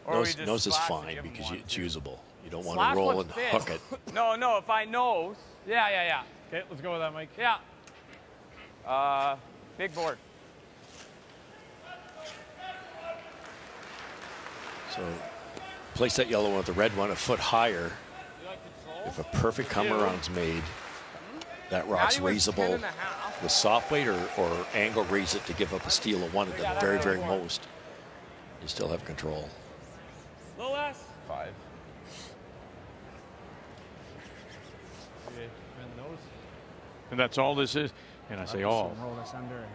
Nose is fine because it's usable. You don't want Slash to roll looks and fit. hook it. No, if I nose. Yeah. Okay, let's go with that, Mike. Yeah. Big board. So place that yellow one with the red one a foot higher. If a perfect come around's made, that rock's raisable with soft weight or angle raise it to give up a steal of 1 at the very, very most. You still have control. Low S. 5. And that's all this is. And I say all.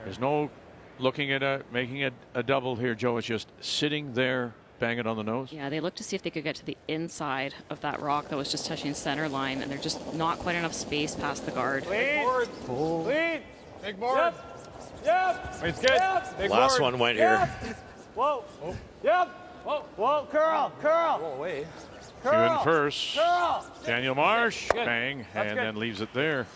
There's no looking at making it a double here, Joe. It's just sitting there, bang it on the nose. Yeah, they looked to see if they could get to the inside of that rock that was just touching center line, and there's just not quite enough space past the guard. Clean. Clean. Big board. Yep. It's good. Yep. Big Last board. one went here. Whoa. Yep. Whoa. Curl. Whoa, wait. McEwen first. Curl. Daniel Marsh, bang, and then leaves it there.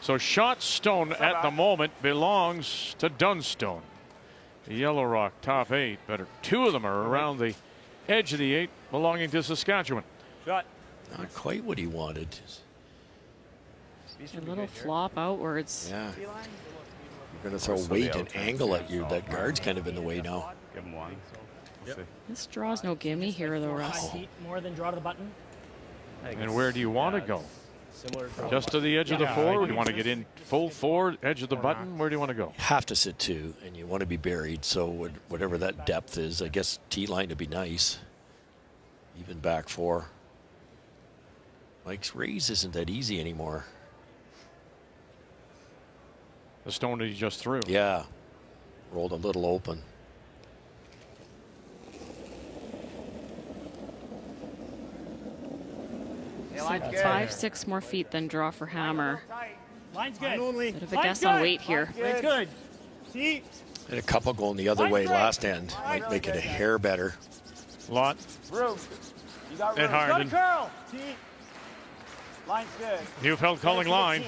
So shot stone at the moment belongs to Dunstone. The Yellow Rock top 8, but 2 of them are around the edge of the 8 belonging to Saskatchewan. Shot. Not quite what he wanted. A little flop outwards. Yeah. You're going to throw weight and angle at you. That guard's kind of in the way now. Give him 1. This draw's no gimme here, though, Russ. Feet more than draw to the button. And where do you want to go? Similar. Just to the edge of the 4? Do you want to get in full 4, edge of the button? Where do you want to go? Have to sit 2, and you want to be buried. So whatever that depth is, I guess T-line would be nice. Even back 4. Mike's raise isn't that easy anymore. The stone that he just threw. Yeah. Rolled a little open. So 5-6 more feet than draw for hammer. Line's good. Bit of a guess on weight here. It's good. See? And a couple going the other way last end. Might make it a hair better. Lot. Room. You got room. And Harden. Curl. T. Line's good. Neufeld calling line.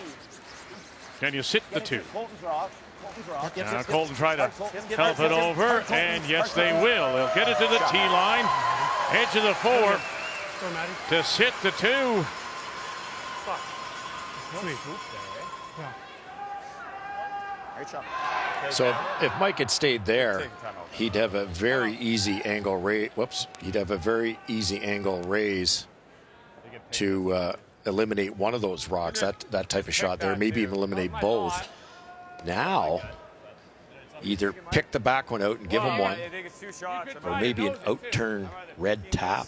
Can you sit the 2? Colton's rock. Now Colton try to help it over, and yes, they will. They'll get it to the T-line. Edge of the 4 to sit the 2. So if Mike had stayed there, he'd have a very easy angle raise. Whoops. He'd have a very easy angle raise to eliminate one of those rocks, that type of shot there, maybe even eliminate both. Now, either pick the back one out and give him one, or maybe an out-turn red tap.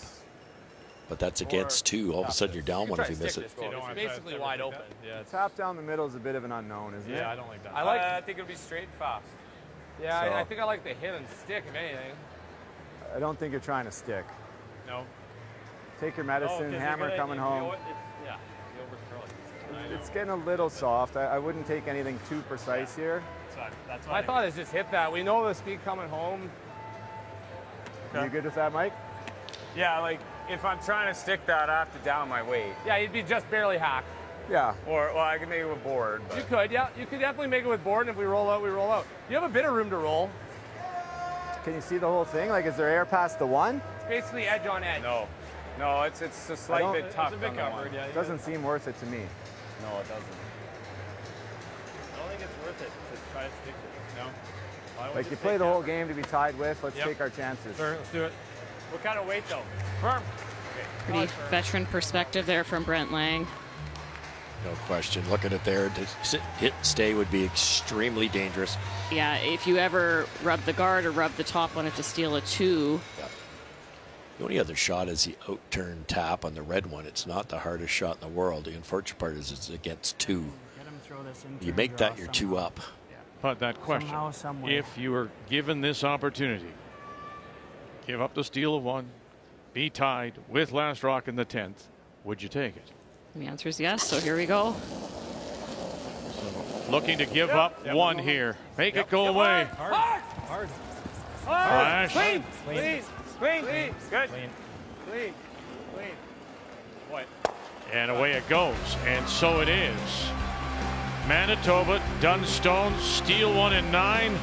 But that's against 2. All of a sudden, you're down 1 if you miss it. It's basically wide open. Tap down the middle is a bit of an unknown, isn't it? Yeah, I don't like that. I think it'll be straight and fast. Yeah, So- I think I like the hit and stick, if anything. I don't think you're trying to stick. No. Take your medicine, hammer coming home. Yeah, you overcurl it. It's getting a little soft. I wouldn't take anything too precise here. That's I thought it just hit that. We know the speed coming home. You good with that, Mike? Yeah, like if I'm trying to stick that, I have to down my weight. Yeah, you'd be just barely hacked. Yeah. Or, well, I can make it with board. But. You could, yeah. You could definitely make it with board, and if we roll out, we roll out. You have a bit of room to roll. Can you see the whole thing? Like, is there air past the 1? It's basically edge on edge. No, it's a slight bit tough. It's a bit covered, yeah. It doesn't seem worth it to me. No, it doesn't. I don't think it's worth it to try to stick it. No. Like, you play the whole game to be tied with. Let's Yep. take our chances. Sure, let's do it. What kind of weight, though? Firm. Pretty veteran perspective there from Brent Lang. No question. Look at it there. To hit and stay would be extremely dangerous. Yeah, if you ever rub the guard or rub the top one, it's a steal of 2. The only other shot is the out-turn tap on the red one. It's not the hardest shot in the world. The unfortunate part is it's against 2. You make that your 2 up. But that question, if you were given this opportunity, give up the steal of 1, be tied with last rock in the 10th, would you take it? The answer is yes, so here we go. Looking to give up 1 here. Make it go away. Hard. Flash. Clean. Clean. Clean. Clean. Good. Clean. Clean. Clean. What? And away it goes. And so it is. Manitoba, Dunstone, steal one in 9.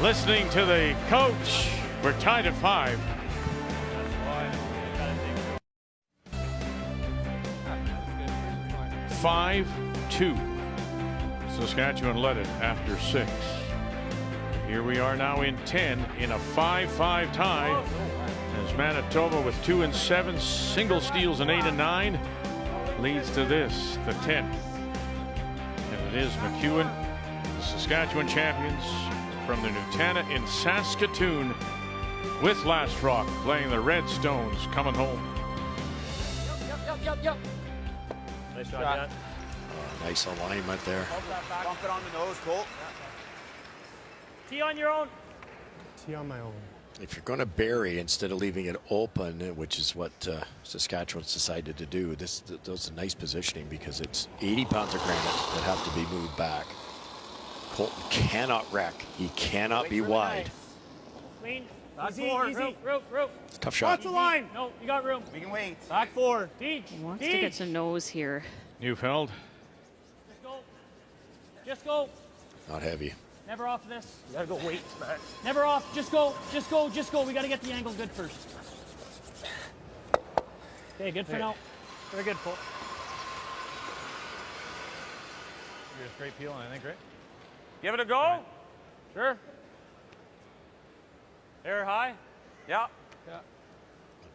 Listening to the coach, we're tied at 5. Five, 2. Saskatchewan led it after 6. Here we are now in 10 in a 5-5 tie. As Manitoba with 2 and 7, single steals in 8 and 9, leads to this, the 10th. And it is McEwen, the Saskatchewan champions from the Nutana in Saskatoon, with Last Rock playing the Red Stones coming home. Yep. Nice shot, Dad. Nice alignment there. Bump it on the nose, Colt. Tee on your own. Tee on my own. If you're going to bury instead of leaving it open, which is what Saskatchewan's decided to do, those are nice positioning because it's 80 pounds of granite that have to be moved back. Colton cannot wreck. He cannot be wide. Clean. Easy. Rope. Tough shot. That's the line. No, you got room. We can wait. Back 4. Teach. He wants to get to nose here. Neufeld. Just go. Not heavy. Never off this. You gotta go wait, man. Never off. Just go. We gotta get the angle good first. Okay, good for now. Very good, Paul. You're a straight peel, and I think, right? Give it a go. Sure. Air high. Yeah.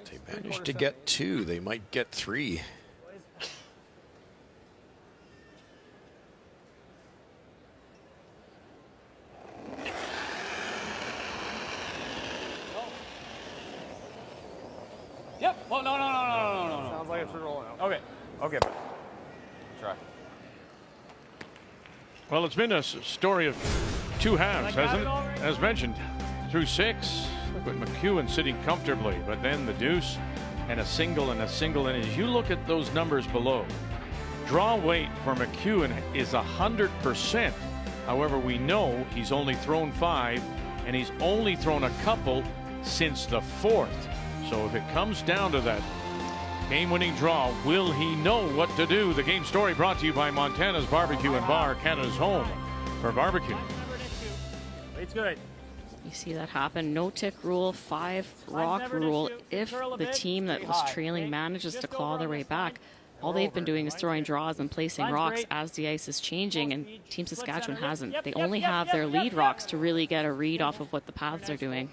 They managed to get 2. They might get 3. Yep. Well, no. Sounds like it's rolling out. Okay. Try. Well, it's been a story of 2 halves, hasn't it? As mentioned, through 6, look at McEwen sitting comfortably, but then the deuce and a single. And as you look at those numbers below, draw weight for McEwen is 100%. However, we know he's only thrown 5, and he's only thrown a couple since the 4th. So if it comes down to that game-winning draw, will he know what to do? The game story brought to you by Montana's Barbecue and Bar, Canada's home for barbecue. It's good. You see that happen. No tick rule, 5 rock rule. If the team that was trailing manages to claw their way back, all they've been doing is throwing draws and placing rocks as the ice is changing, and Team Saskatchewan hasn't. They only have their lead rocks to really get a read off of what the paths are doing.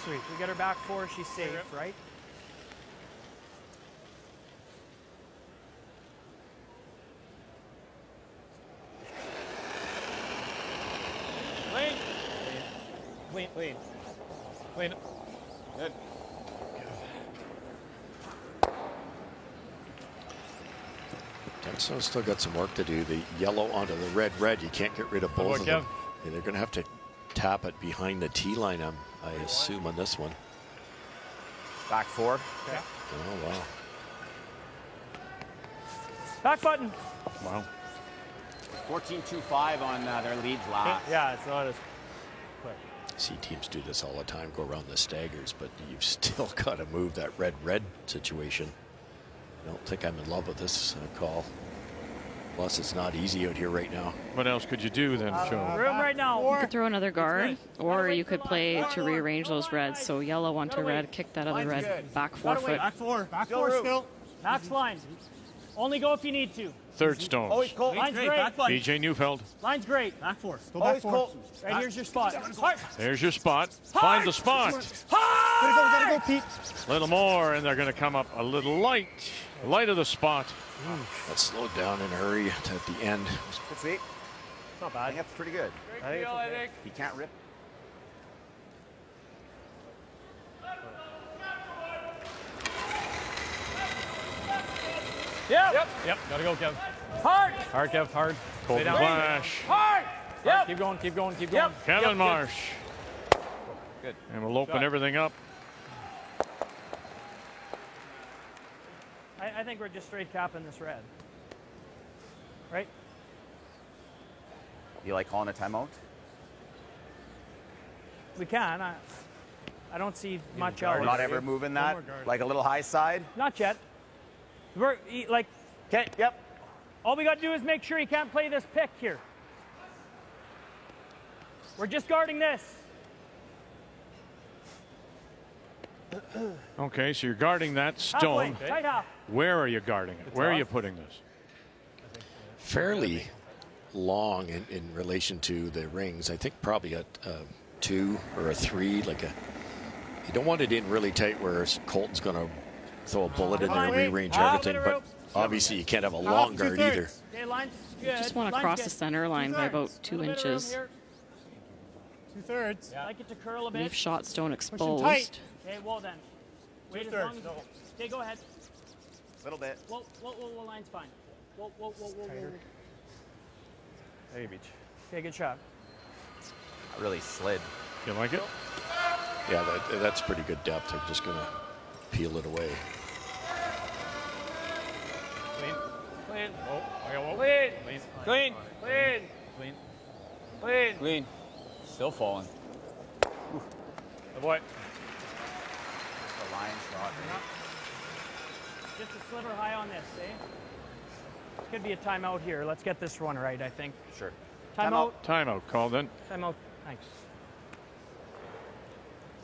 Sweet. We get her back 4. She's safe, right? Clean. Good. Dunstone's still got some work to do. The yellow onto the red. You can't get rid of both of them. And they're going to have to tap it behind the tee line, I assume, on this one. Back 4. Okay. Oh, wow. Back button. Wow. 14-2-5 on their leads last. Yeah, it's not as quick. See teams do this all the time, go around the staggers, but you've still got to move that red situation. I don't think I'm in love with this call. Plus, it's not easy out here right now. What else could you do then, Joe? Room right now. You could throw another guard, or you could play to rearrange those reds. So yellow onto red, kick that other red back 4 foot. Back 4. Back 4 still. Max line. Only go if you need to. Third Stones. Always Colton. Line's great. BJ Neufeld. Line's great. Back 4. Still back 4. Right here's your spot. There's your spot. Find the spot. Gotta go, Pete. A little more, and they're going to come up a little light. Light of the spot. Let's slow down and hurry at the end. Good sweep. It's not bad. I think that's pretty good. Great deal, I think. He can't rip. Yep. Gotta go, Kev. Hard. Hard, Kev. Hard. Colton down. Flash. Hard. Yep. Keep going. Yep. Kevin Marsh. Good. And we'll open everything up. I think we're just straight capping this red. Right? You like calling a timeout? We can. I don't see much else. We're not ever moving that? Like a little high side? Not yet. Like, Okay, yep. all we got to do is make sure he can't play this pick here. We're just guarding this. Okay, so you're guarding that stone. Halfway, tight half. Where are you guarding it? Where are you putting this? Fairly long in relation to the rings. I think probably a 2 or a 3, like a. You don't want it in really tight where Colton's going to throw a bullet in there and rearrange everything, but obviously you can't have a long guard either. Okay, line's You good. just want to cross the center line by about 2 inches. 2/3. Yeah. Like it to curl a bit. Leave shot stone Tight. exposed. Okay, well then. Wait as 2/3. long as. Okay, go ahead. Little bit. Whoa, line's fine. Whoa. Hey, Beach. Okay, good shot. I really slid. You like it? Yeah, that's pretty good depth. I'm just going to peel it away. Clean. Oh, I got one. Clean. Clean. Still falling. Avoid. The line shot. Just a sliver high on this, eh? Could be a timeout here. Let's get this one right, I think. Sure. Timeout. Timeout called then. Timeout. Thanks.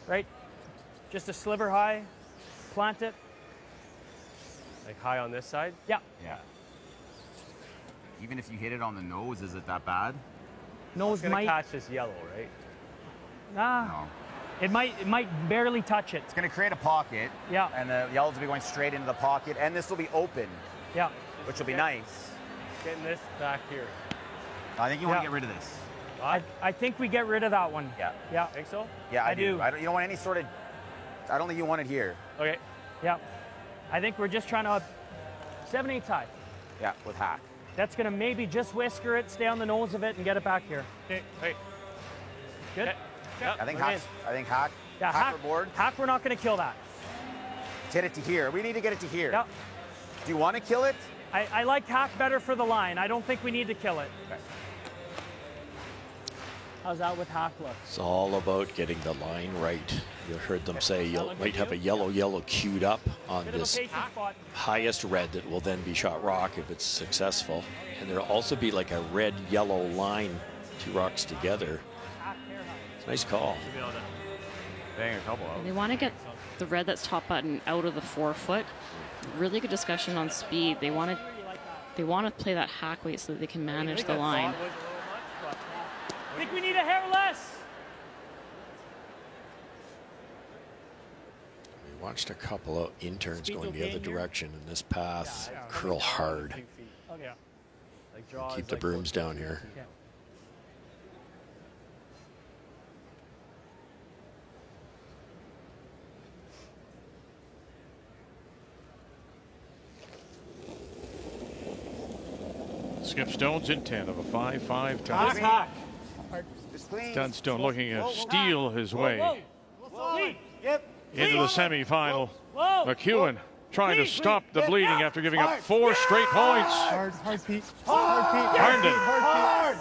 Right? Just a sliver high. Plant it. Like high on this side? Yeah. Yeah. Even if you hit it on the nose, is it that bad? Nose It's gonna might. catch this yellow, right? Nah. No. It might barely touch it. It's going to create a pocket. Yeah. And the yellows will be going straight into the pocket, and this will be open, Yeah. which will be nice. Getting this back here. I think you want Yeah. to get rid of this. I think we get rid of that one. Yeah. Yeah. Think so? Yeah, I do. do. You don't want any sort of. I don't think you want it here. Okay. Yeah. I think we're just trying to 7/8 high. Yeah, with hack. That's gonna maybe just whisker it, stay on the nose of it, and get it back here. Okay. Hey. Good. Okay. I think Okay. hack. Yeah, hack or board. Hack, we're not gonna kill that. Hit it to here. We need to get it to here. Yeah. Do you want to kill it? I like hack better for the line. I don't think we need to kill it. Okay. How's that with hack look? It's all about getting the line right. You heard them say you might have a yellow queued up on Bit of a this patient spot. highest red that will then be shot rock if it's successful. And there'll also be like a red-yellow line, 2 rocks together. Hack, hair high. It's a nice call. Bang a couple out. They want to get the red that's top button out of the 4-foot. Really good discussion on speed. They want to play that hack weight so that they can manage the line. I think we need a hair less. We watched a couple of interns Speed's going the okay other in here? direction, and this path curl hard. Okay. Like draw Keep is the like brooms down here. Yeah. Skip Stone's intent of a 5-5 tie. Hack. Just clean. Dunstone looking to steal his way Clean. Yep. into the semifinal. Whoa. McEwen trying to Clean, stop the bleeding yeah. after giving up 4 straight points. Hard, Pete. Hard, Pete. Herndon. Hard,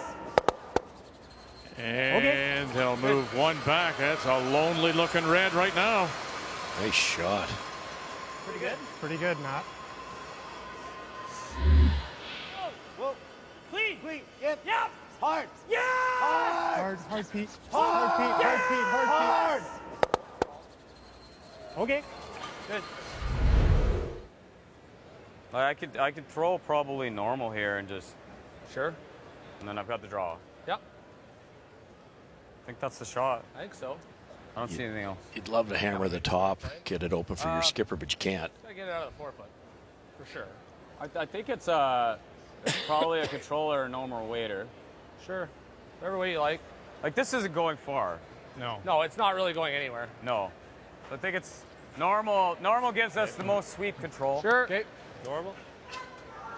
Pete. And they'll move one back. That's a lonely looking red right now. Nice shot. Pretty good. Pretty good, Matt. Whoa. Clean. Clean. Yep. Yep. Hard. Yeah. Hard, Pete. Hard, Pete. Hard, Pete. Hard, Pete. Okay. Good. Like I could throw probably normal here and just, Sure. and then I've got the draw. Yep. I think that's the shot. I think so. I don't see anything else. You'd love to hammer the top, get it open for your skipper, but you can't. Gotta get it out of the 4-foot. For sure. I think it's probably a controller or normal waiter. Sure. Whatever way you like. Like this isn't going far. No. No, it's not really going anywhere. No. I think it's normal. Normal gives us the most sweep control. Sure. Okay. Normal.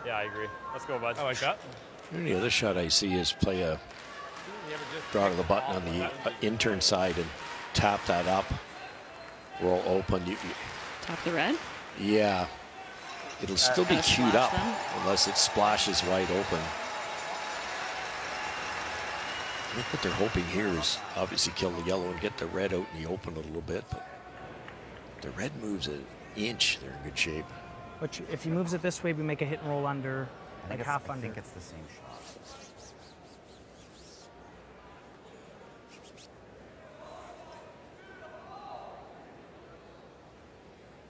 Yeah, I agree. Let's go, bud. I like that. The only other shot I see is play a draw to the button on the intern side and tap that up. Roll open. Tap the red? Yeah. It'll still be queued up unless it splashes wide open. I think what they're hoping here is obviously kill the yellow and get the red out in the open a little bit. But if the red moves an inch, they're in good shape. Which, if he moves it this way, we make a hit and roll under, like half under. I think it's the same shot.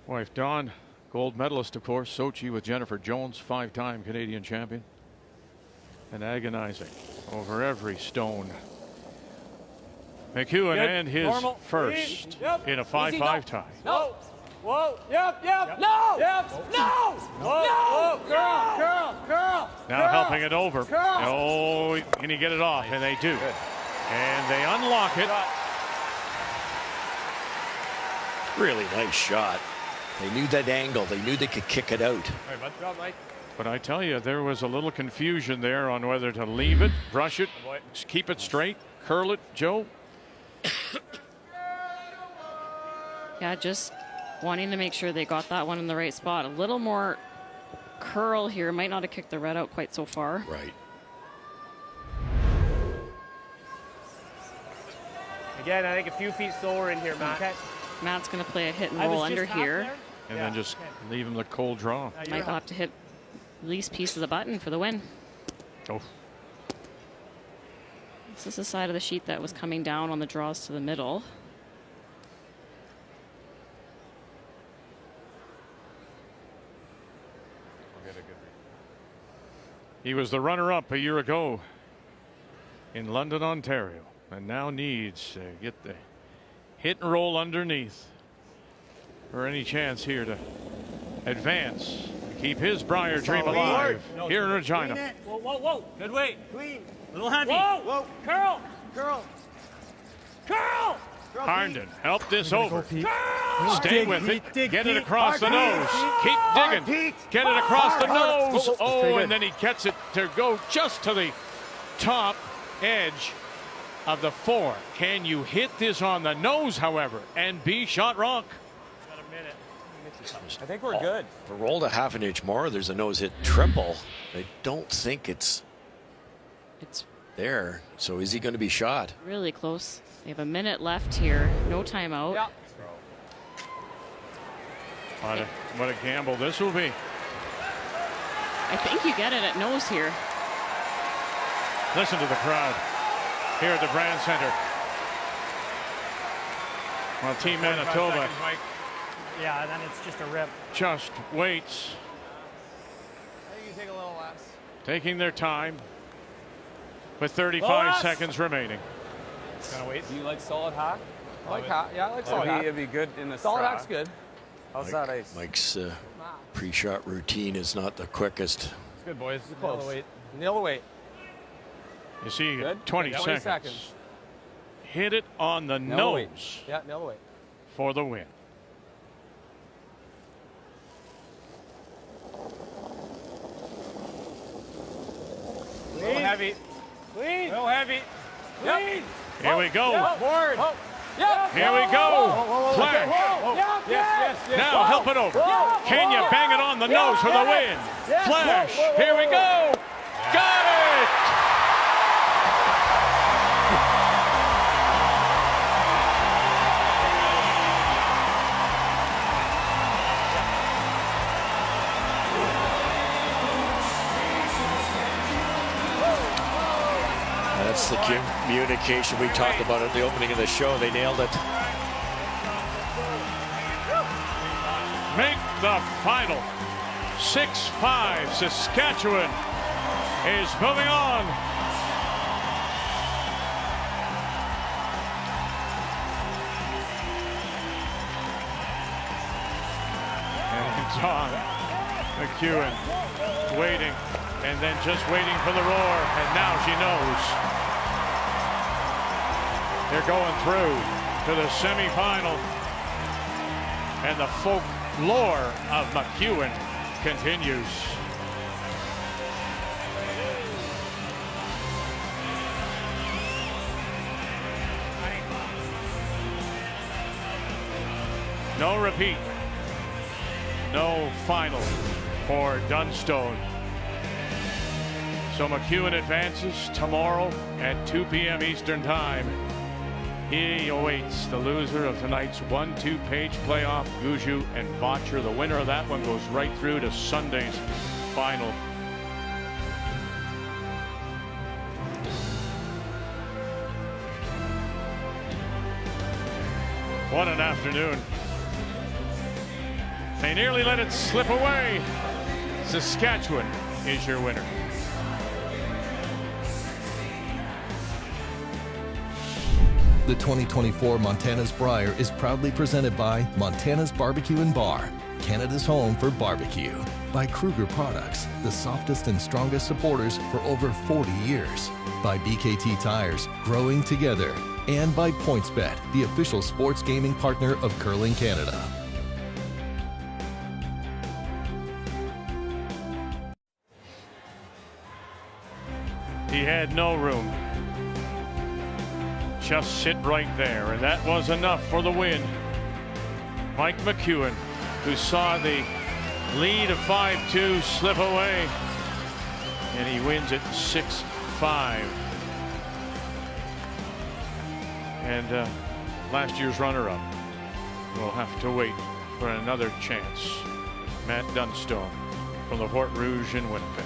Wife Dawn, gold medalist, of course, Sochi with Jennifer Jones, 5-time Canadian champion, and agonizing over every stone. McEwen and his first in a 5-5 tie. No. Whoa. Yep. No. Yep. No. Whoa. Girl. Now helping it over. Oh, can he get it off? And they do. And they unlock it. Really nice shot. They knew that angle. They knew they could kick it out. But I tell you, there was a little confusion there on whether to leave it, brush it, keep it straight, curl it. Joe? Yeah, just wanting to make sure they got that one in the right spot. A little more curl here. Might not have kicked the red out quite so far. Right. Again, I think a few feet slower in here, Matt. Okay. Matt's going to play a hit and roll under here. And then just leave him the cold draw. Might have to hit at least piece of the button for the win. Oh. This is the side of the sheet that was coming down on the draws to the middle. He was the runner-up a year ago in London, Ontario, and now needs to get the hit and roll underneath for any chance here to advance, keep his Brier dream alive here in Regina. Whoa. Good weight. Clean. Little heavy. Whoa. Curl. Harnden, help this over. Curl. Stay with it. Get it across the nose. Keep digging. Get it across the nose. Oh, and then he gets it to go just to the top edge of the 4. Can you hit this on the nose, however, and be shot rock? I think we're good. If it rolled a half an inch more, there's a nose hit triple. I don't think it's there. So is he going to be shot? Really close. They have a minute left here. No timeout. Yeah. What a gamble this will be. I think you get it at nose here. Listen to the crowd here at the Brand Center. Well, Team Manitoba Yeah, and then it's just a rip. just waits, I think you take a little less. taking their time with 35 seconds remaining. Gonna wait. Do you like solid hack? I like hack. Yeah, I like solid hack. It'd be good in the Solid straw. hack's good. How's that ice? Mike's pre-shot routine is not the quickest. It's good, boys. Nail the weight. Nail the weight. You see, Good. 20 20 seconds. Hit it on the Nail the weight. nose Yeah, nail the weight. for the win. Little heavy. Clean. Little heavy. Clean. Here we go. Board. Here we go. Flash. Yes. Now help it over. Can you bang it on the nose for the win? Flash. Here we go. Got it. That's the communication we talked about at the opening of the show. They nailed it. Make the final 6-5. Saskatchewan is moving on. And Don McEwen waiting, and then just waiting for the roar, and now she knows. They're going through to the semifinal, and the folklore of McEwen continues. No repeat, no final for Dunstone. So McEwen advances tomorrow at 2 p.m. Eastern Time He awaits the loser of tonight's 1-2 page playoff, Guju and Botcher. The winner of that one goes right through to Sunday's final. What an afternoon. They nearly let it slip away. Saskatchewan is your winner. The 2024 Montana's Brier is proudly presented by Montana's Barbecue and Bar, Canada's home for barbecue. By Kruger Products, the softest and strongest supporters for over 40 years. By BKT Tires, growing together. And by PointsBet, the official sports gaming partner of Curling Canada. He had no room. Just sit right there, and that was enough for the win. Mike McEwen, who saw the lead of 5-2 slip away, and he wins it 6-5. And last year's runner-up will have to wait for another chance. Matt Dunstone from the Fort Rouge in Winnipeg.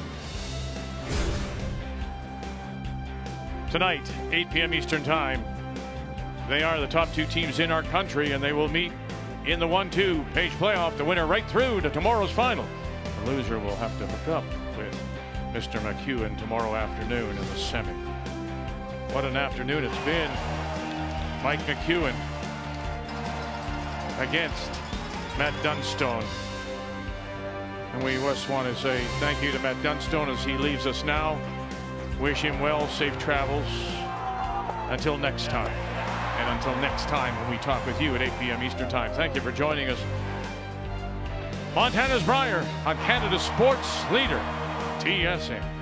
Tonight, 8 p.m. Eastern Time, they are the top two teams in our country, and they will meet in the 1-2 page playoff. The winner right through to tomorrow's final. The loser will have to hook up with Mr. McEwen tomorrow afternoon in the semi. What an afternoon it's been. Mike McEwen against Matt Dunstone. And we just want to say thank you to Matt Dunstone as he leaves us now. Wish him well, safe travels. Until next time. And until next time when we talk with you at 8 p.m. Eastern Time. Thank you for joining us. Montana's Brier on Canada's sports leader, TSN.